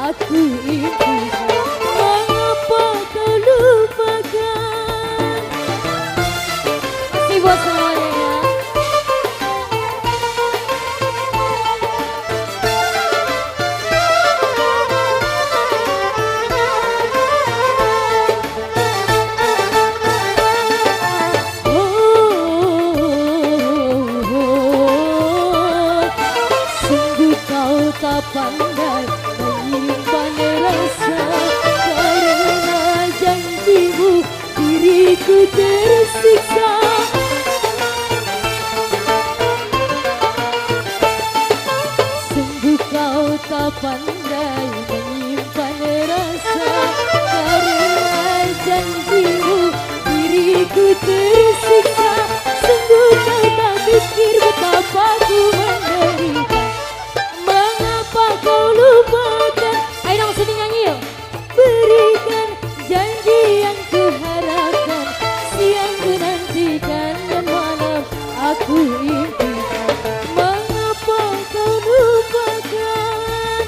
S4: aku impikan. Mengapa kau lupakan? Masih buat semuanya ya. Sungguh kau tak pandai menyimpan rasa, karena janjimu diriku tersiksa. Sungguh kau tak pandai menyimpan rasa, karena janjimu diriku tersiksa. Sungguh kau tak pikir betapa ku menderita. Mengapa kau lupakan? Ayo dong sini nyanyi yuk. Berikan janji yang ku harapkan, siang ku nantikan dan malam aku impikan. Mengapa kau lupakan?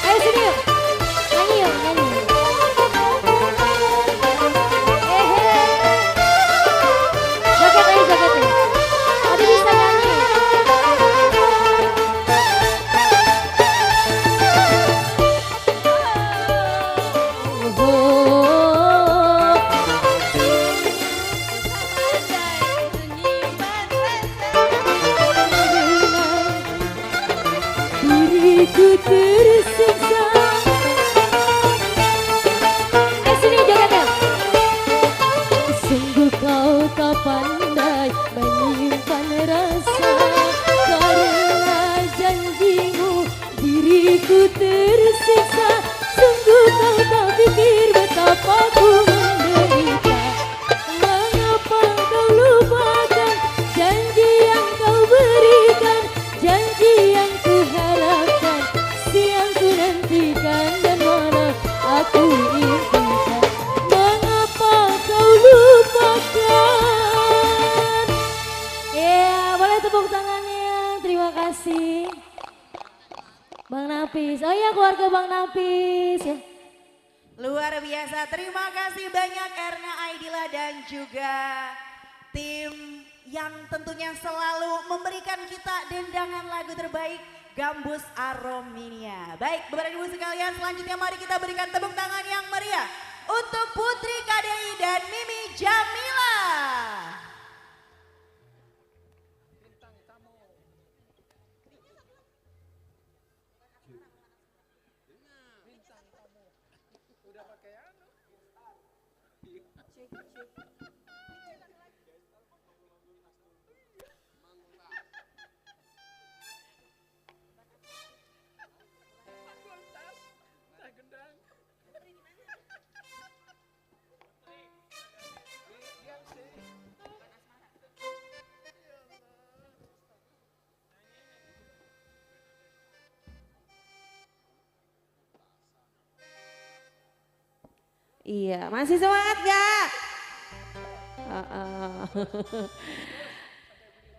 S4: Ayo sini yuk. Nyanyi yuk, nyanyi. Joget aja jogetnya. Tadi bisa nyanyi. Diriku tersiksa. Sini jogetnya. Sungguh kau tak pandai menyimpan rasa, karena janjimu diriku tersiksa. Sungguh kau tak pikir betapa ku menderita. Mengapa kau lupakan janji yang kau berikan, janji yang ku harapkan, siang ku nantikan dan malam aku impikan. Mengapa kau lupakan? Ya, boleh tepuk tangannya. Terima kasih. Bang Napis. Oh iya, keluarga Bang Napis ya.
S2: Luar biasa, terima kasih banyak Erna Aidila dan juga tim yang tentunya selalu memberikan kita dendangan lagu terbaik Gambus Aromania. Baik, Bapak Ibu sekalian, selanjutnya mari kita berikan tepuk tangan yang meriah untuk Putri KDI dan Mimi Jamila.
S3: Iya, masih semangat gak?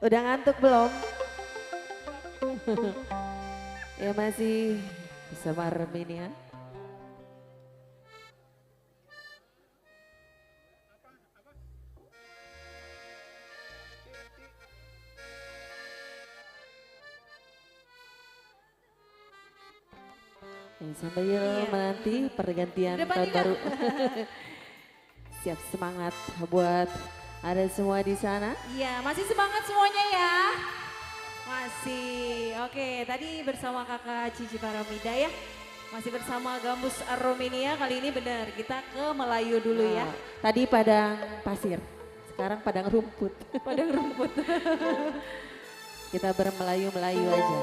S3: Udah ngantuk belum? Ya masih bersama Armenia. Sambil menanti pergantian tahun baru. Siap semangat buat ada semua di sana.
S18: Iya, masih semangat semuanya ya. Masih. Oke, tadi bersama Kakak Cici Paramida ya. Masih bersama Gambus Aromania. Kali ini benar kita ke Melayu dulu ya.
S3: Tadi padang pasir, sekarang padang rumput.
S18: Padang rumput.
S3: Kita bermelayu-melayu aja.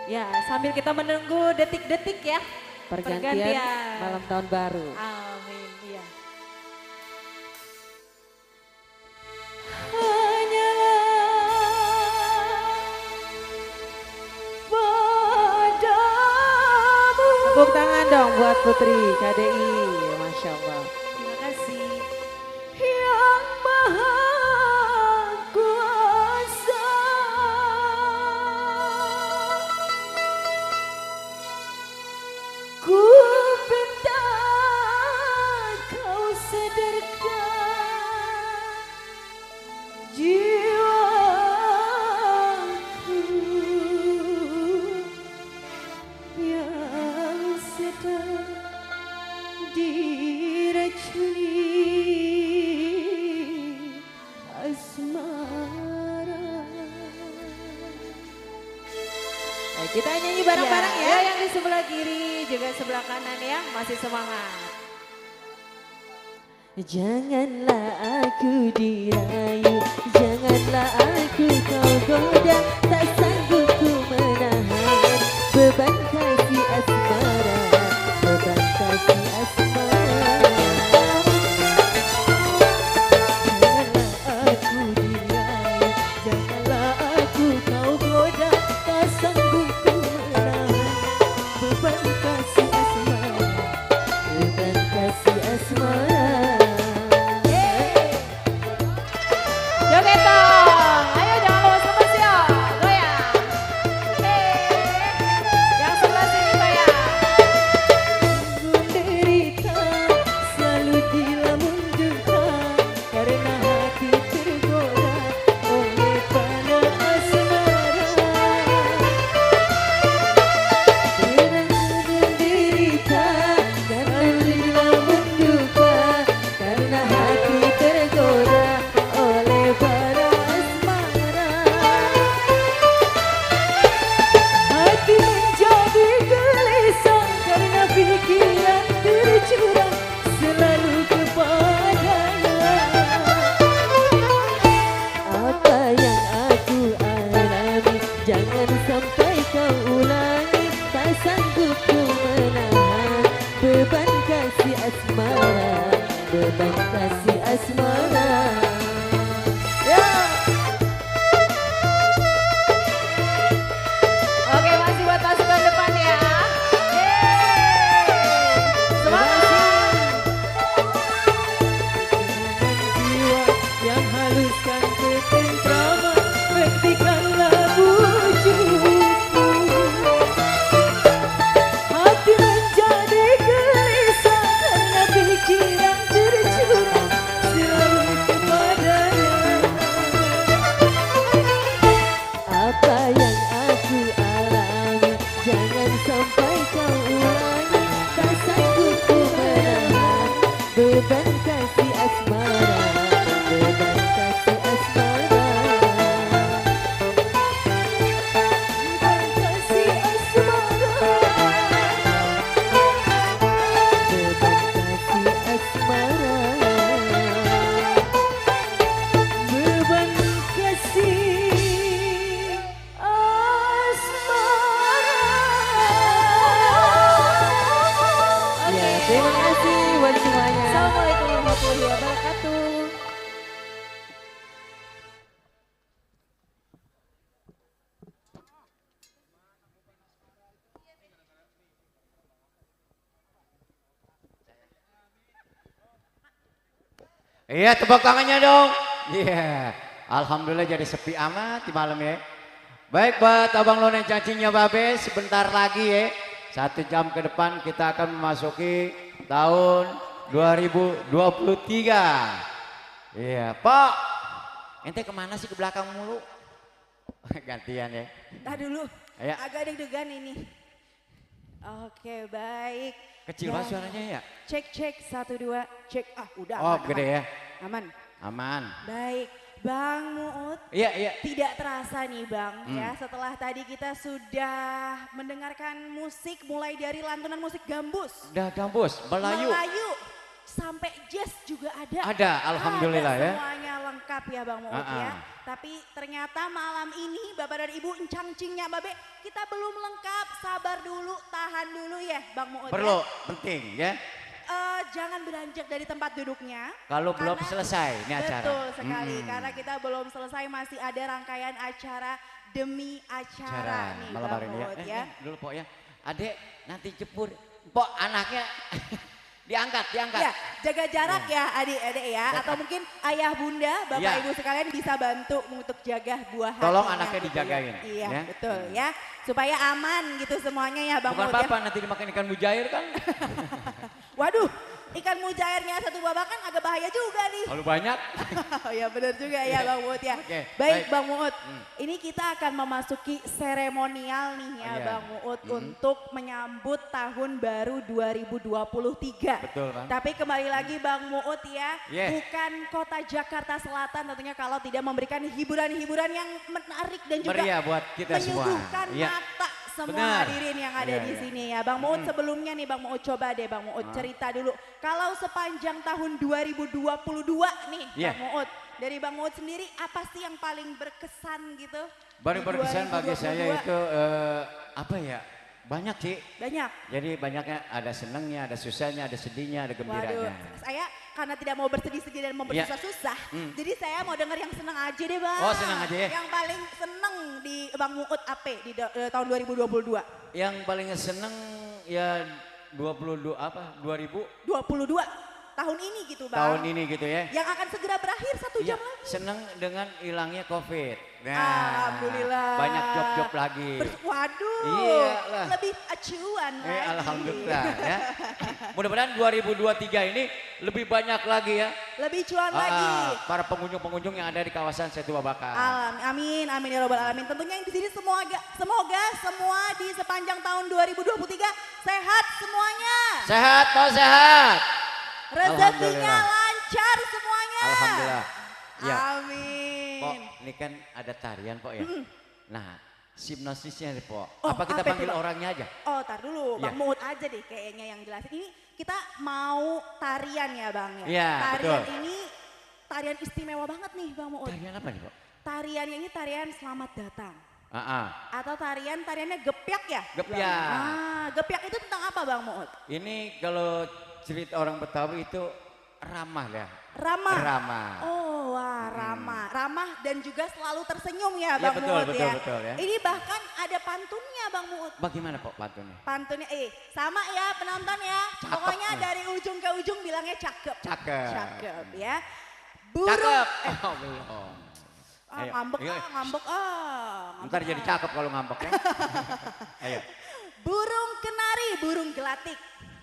S18: Ya, sambil kita menunggu detik-detik ya.
S3: Pergantian malam tahun baru.
S18: Amin, ya.
S3: Tepuk tangan dong buat Putri KDI, Masya Allah.
S18: Terima kasih.
S4: Yang Maha Kuasa,
S3: bisa diracuni asmara.
S6: Kita nyanyi bareng-bareng ya. Yang di sebelah kiri juga sebelah kanan ya, masih semangat.
S3: Janganlah aku dirayu, janganlah aku kau goda, tak sanggup ku menahan beban kasih asmara, beban kasih asmara. Janganlah aku dirayu, janganlah aku kau goda, tak sanggup ku menahan beban kasih asmara, beban kasih asmara.
S6: Joget dong, ayo jangan lupa lemas ya, goyang. Yang sebelah sini goyang.
S3: Menderita selalu dilamun duka karena hati tergoda oleh panah asmara. Menderita karena dilamun duka karena hati tergoda oleh para asmara. Hati menjadi gelisah karena pikiran tercurah selalu kepadanya. Apa yang aku alami jangan sampai kau ulangi, tak sanggup ku menahan beban kasih asmara, beban kasih asmara.
S6: Oke, masih buat pasukan depan ya. Semangat.
S3: Jiwa yang haluskan ketentraman, hentikanlah bujukku. Hati menjadi gelisah karena pikiran tercurah selalu kepadanya. Apa yang aku alami jangan sampai kau ulangi, tak sanggup ku menahan beban kasih asmara, beban kasih asmara. Beban kasih asmara, beban kasih asmara, beban kasih asmara.
S6: Ya, terima kasih buat semuanya. Assalamualaikum warahmatullahi wabarakatuh.
S1: Iya, tepuk tangannya dong. Iya, alhamdulillah jadi sepi amat di malam ya. Baik buat abang lo yang cacingnya babe, sebentar lagi ya. 1 jam ke depan kita akan memasuki tahun 2023. Iya, Pak. Ente kemana sih, ke belakang mulu? Gantian ya.
S2: Tah dulu,
S1: Ayo.
S2: agak deg-degan ini. Oke, baik.
S1: Kecil banget suaranya ya?
S2: Cek, 1, 2, cek. Ah, udah
S1: Oh,
S2: aman,
S1: gede
S2: aman.
S1: ya?
S2: Aman.
S1: Aman.
S2: Baik, Bang Muut.
S1: Iya.
S2: Tidak terasa nih Bang ya,
S1: Hmm.
S2: setelah tadi kita sudah mendengarkan musik mulai dari lantunan musik gambus.
S1: Udah gambus, Melayu.
S2: Sampai jazz juga ada.
S1: Ada, alhamdulillah
S2: ada
S1: ya.
S2: semuanya lengkap ya Bang Muut ya. Tapi ternyata malam ini Bapak dan Ibu encang-cingnya Babe, kita belum lengkap, sabar dulu, tahan dulu ya Bang Muut
S1: Perlu,
S2: ya.
S1: penting ya.
S2: Jangan beranjak dari tempat duduknya.
S1: Kalau belum selesai ini acara.
S2: Betul sekali, karena kita belum selesai, masih ada rangkaian acara demi acara nih
S1: malam
S2: Bang
S1: hari ini
S2: Muut
S1: ya.
S2: ya.
S1: Dulu Pok ya. Adek nanti jepur. Pok anaknya diangkat.
S2: Ya, jaga jarak ya adik-adik ya. Atau mungkin ayah bunda, bapak
S1: Ya.
S2: ibu sekalian bisa bantu untuk jaga buah hatinya.
S1: Tolong anaknya
S2: gitu ya.
S1: dijagain,
S2: Iya,
S1: ya.
S2: betul ya. Supaya aman gitu semuanya ya Bang
S1: Bukan
S2: Muut ya.
S1: apa-apa nanti dimakan ikan mujair kan.
S2: Waduh, ikan mujairnya satu babakan agak bahaya juga nih.
S1: Terlalu banyak.
S2: Oh ya benar juga ya Bang Muut ya.
S1: Oke,
S2: Baik Bang Muut, ini kita akan memasuki seremonial nih ya
S1: Iya.
S2: Bang Muut untuk menyambut tahun baru 2023.
S1: Betul Bang.
S2: Tapi kembali lagi Bang Muut ya,
S1: Yeah.
S2: bukan kota Jakarta Selatan tentunya kalau tidak memberikan hiburan-hiburan yang menarik dan juga
S1: Meriah buat kita semua.
S2: menyuguhkan
S1: Iya.
S2: mata semua
S1: Benar.
S2: hadirin yang ada
S1: Iya,
S2: di
S1: iya.
S2: sini ya. Bang Muut sebelumnya nih Bang Muut coba deh Bang Muut cerita dulu. Kalau sepanjang tahun 2022 nih
S1: Iya.
S2: Bang Muut, dari Bang Muut sendiri apa sih yang paling berkesan gitu?
S1: Baru
S2: di
S1: berkesan bagi
S2: 2022?
S1: saya itu apa ya? Banyak sih.
S2: Banyak.
S1: Jadi banyaknya ada senangnya, ada susahnya, ada sedihnya, ada
S2: Waduh,
S1: gembiranya.
S2: saya karena tidak mau bersedih-sedih dan mau
S1: Iya.
S2: bersusah-susah, jadi saya mau denger yang seneng aja deh Bang.
S1: Oh, seneng aja ya?
S2: Yang paling seneng di Bang Muut apa di tahun 2022?
S1: Yang paling seneng ya 22 apa?
S2: 22 tahun ini gitu Bang.
S1: tahun ini gitu ya.
S2: Yang akan segera berakhir 1
S1: Iya,
S2: jam lagi.
S1: seneng dengan hilangnya COVID. Nah,
S2: Alhamdulillah.
S1: banyak job-job lagi.
S2: Waduh,
S1: Iya lah.
S2: lebih acuan lagi.
S1: Alhamdulillah ya. Mudah-mudahan 2023 ini lebih banyak lagi ya.
S2: Lebih cuan lagi.
S1: Para pengunjung-pengunjung yang ada di kawasan Setu Babakan.
S2: Amin, amin ya robbal alamin. Tentunya yang di sini semoga semua di sepanjang tahun 2023 sehat semuanya.
S1: Sehat, mau sehat.
S2: Rezekinya
S1: Alhamdulillah.
S2: lancar semuanya.
S1: Alhamdulillah. Ya.
S2: Amin.
S1: Pok, ini kan ada tarian Pok ya. Nah, hipnosisnya nih Pok.
S2: Oh,
S1: apa kita
S2: apa itu,
S1: panggil
S2: Bang?
S1: orangnya aja?
S2: Oh, tar dulu,
S1: Iya.
S2: Bang Muut aja deh kayaknya yang jelasin. Ini kita mau tarian ya Bang ya.
S1: Iya,
S2: Tarian
S1: betul.
S2: ini tarian istimewa banget nih Bang Muut.
S1: Tarian apa nih Pok?
S2: Tariannya ini tarian selamat datang.
S1: Ah,
S2: Atau tariannya gepyak ya?
S1: Gepyak.
S2: Gepyak itu tentang apa Bang Muut?
S1: Ini kalau cerita orang Betawi itu ramah ya.
S2: Ramah.
S1: Ramah.
S2: Oh wah ramah. Ramah dan juga selalu tersenyum ya
S1: Ya,
S2: Bang
S1: betul,
S2: Muut
S1: betul,
S2: ya.
S1: betul ya.
S2: Ini bahkan ada pantunnya Bang Muut.
S1: Bagaimana Pok pantunnya?
S2: Pantunnya sama ya penonton ya. Pokoknya dari ujung ke ujung bilangnya cakep.
S1: Cakep.
S2: Cakep ya. Burung.
S1: Cakep. Oh, belum. Ayo,
S2: Ngambek
S1: ayo.
S2: ngambek
S1: Ntar jadi cakep kalau ngambek ya. Ayo.
S2: Burung kenari, burung gelatik.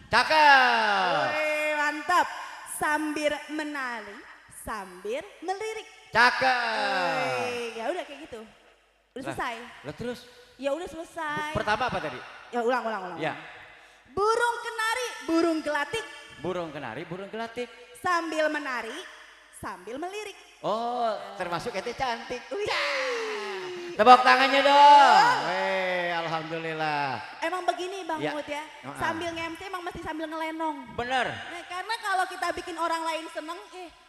S1: Cakep.
S2: Wih, mantap. Sambil menari, sambil melirik.
S1: Cakep.
S2: Wih, ya udah kayak gitu. Udah selesai.
S1: Lah terus?
S2: Ya udah selesai.
S1: Pertama apa tadi?
S2: Ya ulang.
S1: Ya.
S2: Burung kenari, burung gelatik.
S1: Burung kenari, burung gelatik.
S2: Sambil menari, sambil melirik.
S1: Oh, termasuk itu cantik. Tepuk tangannya dong. Alhamdulillah.
S2: Emang begini Bang
S1: Ya.
S2: Muut ya, sambil nge-MC emang mesti sambil ngelenong.
S1: Bener.
S2: Nah, karena kalau kita bikin orang lain seneng,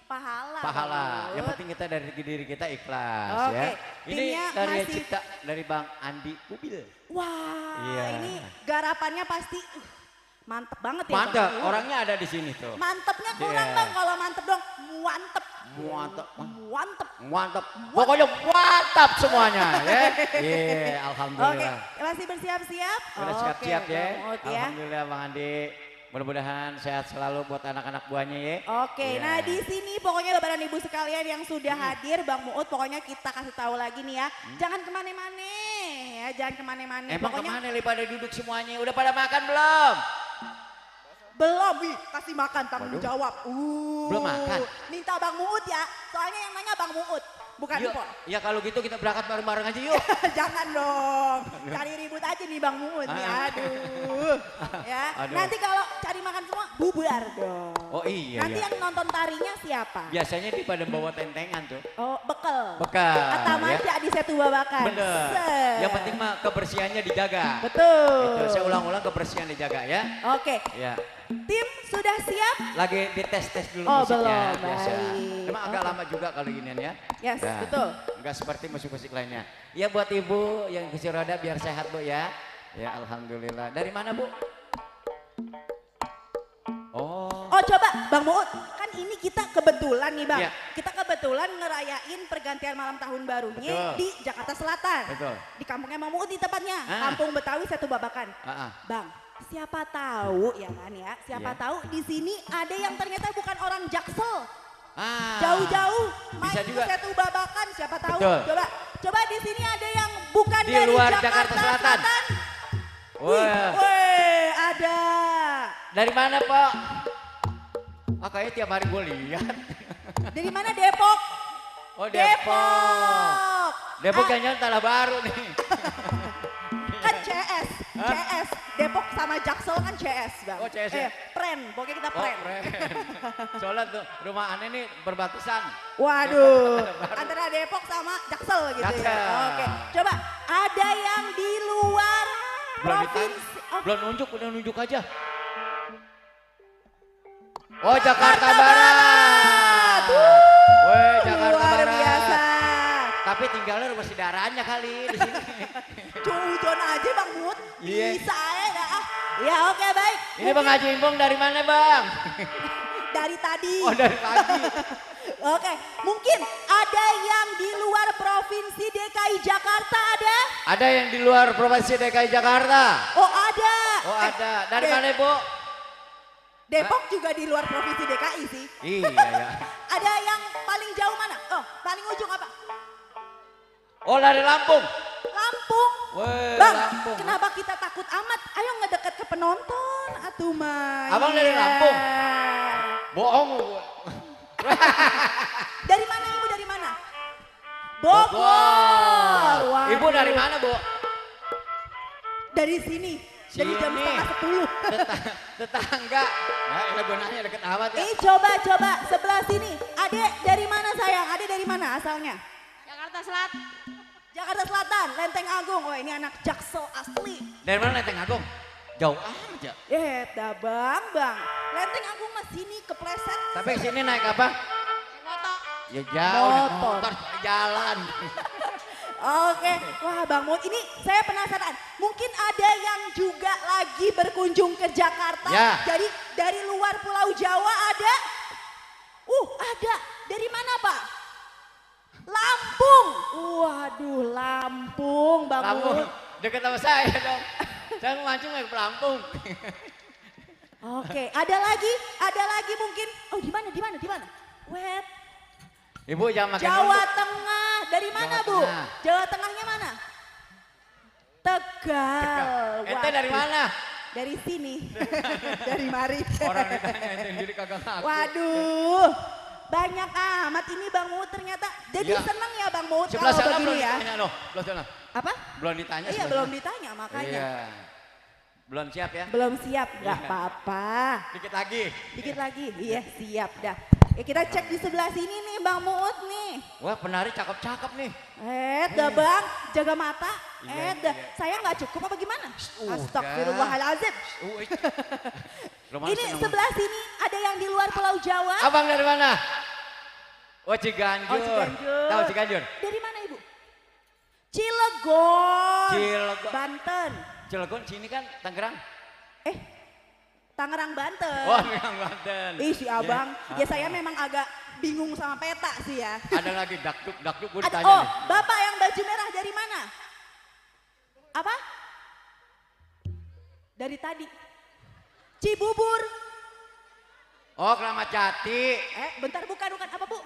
S2: pahala.
S1: Pahala.
S2: Bang
S1: Yang
S2: Muut.
S1: penting kita dari diri kita ikhlas
S2: Oke,
S1: ya. Ini
S2: timnya
S1: dari
S2: masih-
S1: cipta dari Bang Andi Kubil.
S2: Wah,
S1: Iya.
S2: ini garapannya pasti mantep banget ya.
S1: Mantap,
S2: Bang Muut.
S1: orangnya ada di sini tuh.
S2: Mantepnya kurang
S1: Iya.
S2: Bang, kalau mantep dong, mantep.
S1: Mantap.
S2: Mantep.
S1: Mantap. Pokoknya mantap semuanya ya. Iya,
S2: Oke,
S1: alhamdulillah.
S2: masih bersiap-siap?
S1: Sudah siap-siap
S2: Oke,
S1: ya.
S2: Bang Muut ya.
S1: Alhamdulillah Bang Andi. Mudah-mudahan sehat selalu buat anak-anak buahnya ya.
S2: Oke,
S1: Iya.
S2: nah di sini pokoknya Bapak dan Ibu sekalian yang sudah hadir, Bang Muut, pokoknya kita kasih tahu lagi nih ya, jangan kemana-mana ya, jangan kemana-mana.
S1: Emang
S2: Pokoknya
S1: kemana nih pada duduk semuanya? Udah pada makan belum?
S2: belum, wih, kasih makan tanggung
S1: Waduh.
S2: jawab.
S1: Belum makan?
S2: Minta Bang Muut ya, soalnya yang nanya Bang Muut, bukan
S1: Yuk,
S2: Mpok.
S1: ya kalau gitu kita berangkat bareng-bareng aja yuk.
S2: Jangan dong, cari ribut aja nih Bang Muut nih, aduh. Ya,
S1: Aduh.
S2: nanti kalau cari makan semua bubar dong.
S1: Oh iya
S2: Nanti
S1: ya.
S2: yang nonton tarinya siapa?
S1: Biasanya dia pada bawa tentengan tuh.
S2: Oh, bekal.
S1: Bekal,
S2: Atau
S1: ya.
S2: maja di Setu Babakan.
S1: Bener.
S2: Set.
S1: Yang penting mah kebersihannya dijaga.
S2: Betul.
S1: Itu saya ulang-ulang kebersihan dijaga ya.
S2: Oke,
S1: Ya.
S2: tim sudah siap?
S1: Lagi dites-tes dulu
S2: Oh,
S1: musiknya
S2: belum.
S1: biasa.
S2: Baik.
S1: Emang agak lama juga kalau ginian ya.
S2: Yes, betul.
S1: Enggak seperti musik-musik lainnya. Ya buat ibu yang kursi roda biar sehat Bu ya. Ya alhamdulillah. Dari mana Bu? Oh.
S2: Oh coba Bang Muut, kan ini kita kebetulan nih Bang.
S1: Iya.
S2: Kita kebetulan ngerayain pergantian malam tahun barunya
S1: Betul.
S2: di Jakarta Selatan.
S1: Betul.
S2: Di kampungnya Bang Muut di tepatnya,
S1: Ah.
S2: Kampung Betawi Setu Babakan.
S1: Ah, ah.
S2: Bang, siapa tahu ya kan ya, siapa
S1: Iya.
S2: tahu di sini ada yang ternyata bukan orang Jaksel.
S1: Ah.
S2: Jauh-jauh
S1: Bisa
S2: main
S1: juga.
S2: ke Setu Babakan, siapa tahu.
S1: Betul.
S2: Coba di sini ada yang bukan
S1: Di
S2: dari
S1: luar
S2: Jakarta
S1: Jakarta Selatan.
S2: Wih,
S1: Wah.
S2: wih, ada.
S1: Dari mana Pak? kayaknya tiap hari gue lihat.
S2: Dari mana Depok?
S1: Oh Depok. Depok kayaknya tanah baru nih.
S2: Kan CS. Depok sama Jaksel kan CS bang.
S1: Oh CS ya?
S2: Pren, pokoknya kita pren.
S1: Oh pren. Soalnya tuh rumah aneh nih berbatasan.
S2: Waduh, antara Depok sama Jaksel gitu
S1: Jaksel.
S2: ya. Oke, coba ada yang di luar provinsi.
S1: Belum nunjuk, udah nunjuk aja. Oh Jakarta Barat. Weh Jakarta
S2: Luar
S1: Barat.
S2: biasa.
S1: Tapi tinggalnya rumah saudaranya kali di sini.
S2: Cujon aja Bang Mut.
S1: Iya.
S2: Bisa ya dah. Ya oke baik.
S1: Ini Bang Haji Imbong dari mana Bang?
S2: Dari tadi.
S1: Oh dari pagi.
S2: Oke, mungkin ada yang di luar provinsi DKI Jakarta ada?
S1: Ada yang di luar provinsi DKI Jakarta?
S2: Oh ada.
S1: Oh ada. Dari mana Bu?
S2: Depok juga di luar provinsi DKI sih.
S1: Iya ya.
S2: Ada yang paling jauh mana? Oh paling ujung apa?
S1: Oh dari Lampung.
S2: Lampung.
S1: Weh,
S2: Bang,
S1: Lampung.
S2: kenapa kita takut amat? Ayo ngedeket ke penonton, atuh mah.
S1: Abang dari Lampung? Bohong.
S2: Dari mana ibu, dari mana? Bogor. Wah.
S1: Ibu dari mana Bu?
S2: Dari sini. Dari jam setengah 10.
S1: Tetangga. Ya ini gue nanya deket amat ya.
S2: Coba sebelah sini. Adek dari mana sayang? Adek dari mana asalnya?
S6: Jakarta Selatan.
S2: Jakarta Selatan, Lenteng Agung. Oh ini anak Jaksel asli.
S1: Dari mana Lenteng Agung? Jauh amat ya.
S2: Dah bang. Lenteng Agung mah sini kepleset.
S1: Tapi sini naik apa?
S6: Motor.
S1: Ya jauh naik
S2: Motor.
S1: motor jalan.
S2: Oke, wah Bang Mut, ini saya penasaran. Mungkin ada yang juga lagi berkunjung ke Jakarta.
S1: Ya.
S2: Jadi dari luar Pulau Jawa ada? Ada. Dari mana Pak? Lampung. Waduh, Lampung Bang
S1: Lampung,
S2: Mut.
S1: deket sama saya dong. Saya mau mancing ke Lampung.
S2: Oke, ada lagi mungkin. Oh di mana? Wet.
S1: Ibu jangan makan
S2: Jawa
S1: dulu.
S2: Tengah. Dari mana
S1: Jawa
S2: Bu?
S1: Tengah.
S2: Jawa Tengahnya mana? Tegal.
S1: Ente dari
S2: Waduh.
S1: mana?
S2: Dari sini. Dari mari.
S1: Orang ditanya ente sendiri kagak ngaku.
S2: Waduh. Banyak amat ini Bang Mut ternyata. Jadi
S1: Iya.
S2: seneng ya Bang Mut
S1: Sebelah
S2: kalau
S1: sana belum
S2: begini ya.
S1: ditanya loh. Sebelah sana.
S2: Apa?
S1: Belum ditanya.
S2: Iya
S1: sebelah
S2: belum
S1: sana.
S2: ditanya makanya.
S1: Iya. Belum siap ya?
S2: Belum siap, gak
S1: Iya.
S2: apa-apa.
S1: Dikit lagi.
S2: Dikit lagi, iya siap dah. Kita cek di sebelah sini nih Bang Muut nih.
S1: Wah penari cakep-cakep nih.
S2: Dah Bang, jaga mata.
S1: Iya,
S2: Dah,
S1: iya.
S2: saya nggak cukup apa gimana?
S1: Udah.
S2: Astagfirullahaladzim.
S1: Roman
S2: Ini
S1: seneng.
S2: sebelah sini ada yang di luar Pulau Jawa.
S1: Abang dari mana? Oh Ciganjur.
S2: Oh, Ciganjur.
S1: Tahu Ciganjur?
S2: Dari mana Ibu? Cilegon.
S1: Cilegon.
S2: Banten.
S1: Cilegon sini kan Tangerang.
S2: Tangerang Banten.
S1: Oh Tangerang Banten.
S2: Ih si abang,
S1: Ya.
S2: ya saya memang agak bingung sama peta sih ya.
S1: Ada lagi dakduk gue ditanya
S2: Oh,
S1: nih.
S2: Bapak yang baju merah dari mana? Apa? Dari tadi. Cibubur.
S1: Oh Kramat Jati.
S2: Bentar bukan apa Bu?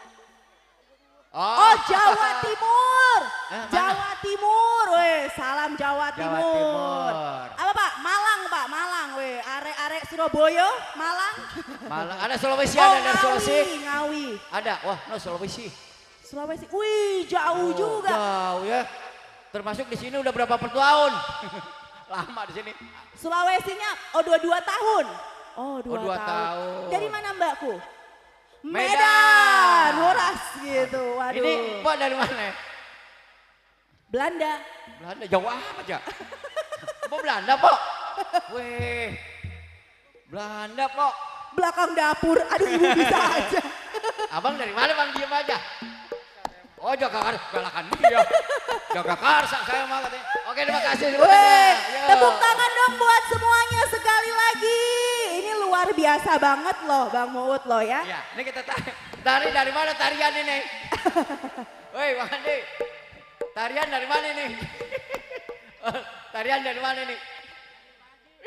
S1: Oh,
S2: Jawa Timur.
S1: Mana?
S2: Jawa Timur, weh. Salam Jawa Timur.
S1: Timur.
S2: Apa Pak? Malang, weh. Arek-arek Surabaya, Malang.
S1: Malang. Ada Sulawesi, ada dari Sulawesi.
S2: Ngawi.
S1: Ada. Wah, no Sulawesi.
S2: Sulawesi. Wih, jauh juga.
S1: Jauh ya. Termasuk di sini udah berapa tahun? Lama di sini.
S2: Sulawesinya 22 tahun. Oh, 2
S1: Oh, 2
S2: tahun.
S1: tahun.
S2: Dari mana Mbakku?
S1: Medan.
S2: Horas gitu. Waduh.
S1: Ini Pak dari mana?
S2: Belanda.
S1: Belanda jauh amat ya. Apa Belanda, Pak? Weh. Belanda, Pak.
S2: Belakang dapur. Aduh, Ibu bisa aja.
S1: Abang dari mana, Bang? Diem aja. Oh, Jagakarsa. Galakan dia. Jagakarsa saya mah katanya. Oke, terima kasih.
S2: Weh,
S1: Ya.
S2: tepuk tangan dong buat semuanya sekali lagi. Ini luar biasa banget loh Bang Muut loh ya.
S1: Iya, ini kita tari dari mana tarian ini? Woi, Bang Andi. Tarian dari mana ini? Tarian dari mana ini?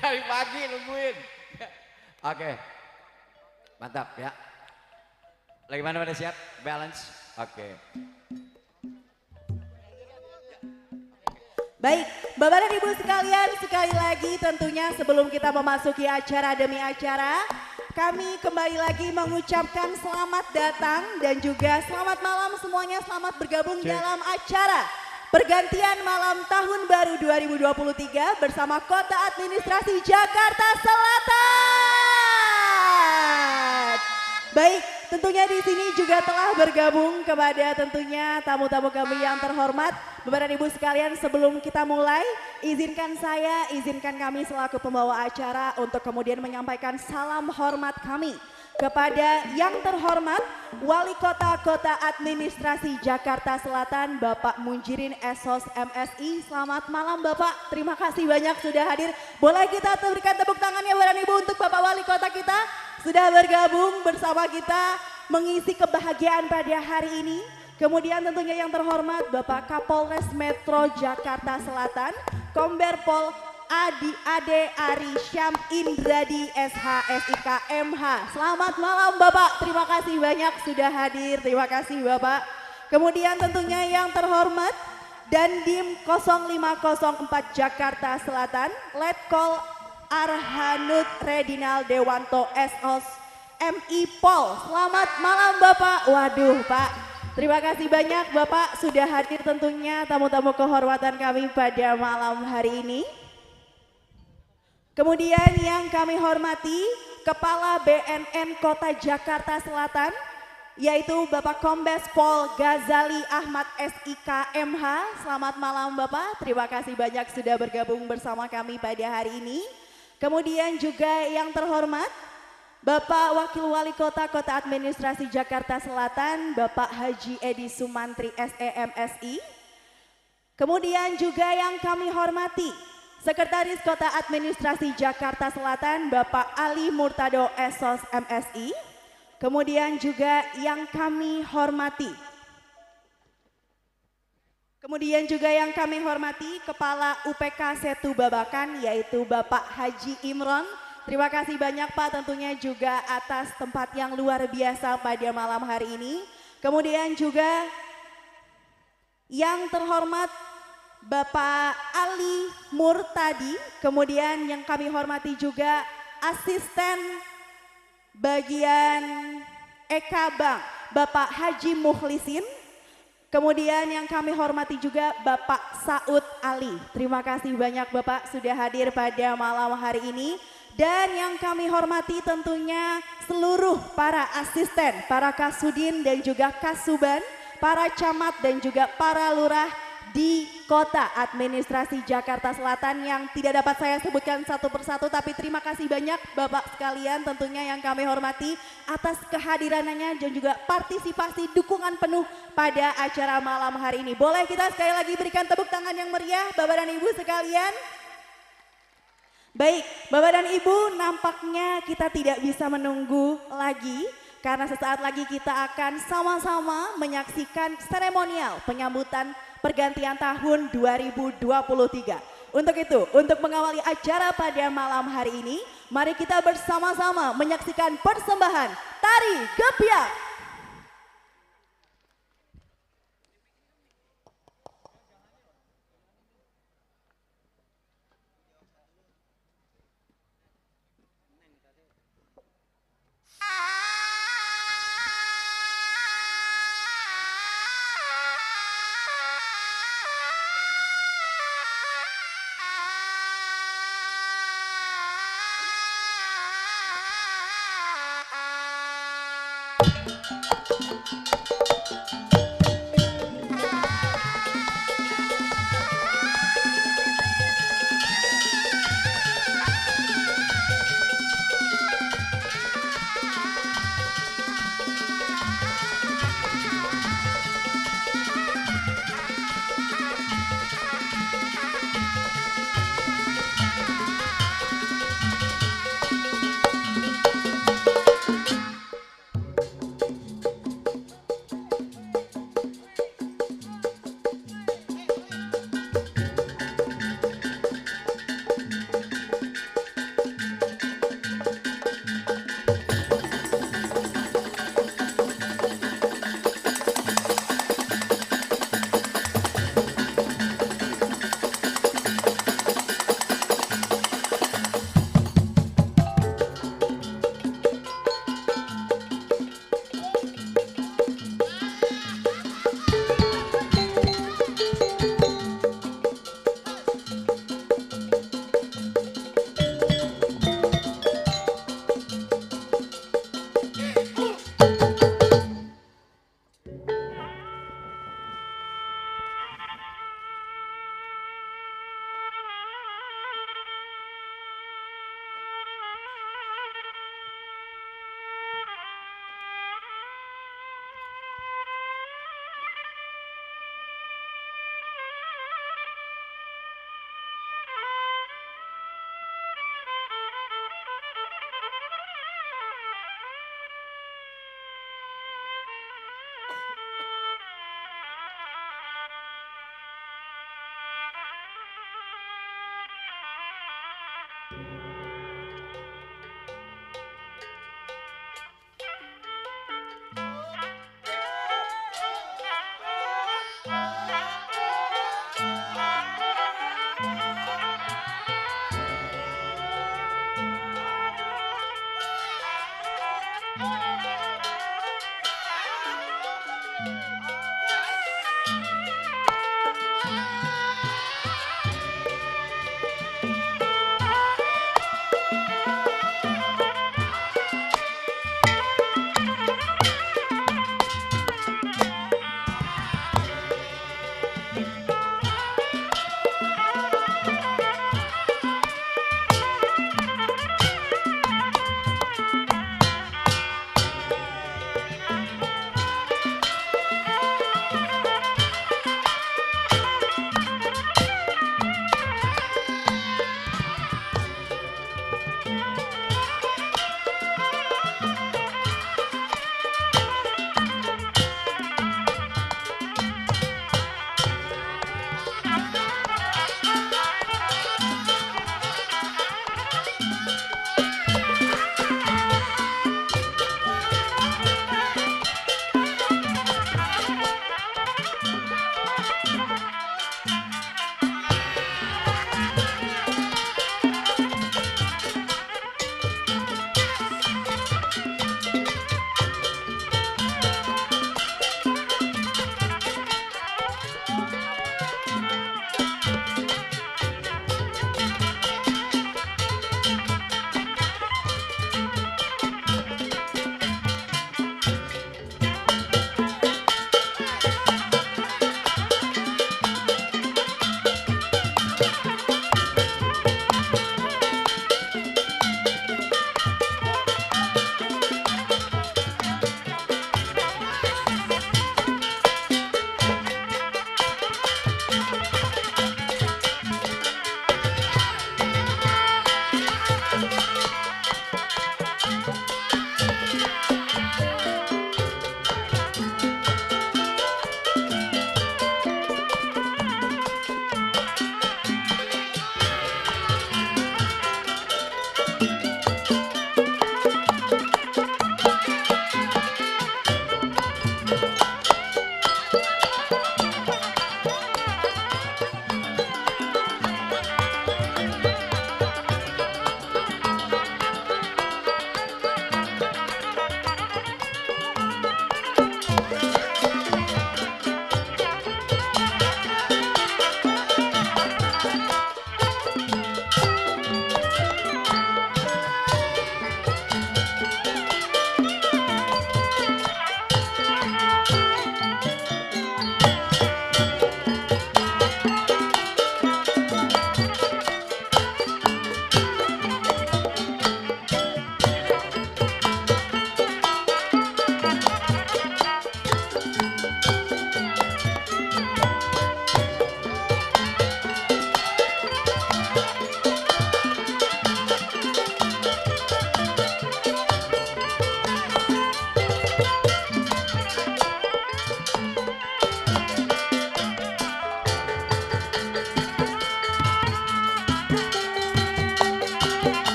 S1: Dari pagi nungguin. Oke. Mantap ya. Lagi mana pada siap? Balance. Oke.
S2: Baik, Bapak dan Ibu sekalian, sekali lagi tentunya sebelum kita memasuki acara demi acara, kami kembali lagi mengucapkan selamat datang dan juga selamat malam semuanya. Selamat bergabung dalam acara pergantian malam tahun baru 2023 bersama Kota Administrasi Jakarta Selatan. Baik, tentunya di sini juga telah bergabung kepada tentunya tamu-tamu kami yang terhormat. Bapak dan Ibu sekalian, sebelum kita mulai, izinkan kami selaku pembawa acara untuk kemudian menyampaikan salam hormat kami kepada yang terhormat Wali Kota Kota Administrasi Jakarta Selatan, Bapak Munjirin Esos MSI. Selamat malam Bapak, terima kasih banyak sudah hadir. Boleh kita berikan tepuk tangannya Bapak dan Ibu untuk Bapak Wali Kota kita sudah bergabung bersama kita mengisi kebahagiaan pada hari ini. Kemudian tentunya yang terhormat Bapak Kapolres Metro Jakarta Selatan, Komber Pol Ade Ari Syam Indradi SH.SIK MH. Selamat malam Bapak, terima kasih banyak sudah hadir, terima kasih Bapak. Kemudian tentunya yang terhormat Dandim 0504 Jakarta Selatan, Letkol Arhanud Redinal Dewanto SOS MI Pol. Selamat malam Bapak. Waduh Pak, terima kasih banyak Bapak sudah hadir tentunya tamu-tamu kehormatan kami pada malam hari ini. Kemudian yang kami hormati Kepala BNN Kota Jakarta Selatan yaitu Bapak Kombes Pol Ghazali Ahmad SIK MH. Selamat malam Bapak, terima kasih banyak sudah bergabung bersama kami pada hari ini. Kemudian juga yang terhormat Bapak Wakil Wali Kota Kota Administrasi Jakarta Selatan Bapak Haji Edi Sumantri SEMSI. Kemudian juga yang kami hormati Sekretaris Kota Administrasi Jakarta Selatan Bapak Ali Murtado Esos MSI. Kemudian juga yang kami hormati Kepala UPK Setu Babakan yaitu Bapak Haji Imron. Terima kasih banyak Pak tentunya juga atas tempat yang luar biasa pada malam hari ini. Kemudian juga yang terhormat Bapak Ali Murtadi. Kemudian yang kami hormati juga Asisten Bagian Eka Bank Bapak Haji Mukhlisin. Kemudian yang kami hormati juga Bapak Saud Ali. Terima kasih banyak Bapak sudah hadir pada malam hari ini. Dan yang kami hormati tentunya seluruh para asisten, para kasudin dan juga kasuban, para camat dan juga para lurah di Kota Administrasi Jakarta Selatan yang tidak dapat saya sebutkan satu persatu, tapi terima kasih banyak Bapak sekalian tentunya yang kami hormati atas kehadirannya dan juga partisipasi dukungan penuh pada acara malam hari ini. Boleh kita sekali lagi berikan tepuk tangan yang meriah Bapak dan Ibu sekalian. Baik, Bapak dan Ibu, nampaknya kita tidak bisa menunggu lagi karena sesaat lagi kita akan sama-sama menyaksikan seremonial penyambutan pergantian tahun 2023. Untuk itu, untuk mengawali acara pada malam hari ini, mari kita bersama-sama menyaksikan persembahan Tari Gepiak.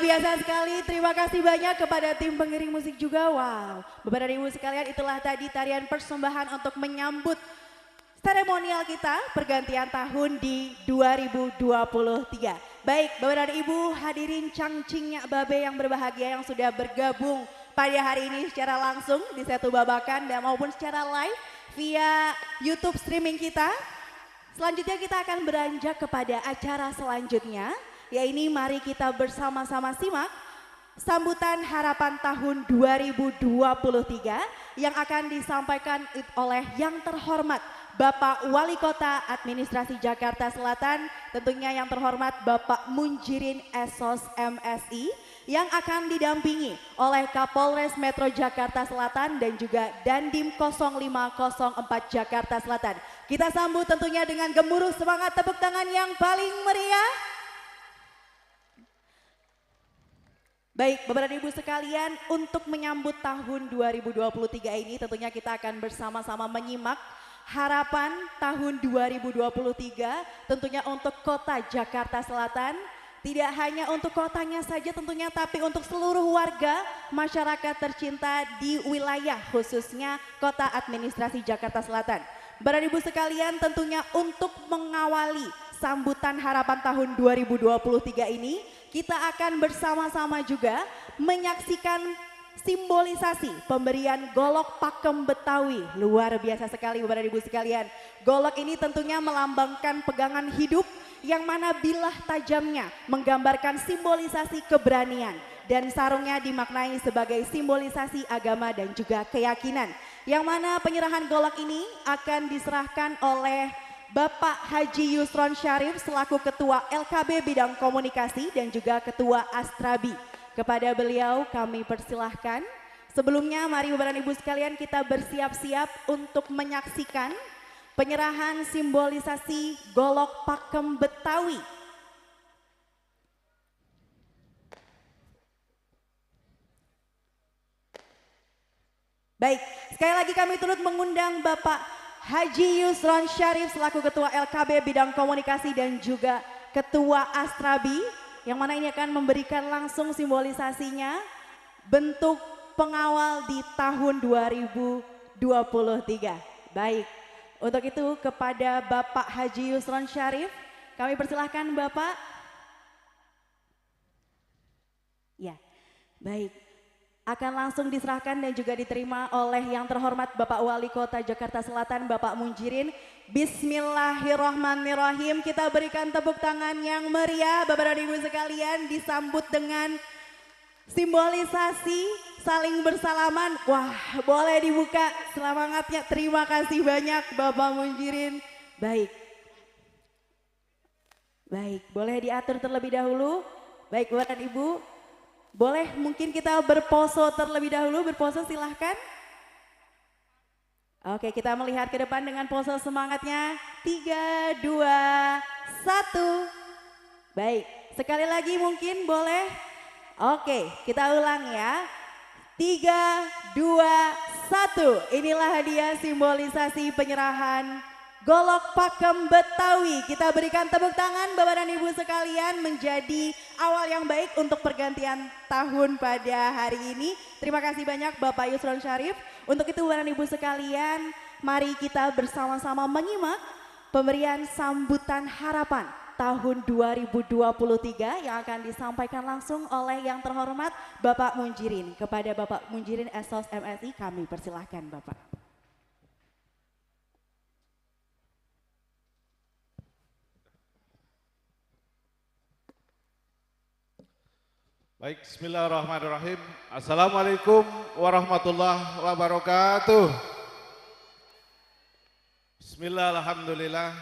S2: Luar biasa sekali, terima kasih banyak kepada tim pengiring musik juga. Wow, Bapak dan Ibu sekalian, itulah tadi tarian persembahan untuk menyambut seremonial kita pergantian tahun di 2023. Baik, Bapak dan Ibu hadirin cangcingnya Babe yang berbahagia yang sudah bergabung pada hari ini secara langsung di Setu Babakan dan maupun secara live via YouTube streaming kita. Selanjutnya kita akan beranjak kepada acara selanjutnya. Ya ini mari kita bersama-sama simak sambutan harapan tahun 2023 yang akan disampaikan oleh yang terhormat Bapak Wali Kota Administrasi Jakarta Selatan, tentunya yang terhormat Bapak Munjirin Esos MSI yang akan didampingi oleh Kapolres Metro Jakarta Selatan dan juga Dandim 0504 Jakarta Selatan. Kita sambut tentunya dengan gemuruh semangat tepuk tangan yang paling meriah. Baik, Bapak dan Ibu sekalian, untuk menyambut tahun 2023 ini tentunya kita akan bersama-sama menyimak harapan tahun 2023 tentunya untuk Kota Jakarta Selatan. Tidak hanya untuk kotanya saja tentunya, tapi untuk seluruh warga masyarakat tercinta di wilayah khususnya Kota Administrasi Jakarta Selatan. Bapak dan Ibu sekalian, tentunya untuk mengawali sambutan harapan tahun 2023 ini, kita akan bersama-sama juga menyaksikan simbolisasi pemberian golok pakem Betawi. Luar biasa sekali Bapak dan Ibu sekalian. Golok ini tentunya melambangkan pegangan hidup yang mana bilah tajamnya menggambarkan simbolisasi keberanian dan sarungnya dimaknai sebagai simbolisasi agama dan juga keyakinan. Yang mana penyerahan golok ini akan diserahkan oleh Bapak Haji Yusron Syarif selaku Ketua LKB Bidang Komunikasi dan juga Ketua Astrabi. Kepada beliau kami persilahkan. Sebelumnya mari Bapak dan Ibu sekalian kita bersiap-siap untuk menyaksikan penyerahan simbolisasi golok pakem Betawi. Baik, sekali lagi kami turut mengundang Bapak Haji Yusron Syarif selaku Ketua LKB Bidang Komunikasi dan juga Ketua Astrabi, yang mana ini akan memberikan langsung simbolisasinya bentuk pengawal di tahun 2023. Baik, untuk itu kepada Bapak Haji Yusron Syarif kami persilahkan Bapak. Ya, baik. Akan langsung diserahkan dan juga diterima oleh yang terhormat Bapak Wali Kota Jakarta Selatan, Bapak Munjirin. Bismillahirrahmanirrahim. Kita berikan tepuk tangan yang meriah Bapak dan Ibu sekalian, disambut dengan simbolisasi saling bersalaman. Wah, boleh dibuka semangatnya. Terima kasih banyak Bapak Munjirin. Baik. Baik, boleh diatur terlebih dahulu. Baik Bapak dan Ibu. Boleh mungkin kita berpose terlebih dahulu, berpose silahkan. Oke, kita melihat ke depan dengan pose semangatnya. 3, 2, 1. Baik, sekali lagi mungkin boleh. Oke, kita ulang ya. 3, 2, 1. Inilah hadiah simbolisasi penyerahan golok pakem Betawi. Kita berikan tepuk tangan Bapak dan Ibu sekalian, menjadi awal yang baik untuk pergantian tahun pada hari ini. Terima kasih banyak Bapak Yusron Syarif. Untuk itu Bapak dan Ibu sekalian, mari kita bersama-sama menyimak pemberian sambutan harapan tahun 2023 yang akan disampaikan langsung oleh yang terhormat Bapak Munjirin. Kepada Bapak Munjirin Esos MSI kami persilahkan Bapak.
S7: Baik, bismillahirrahmanirrahim. Assalamualaikum warahmatullahi wabarakatuh. Bismillah, alhamdulillah.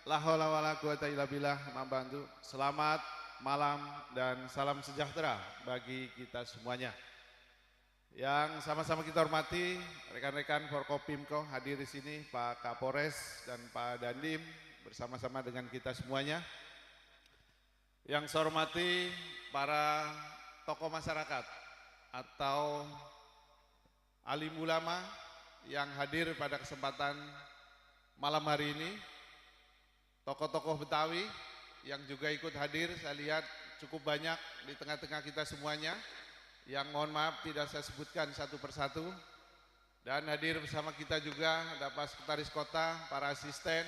S7: La haula wala quwata illa billah. Membantu. Selamat malam dan salam sejahtera bagi kita semuanya. Yang sama-sama kita hormati rekan-rekan Forkopimko hadir di sini, Pak Kapolres dan Pak Dandim bersama-sama dengan kita semuanya. Yang saya hormati para tokoh masyarakat atau alim ulama yang hadir pada kesempatan malam hari ini, tokoh-tokoh Betawi yang juga ikut hadir. Saya lihat cukup banyak di tengah-tengah kita semuanya. Yang mohon maaf tidak saya sebutkan satu persatu. Dan hadir bersama kita juga ada Pak Sekretaris Kota, para asisten,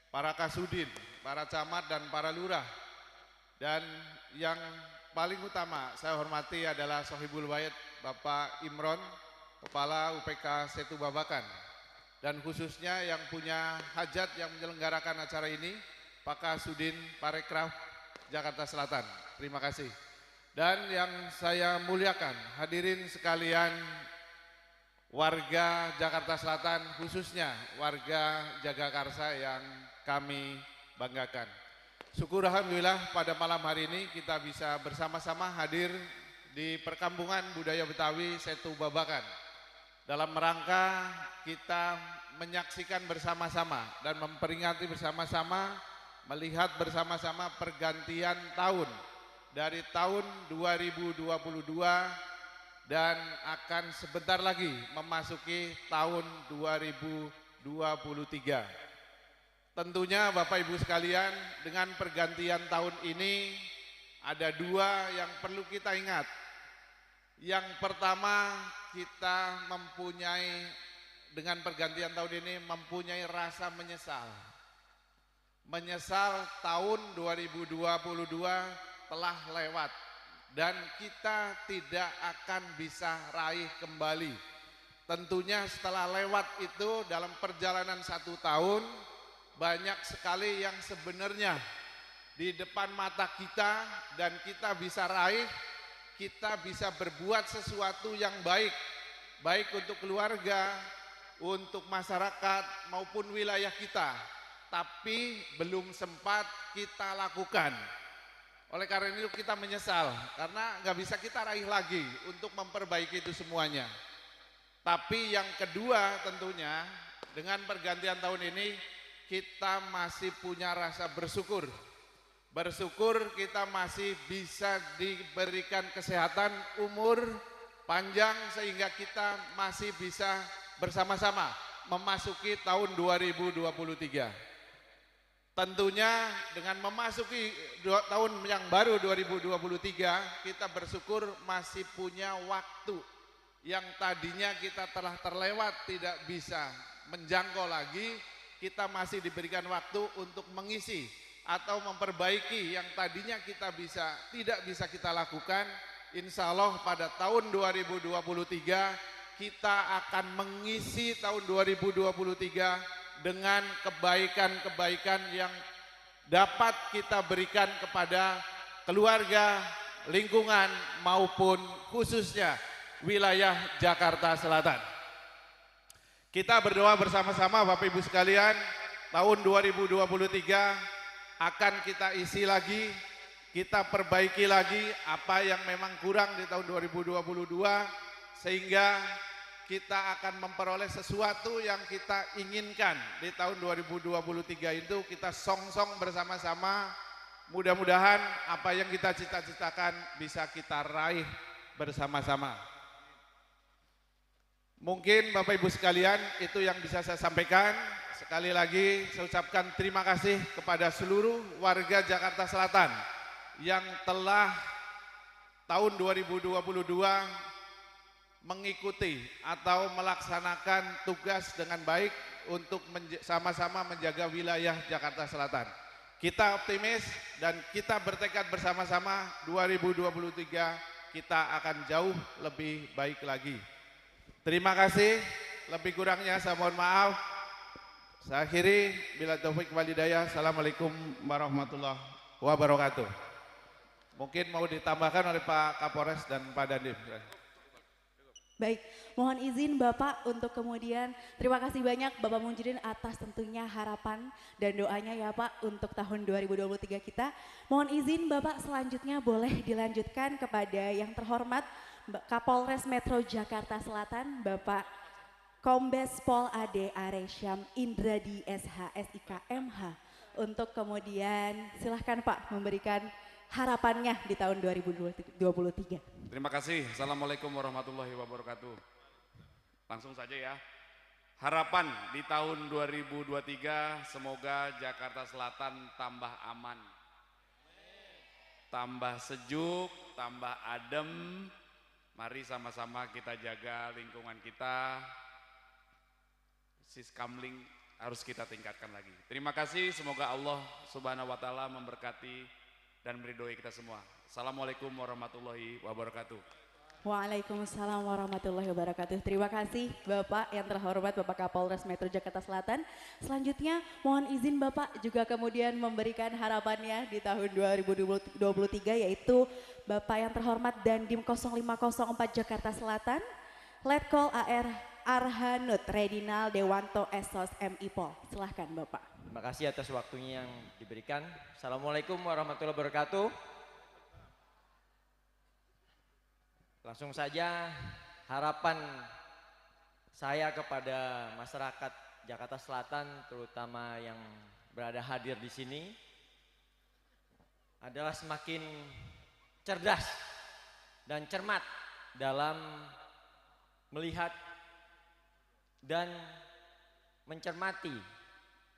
S7: para kasudin, para camat dan para lurah. Dan yang paling utama saya hormati adalah Sohibul Wayat Bapak Imron, Kepala UPK Setu Babakan. Dan khususnya yang punya hajat yang menyelenggarakan acara ini, Pak Kasudin Parekraf Jakarta Selatan. Terima kasih. Dan yang saya muliakan, hadirin sekalian warga Jakarta Selatan, khususnya warga Jagakarsa yang kami banggakan. Syukur alhamdulillah pada malam hari ini kita bisa bersama-sama hadir di Perkampungan Budaya Betawi Setu Babakan. Dalam rangka kita menyaksikan bersama-sama dan memperingati bersama-sama, melihat bersama-sama pergantian tahun dari tahun 2022 dan akan sebentar lagi memasuki tahun 2023. Tentunya Bapak Ibu sekalian, dengan pergantian tahun ini ada dua yang perlu kita ingat. Yang pertama, kita mempunyai dengan pergantian tahun ini mempunyai rasa menyesal. Menyesal tahun 2022 telah lewat dan kita tidak akan bisa raih kembali. Tentunya setelah lewat itu dalam perjalanan 1 tahun banyak sekali yang sebenarnya di depan mata kita dan kita bisa raih, kita bisa berbuat sesuatu yang baik, baik untuk keluarga, untuk masyarakat maupun wilayah kita, tapi belum sempat kita lakukan. Oleh karena itu kita menyesal, karena nggak bisa kita raih lagi untuk memperbaiki itu semuanya. Tapi yang kedua tentunya dengan pergantian tahun ini kita masih punya rasa bersyukur. Bersyukur kita masih bisa diberikan kesehatan, umur panjang sehingga kita masih bisa bersama-sama memasuki tahun 2023. Tentunya dengan memasuki tahun yang baru 2023, kita bersyukur masih punya waktu yang tadinya kita telah terlewat tidak bisa menjangkau lagi, kita masih diberikan waktu untuk mengisi atau memperbaiki yang tadinya kita tidak bisa kita lakukan. Insya Allah pada tahun 2023 kita akan mengisi tahun 2023 dengan kebaikan-kebaikan yang dapat kita berikan kepada keluarga, lingkungan maupun khususnya wilayah Jakarta Selatan. Kita berdoa bersama-sama Bapak Ibu sekalian, tahun 2023 akan kita isi lagi, kita perbaiki lagi apa yang memang kurang di tahun 2022 sehingga kita akan memperoleh sesuatu yang kita inginkan di tahun 2023 itu kita song-song bersama-sama. Mudah-mudahan apa yang kita cita-citakan bisa kita raih bersama-sama. Mungkin Bapak Ibu sekalian itu yang bisa saya sampaikan. Sekali lagi saya ucapkan terima kasih kepada seluruh warga Jakarta Selatan yang telah tahun 2022 mengikuti atau melaksanakan tugas dengan baik untuk sama-sama menjaga wilayah Jakarta Selatan. Kita optimis dan kita bertekad bersama-sama 2023 kita akan jauh lebih baik lagi. Terima kasih, lebih kurangnya saya mohon maaf. Saya akhiri, bila taufik wal hidayah. Assalamualaikum warahmatullahi wabarakatuh. Mungkin mau ditambahkan oleh Pak Kapolres dan Pak Dandim.
S2: Baik, mohon izin Bapak untuk kemudian terima kasih banyak Bapak Munjidin atas tentunya harapan dan doanya ya Pak untuk tahun 2023 kita. Mohon izin Bapak selanjutnya boleh dilanjutkan kepada yang terhormat Kapolres Metro Jakarta Selatan Bapak Kombes Pol AD Aresyam Indradi SH SIK MH untuk kemudian silahkan Pak memberikan harapannya di tahun 2023.
S9: Terima kasih. Assalamualaikum warahmatullahi wabarakatuh. Langsung saja ya. Harapan di tahun 2023 semoga Jakarta Selatan tambah aman, tambah sejuk, tambah adem. Mari sama-sama kita jaga lingkungan kita. Siskamling harus kita tingkatkan lagi. Terima kasih, semoga Allah Subhanahu wa taala memberkati dan meridhoi kita semua. Assalamualaikum warahmatullahi wabarakatuh.
S2: Waalaikumsalam warahmatullahi wabarakatuh. Terima kasih Bapak yang terhormat Bapak Kapolres Metro Jakarta Selatan. Selanjutnya mohon izin Bapak juga kemudian memberikan harapannya di tahun 2023 yaitu Bapak yang terhormat Dandim 0504 Jakarta Selatan, Letkol AR Arhanud Redinal Dewanto Esos MIPOL. Silahkan Bapak.
S8: Terima kasih atas waktunya yang diberikan. Assalamualaikum warahmatullahi wabarakatuh. Langsung saja harapan saya kepada masyarakat Jakarta Selatan terutama yang berada hadir di sini adalah semakin cerdas dan cermat dalam melihat dan mencermati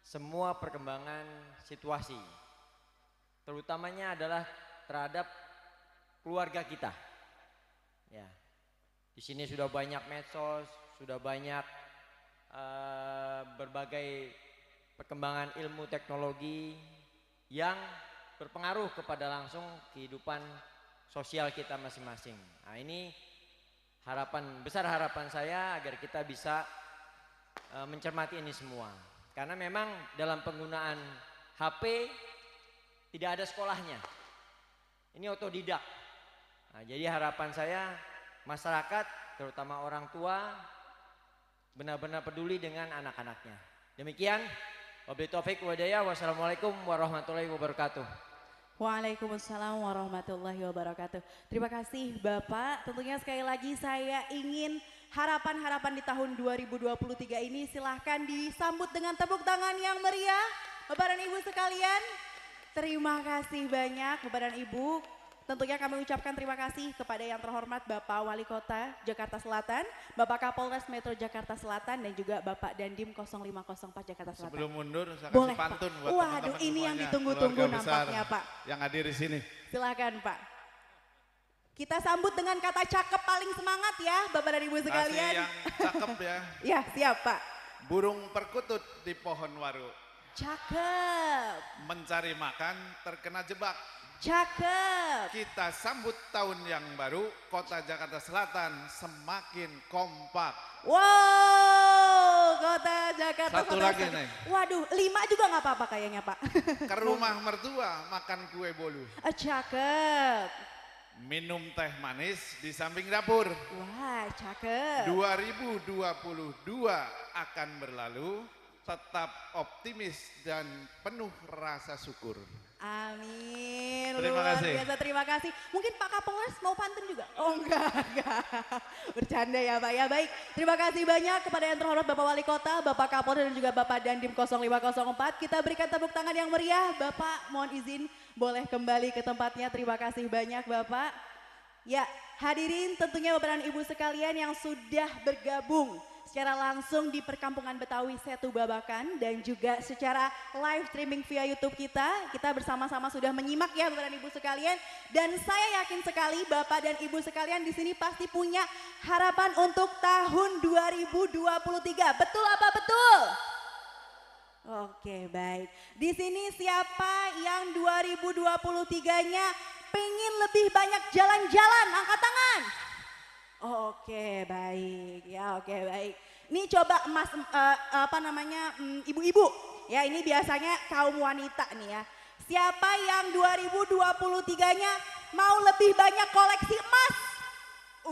S8: semua perkembangan situasi, terutamanya adalah terhadap keluarga kita. Ya, di sini sudah banyak medsos, sudah banyak berbagai perkembangan ilmu teknologi yang berpengaruh kepada langsung kehidupan sosial kita masing-masing. Nah, ini besar harapan saya agar kita bisa mencermati ini semua. Karena memang dalam penggunaan HP tidak ada sekolahnya. Ini otodidak. Nah, jadi harapan saya masyarakat terutama orang tua benar-benar peduli dengan anak-anaknya. Demikian, wabillahi taufik wa hidayah. Wassalamualaikum warahmatullahi wabarakatuh.
S2: Waalaikumsalam warahmatullahi wabarakatuh. Terima kasih Bapak. Tentunya sekali lagi saya ingin harapan-harapan di tahun 2023 ini silahkan disambut dengan tepuk tangan yang meriah. Bapak dan Ibu sekalian, terima kasih banyak Bapak dan Ibu. Tentunya kami ucapkan terima kasih kepada yang terhormat Bapak Wali Kota Jakarta Selatan, Bapak Kapolres Metro Jakarta Selatan dan juga Bapak Dandim 0504 Jakarta Selatan.
S7: Sebelum mundur saya
S2: Boleh,
S7: kasih pantun
S2: Pak.
S7: buat
S2: Waduh,
S7: teman-teman
S2: ini yang
S7: semuanya,
S2: ditunggu-tunggu
S7: keluarga besar
S2: nampaknya Pak.
S7: yang hadir di sini.
S2: Silakan Pak. Kita sambut dengan kata cakep paling semangat ya Bapak dan Ibu sekalian.
S7: Kasih yang cakep ya.
S2: Ya siap Pak.
S7: Burung perkutut di pohon waru.
S2: Cakep.
S7: Mencari makan terkena jebak.
S2: Cakep.
S7: Kita sambut tahun yang baru, Kota Jakarta Selatan semakin kompak.
S2: Wow, Kota Jakarta
S7: Satu
S2: Selatan.
S7: lagi nih.
S2: Waduh, 5 juga nggak apa-apa kayaknya Pak.
S7: Ke rumah mertua makan kue bolu.
S2: Cakep.
S7: Minum teh manis di samping dapur.
S2: Wah, cakep.
S7: 2022 akan berlalu, tetap optimis dan penuh rasa syukur.
S2: Amin.
S7: Terima
S2: Luar
S7: kasih.
S2: biasa, terima kasih. Mungkin Pak Kapolres mau pantun juga? Oh enggak. Bercanda ya Pak ya. Baik, terima kasih banyak kepada yang terhormat Bapak Wali Kota, Bapak Kapolres dan juga Bapak Dandim 0504. Kita berikan tepuk tangan yang meriah. Bapak mohon izin boleh kembali ke tempatnya. Terima kasih banyak Bapak. Ya, hadirin tentunya Bapak dan Ibu sekalian yang sudah bergabung secara langsung di perkampungan Betawi Setu Babakan dan juga secara live streaming via YouTube kita. Kita bersama-sama sudah menyimak ya Bapak dan Ibu sekalian. Dan saya yakin sekali Bapak dan Ibu sekalian di sini pasti punya harapan untuk tahun 2023. Betul apa betul? Oke baik. Di sini siapa yang 2023-nya pengen lebih banyak jalan-jalan? Angkat tangan. Oke baik ya, oke baik. Ini coba emas ibu-ibu ya, ini biasanya kaum wanita nih ya. Siapa yang 2023-nya mau lebih banyak koleksi emas?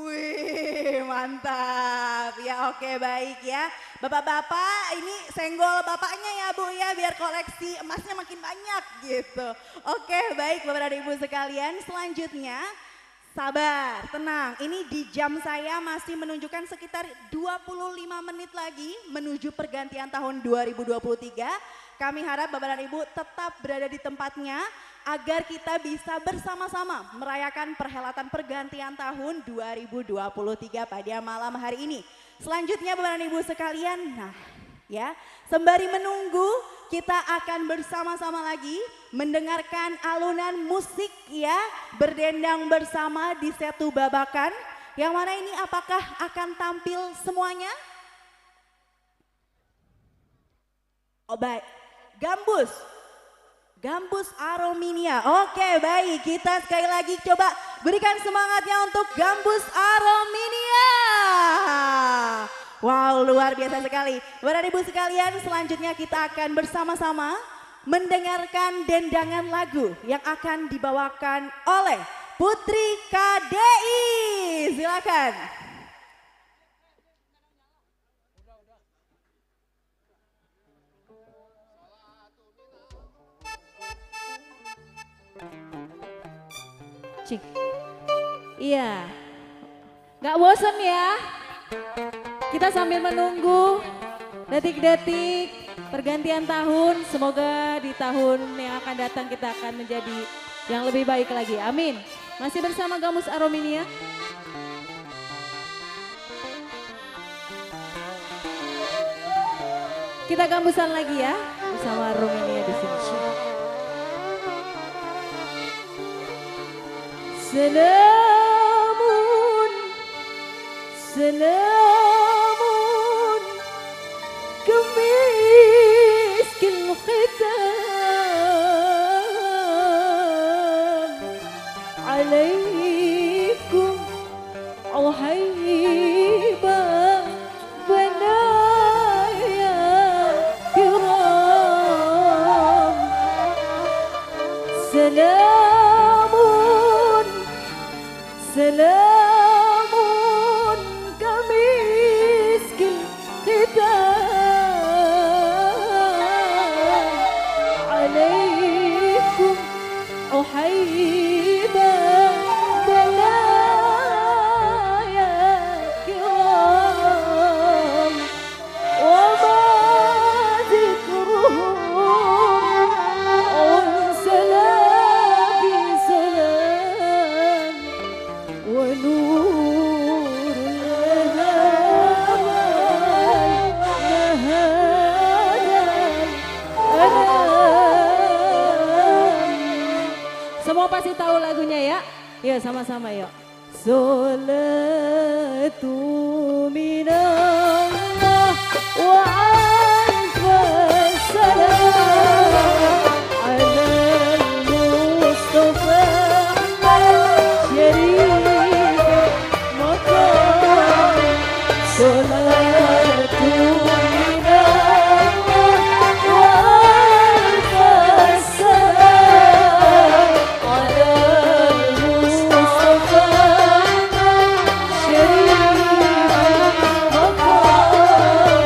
S2: Wih mantap ya, oke baik ya. Bapak-bapak ini senggol bapaknya ya Bu ya, biar koleksi emasnya makin banyak gitu. Oke baik Bapak dan Ibu sekalian, selanjutnya sabar, tenang. Ini di jam saya masih menunjukkan sekitar 25 menit lagi menuju pergantian tahun 2023. Kami harap Bapak dan Ibu tetap berada di tempatnya agar kita bisa bersama-sama merayakan perhelatan pergantian tahun 2023 pada malam hari ini. Selanjutnya Bapak dan Ibu sekalian, nah Ya, sembari menunggu kita akan bersama-sama lagi mendengarkan alunan musik ya, berdendang bersama di Setu Babakan. Yang mana ini apakah akan tampil semuanya? Oh baik, Gambus Arominia. Oke baik, kita sekali lagi coba berikan semangatnya untuk Gambus Arominia. Wow, luar biasa sekali. Bapak Ibu sekalian, selanjutnya kita akan bersama-sama mendengarkan dendangan lagu yang akan dibawakan oleh Putri KDI. Silakan.
S4: Cik. Iya. Gak bosen ya? Kita sambil menunggu detik-detik pergantian tahun. Semoga di tahun yang akan datang kita akan menjadi yang lebih baik lagi. Amin. Masih bersama Gambus Arominia. Kita gambusan lagi ya bersama Arominia di sini. Selamun كمسك الختام عليكم عهيبة بنايا كرام سلام كمسك الختام عليكم أحيبا بلايا كرام وما ذكرهم أنسلا في سلام ونور semua pasti tahu lagunya ya. Yuk sama-sama yuk. Salatu minallah wa alfa salam ala al-Mustafa syarif maqam. Salatu minallah wa alfa salam ala al-Mustafa syarif maqam.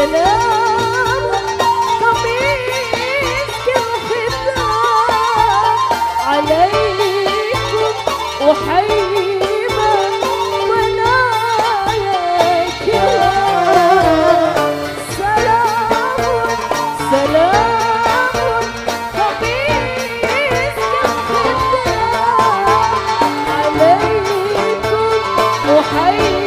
S4: سلام قميصك الختام عليكم وحيبة منايا كرام سلام سلام قميصك الختام عليكم وحيبة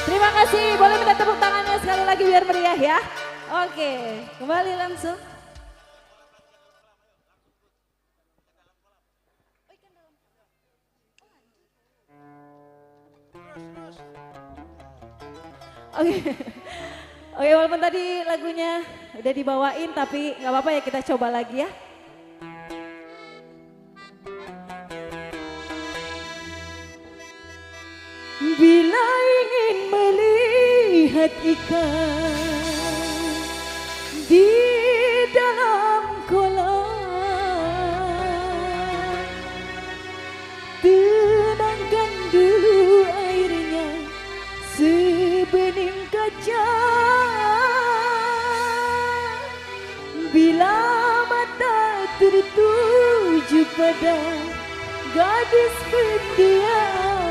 S4: Terima kasih, boleh minta tepuk tangannya sekali lagi biar meriah ya. Oke, kembali langsung. Oke, oke walaupun tadi lagunya udah dibawain tapi nggak apa-apa ya kita coba lagi ya. Bila ingin melihat ikan di dalam kolam, tenangkan dulu airnya sebening kaca. Bila mata tertuju pada gadis pendiam,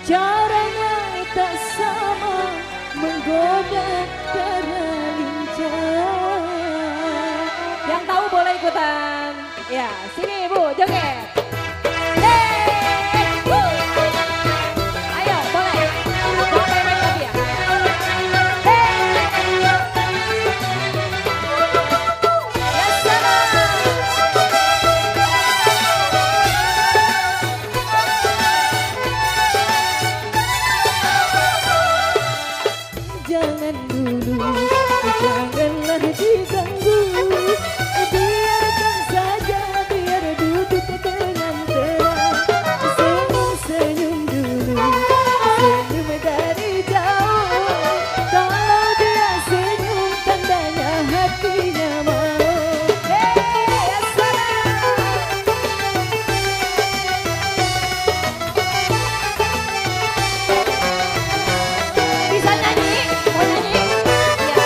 S4: caranya tak sama menggoda cara lincah. Yang tahu boleh ikutan. Ya, sini Bu, joget. Ayo, boleh. Boleh main lagi ya. Jangan dulu, janganlah diganggu, biarkan saja, biar duduk dengan tenang. Senyum-senyum dulu, senyum dari jauh. Kalau dia senyum, tandanya hatinya mau. Bisa nyanyi? Mau nyanyi? Ya.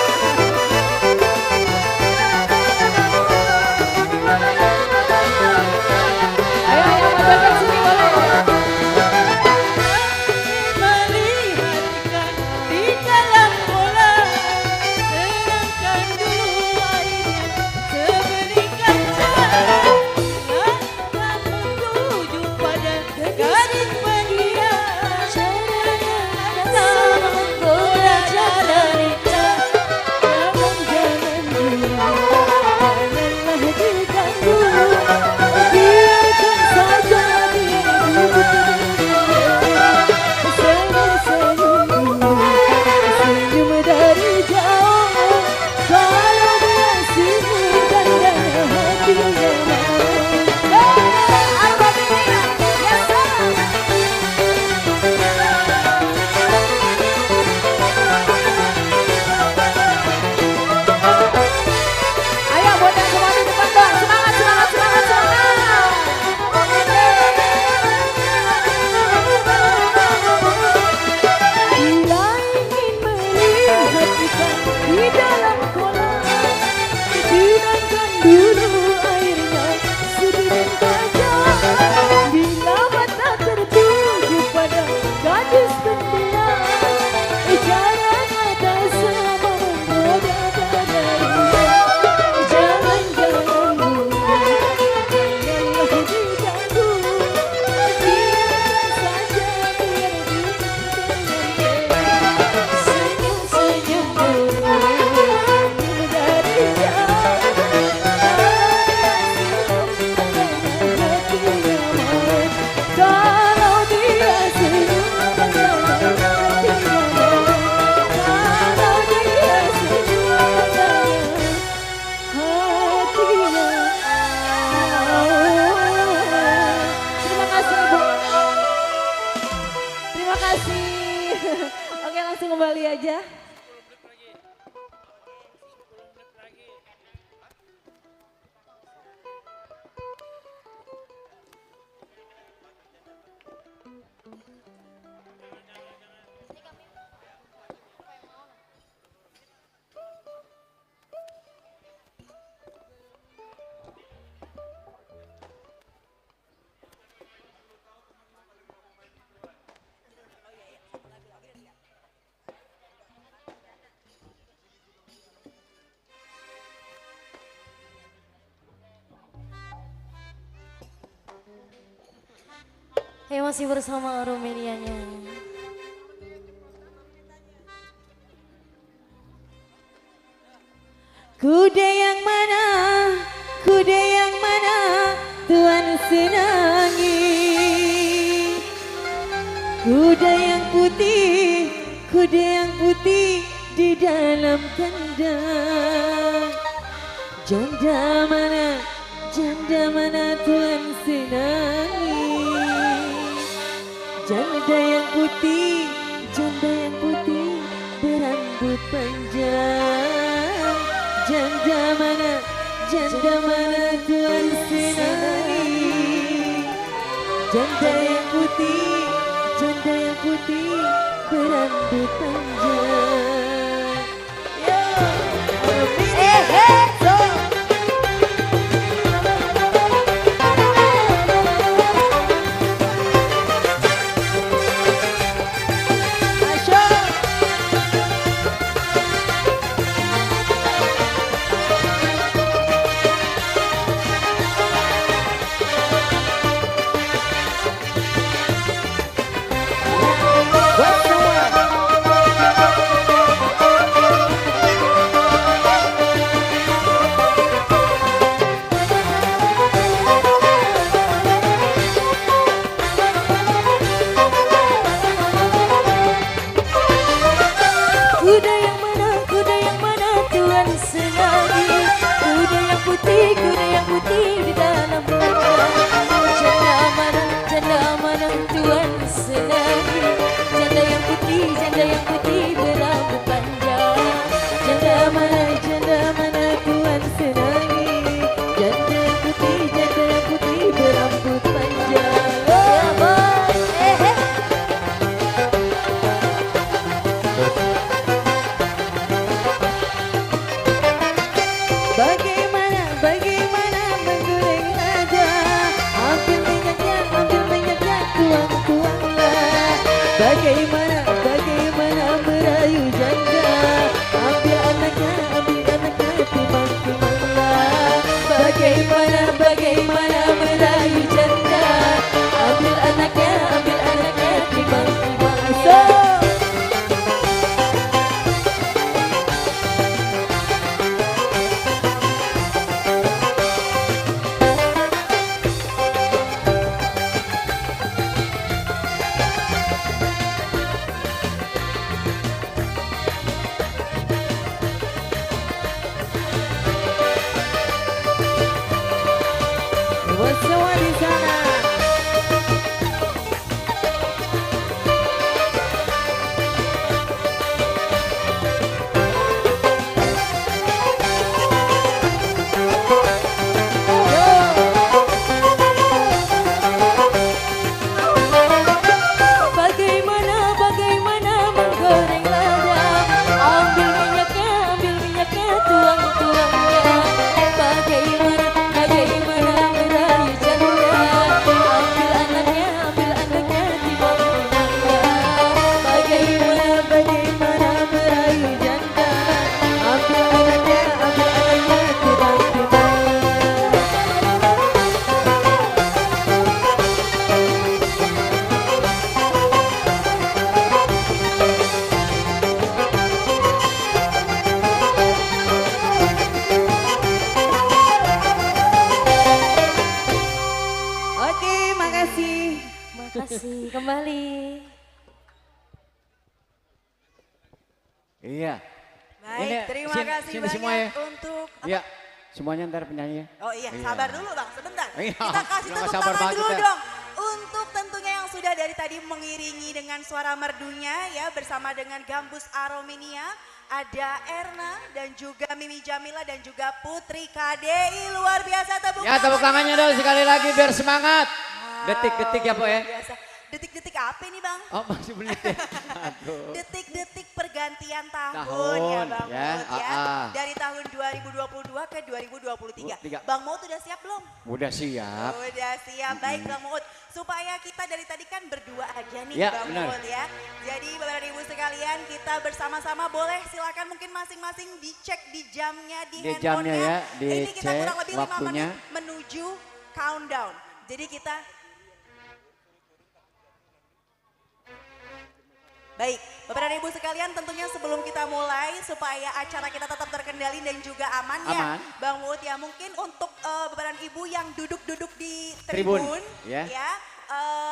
S10: masih bersama Aromanianya.
S6: Kuda yang mana, Tuhan senangi. Kuda yang putih di dalam kandang. Janda mana Tuhan senangi. Janda yang putih berambut panjang. Janda mana Tuhan senangi. Janda yang putih berambut panjang. Yo, so. Kuda yang putih di dalam kandang. Janda mana Tuhan senangi. Janda yang putih berambut panjang. Janda mana Tuhan senangi. Janda yang putih berambut panjang. Bagaimana menggoreng lada. Ambil minyaknya, tuang-tuanglah. Bagaimana merayu janda. Ambil anaknya, timang-timanglah. Bagaimana merayu janda. Ambil anaknya, timang-timang. So. Semua di sana. Bagaimana menggoreng lada. Ambil minyaknya, tuang-tuangnya. Bagaimana merayu janda. Ambil anaknya, timang-timanglah. Bagaimana merayu janda. Ambil anaknya, timang-timang. Oke, makasih.
S10: Makasih kembali.
S1: Iya.
S2: Baik, terima kasih banyak
S1: semua ya.
S2: untuk
S1: Iya, semuanya ntar penyanyi ya.
S2: Oh iya, sabar dulu Bang, sebentar.
S1: Iya,
S2: Kita kasih
S1: nggak
S2: tepuk
S1: sabar
S2: tangan
S1: banget
S2: dulu
S1: ya.
S2: dong. Untuk tentunya yang sudah dari tadi mengiringi dengan suara merdunya ya bersama dengan Gambus Aromania. Ada Erna dan juga Mimi Jamila dan juga Putri KDI. Luar biasa tepuk
S1: Ya tepuk tangannya dong sekali lagi biar semangat. Detik-detik ya Po ya.
S2: biasa. Detik-detik apa ini Bang?
S1: Oh masih menit ya. Aduh.
S2: Detik-detik pergantian tahun,
S1: Tahun,
S2: ya Bang
S1: ya,
S2: Mut ya.
S1: ah.
S2: Dari tahun 2022 ke 2023.
S1: Tiga.
S2: Bang Mut udah siap belum?
S1: Udah siap.
S2: Udah siap, baik Bang Muut. Supaya kita dari tadi kan berdua aja nih
S1: Ya,
S2: Bang
S1: benar.
S2: Muut ya. Jadi Bapak Ibu sekalian kita bersama-sama boleh silakan mungkin masing-masing dicek di jamnya di
S1: Di
S2: handphonenya.
S1: jamnya ya,
S2: Ini kita
S1: dicek
S2: kurang lebih 5
S1: waktunya.
S2: menit menuju countdown. Jadi kita Baik, Bapak dan Ibu sekalian tentunya sebelum kita mulai supaya acara kita tetap terkendali dan juga aman, ya Bang Muut ya. Mungkin untuk Bapak dan Ibu yang duduk-duduk di tribun ya.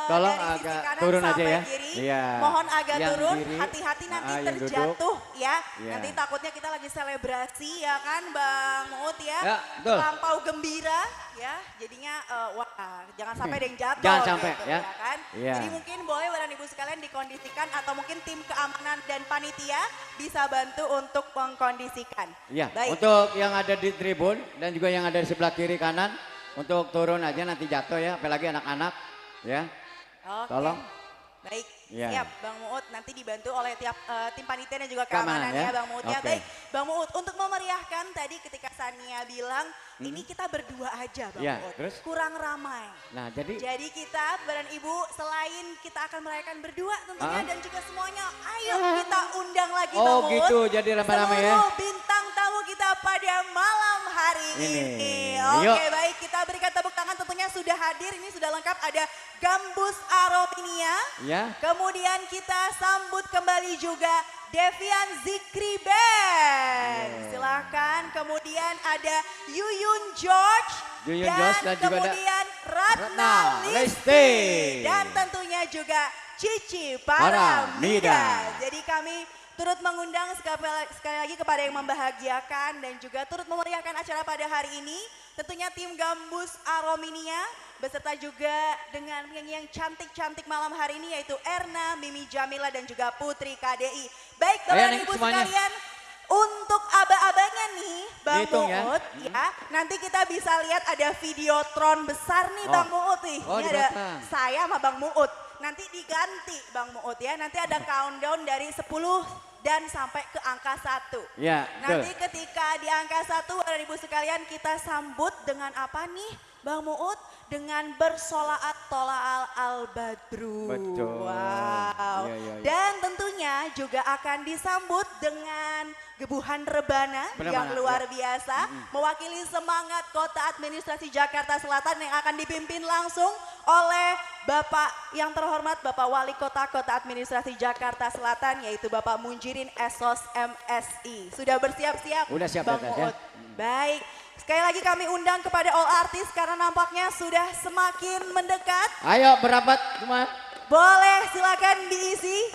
S1: Tolong
S2: dari sisi
S1: agak
S2: kanan
S1: turun
S2: sampai
S1: aja ya.
S2: kiri,
S1: Iya.
S2: mohon agak
S1: Yang
S2: turun,
S1: diri,
S2: hati-hati nanti
S1: yang
S2: terjatuh ya.
S1: Iya.
S2: Nanti takutnya kita lagi selebrasi ya kan Bang Muut ya.
S1: Ya, betul.
S2: Lampau gembira ya, jadinya wah jangan sampai ada yang jatuh.
S1: Jangan sampai
S2: gitu,
S1: ya.
S2: kan.
S1: Iya.
S2: Jadi mungkin boleh Bapak dan Ibu sekalian dikondisikan atau mungkin tim keamanan dan panitia bisa bantu untuk mengkondisikan.
S1: Iya,
S2: Baik.
S1: untuk yang ada di tribun dan juga yang ada di sebelah kiri kanan, untuk turun aja nanti jatuh ya, apalagi anak-anak ya.
S2: Oke.
S1: Tolong.
S2: Baik,
S1: Ya.
S2: siap Bang Muut nanti dibantu oleh tim panitia dan juga keamanan ya Bang Muut ya.
S1: Oke.
S2: Baik, Bang Muut untuk memeriahkan tadi ketika Sania bilang ini kita berdua aja Bang
S1: Ya,
S2: Muut,
S1: terus?
S2: kurang ramai.
S1: Nah, jadi
S2: Kita Bapak dan Ibu selain kita akan merayakan berdua tentunya
S1: Ah.
S2: dan juga semuanya, ayo kita undang lagi
S1: Oh,
S2: Bang Muut.
S1: gitu, jadi rame-rame ya.
S2: Seluruh bintang tamu kita pada malam hari ini.
S1: Yuk.
S2: Oke, baik kita berikan tepuk tangan tentunya sudah hadir, ini sudah lengkap ada Gambus Arominia.
S1: ya.
S2: Kemudian kita sambut kembali juga Devian Zikri Band. Silakan. Kemudian ada Yuyun George.
S1: Yuyun George dan juga ada
S2: kemudian Ratna
S1: Ratna
S2: Listi.
S1: Listi.
S2: Dan tentunya juga Cici
S1: Paramida.
S2: Paramida. Jadi kami turut mengundang sekali lagi kepada yang membahagiakan dan juga turut memeriahkan acara pada hari ini. Tentunya tim Gambus Arominia beserta juga dengan penyanyi yang cantik-cantik malam hari ini yaitu Erna, Mimi Jamila dan juga Putri KDI. Baik Bapak dan Ibu
S1: semuanya.
S2: sekalian, untuk aba-abanya nih Bang
S1: Dihitung ya.
S2: Muut ya. Nanti kita bisa lihat ada videotron besar nih Bang Muut nih.
S1: Oh,
S2: Ini
S1: di
S2: ada
S1: belakang.
S2: saya sama Bang Muut. Nanti diganti Bang Muut ya. Nanti ada countdown dari 10 dan sampai ke angka 1.
S1: Ya,
S2: Nanti
S1: betul.
S2: ketika di angka 1 Bapak dan Ibu sekalian kita sambut dengan apa nih Bang Muut? Dengan bersolaat tola'al al-badru.
S1: Betul.
S2: Wow.
S1: Iya, iya, iya.
S2: Dan tentunya juga akan disambut dengan gebuhan rebana
S1: Benar
S2: yang
S1: banget,
S2: luar
S1: ya.
S2: biasa. Mewakili semangat Kota Administrasi Jakarta Selatan yang akan dipimpin langsung oleh Bapak yang terhormat Bapak Wali Kota Administrasi Jakarta Selatan yaitu Bapak Munjirin Esos MSI. Sudah bersiap-siap
S1: Udah siap
S2: Bang
S1: di atas, ya.
S2: Muut? Baik. Sekali lagi kami undang kepada all artis karena nampaknya sudah semakin mendekat.
S1: Ayo berapat semua.
S2: Boleh silakan diisi.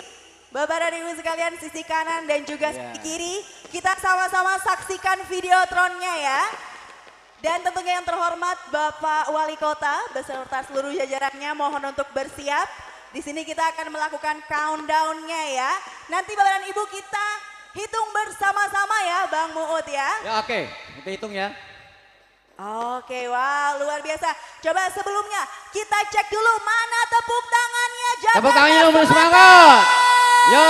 S2: Bapak dan Ibu sekalian sisi kanan dan juga sisi kiri. Kita sama-sama saksikan videotronnya ya. Dan tentunya yang terhormat Bapak Wali Kota beserta seluruh jajarannya mohon untuk bersiap. Di sini kita akan melakukan countdown-nya ya. Nanti Bapak dan Ibu kita hitung bersama-sama ya Bang Muut ya.
S1: Ya oke, kita hitung ya.
S2: Oke, wah luar biasa. Coba sebelumnya kita cek dulu mana tepuk tangannya Jakarta.
S1: Tepuk tangannya dong bersemangat. Yo.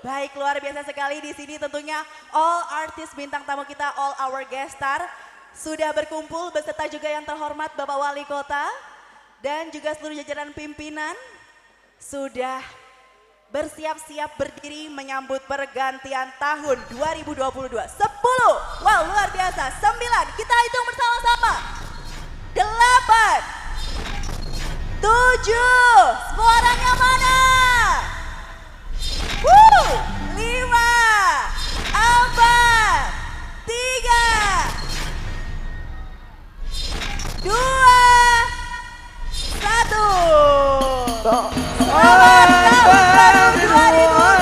S2: Baik, luar biasa sekali di sini tentunya all artis bintang tamu kita, all our guest star sudah berkumpul beserta juga yang terhormat Bapak Wali Kota dan juga seluruh jajaran pimpinan sudah bersiap-siap berdiri menyambut pergantian tahun 2022. 10, wow luar biasa, 9, kita hitung bersama-sama. 8, 7, suaranya mana? 5, 4, 3, 2, 1. Selamat tahun baru 2023.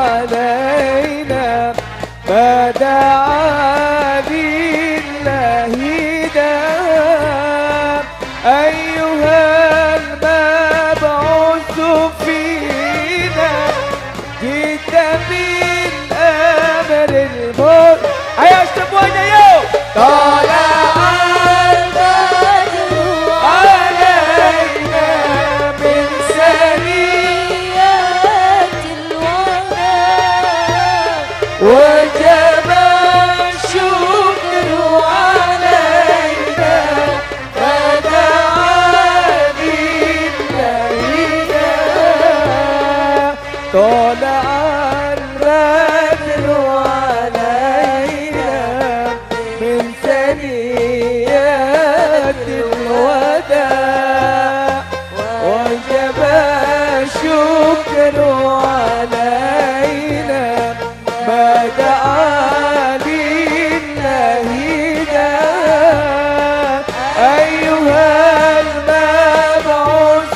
S5: علينا ما دعا لله دام أيها المبعوث فينا جئت بالأمر الموت ayo semuanya yuk طلع البدر علينا من ثنيات الوداع وجب الشكر علينا فدعا لله طلع البدر علينا من ثنيات الوداع وجب الشكر علينا ما دعا لله داع أيها المبعوث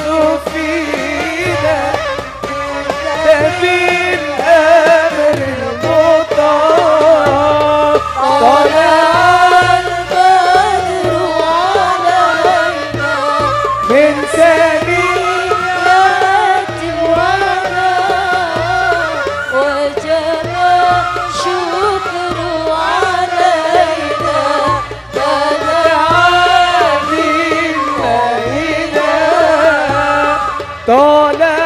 S5: فينا بالأمر المطاع طلع البدر علينا من ثنيات الوداع وجب الشكر علينا فدعا لله طلع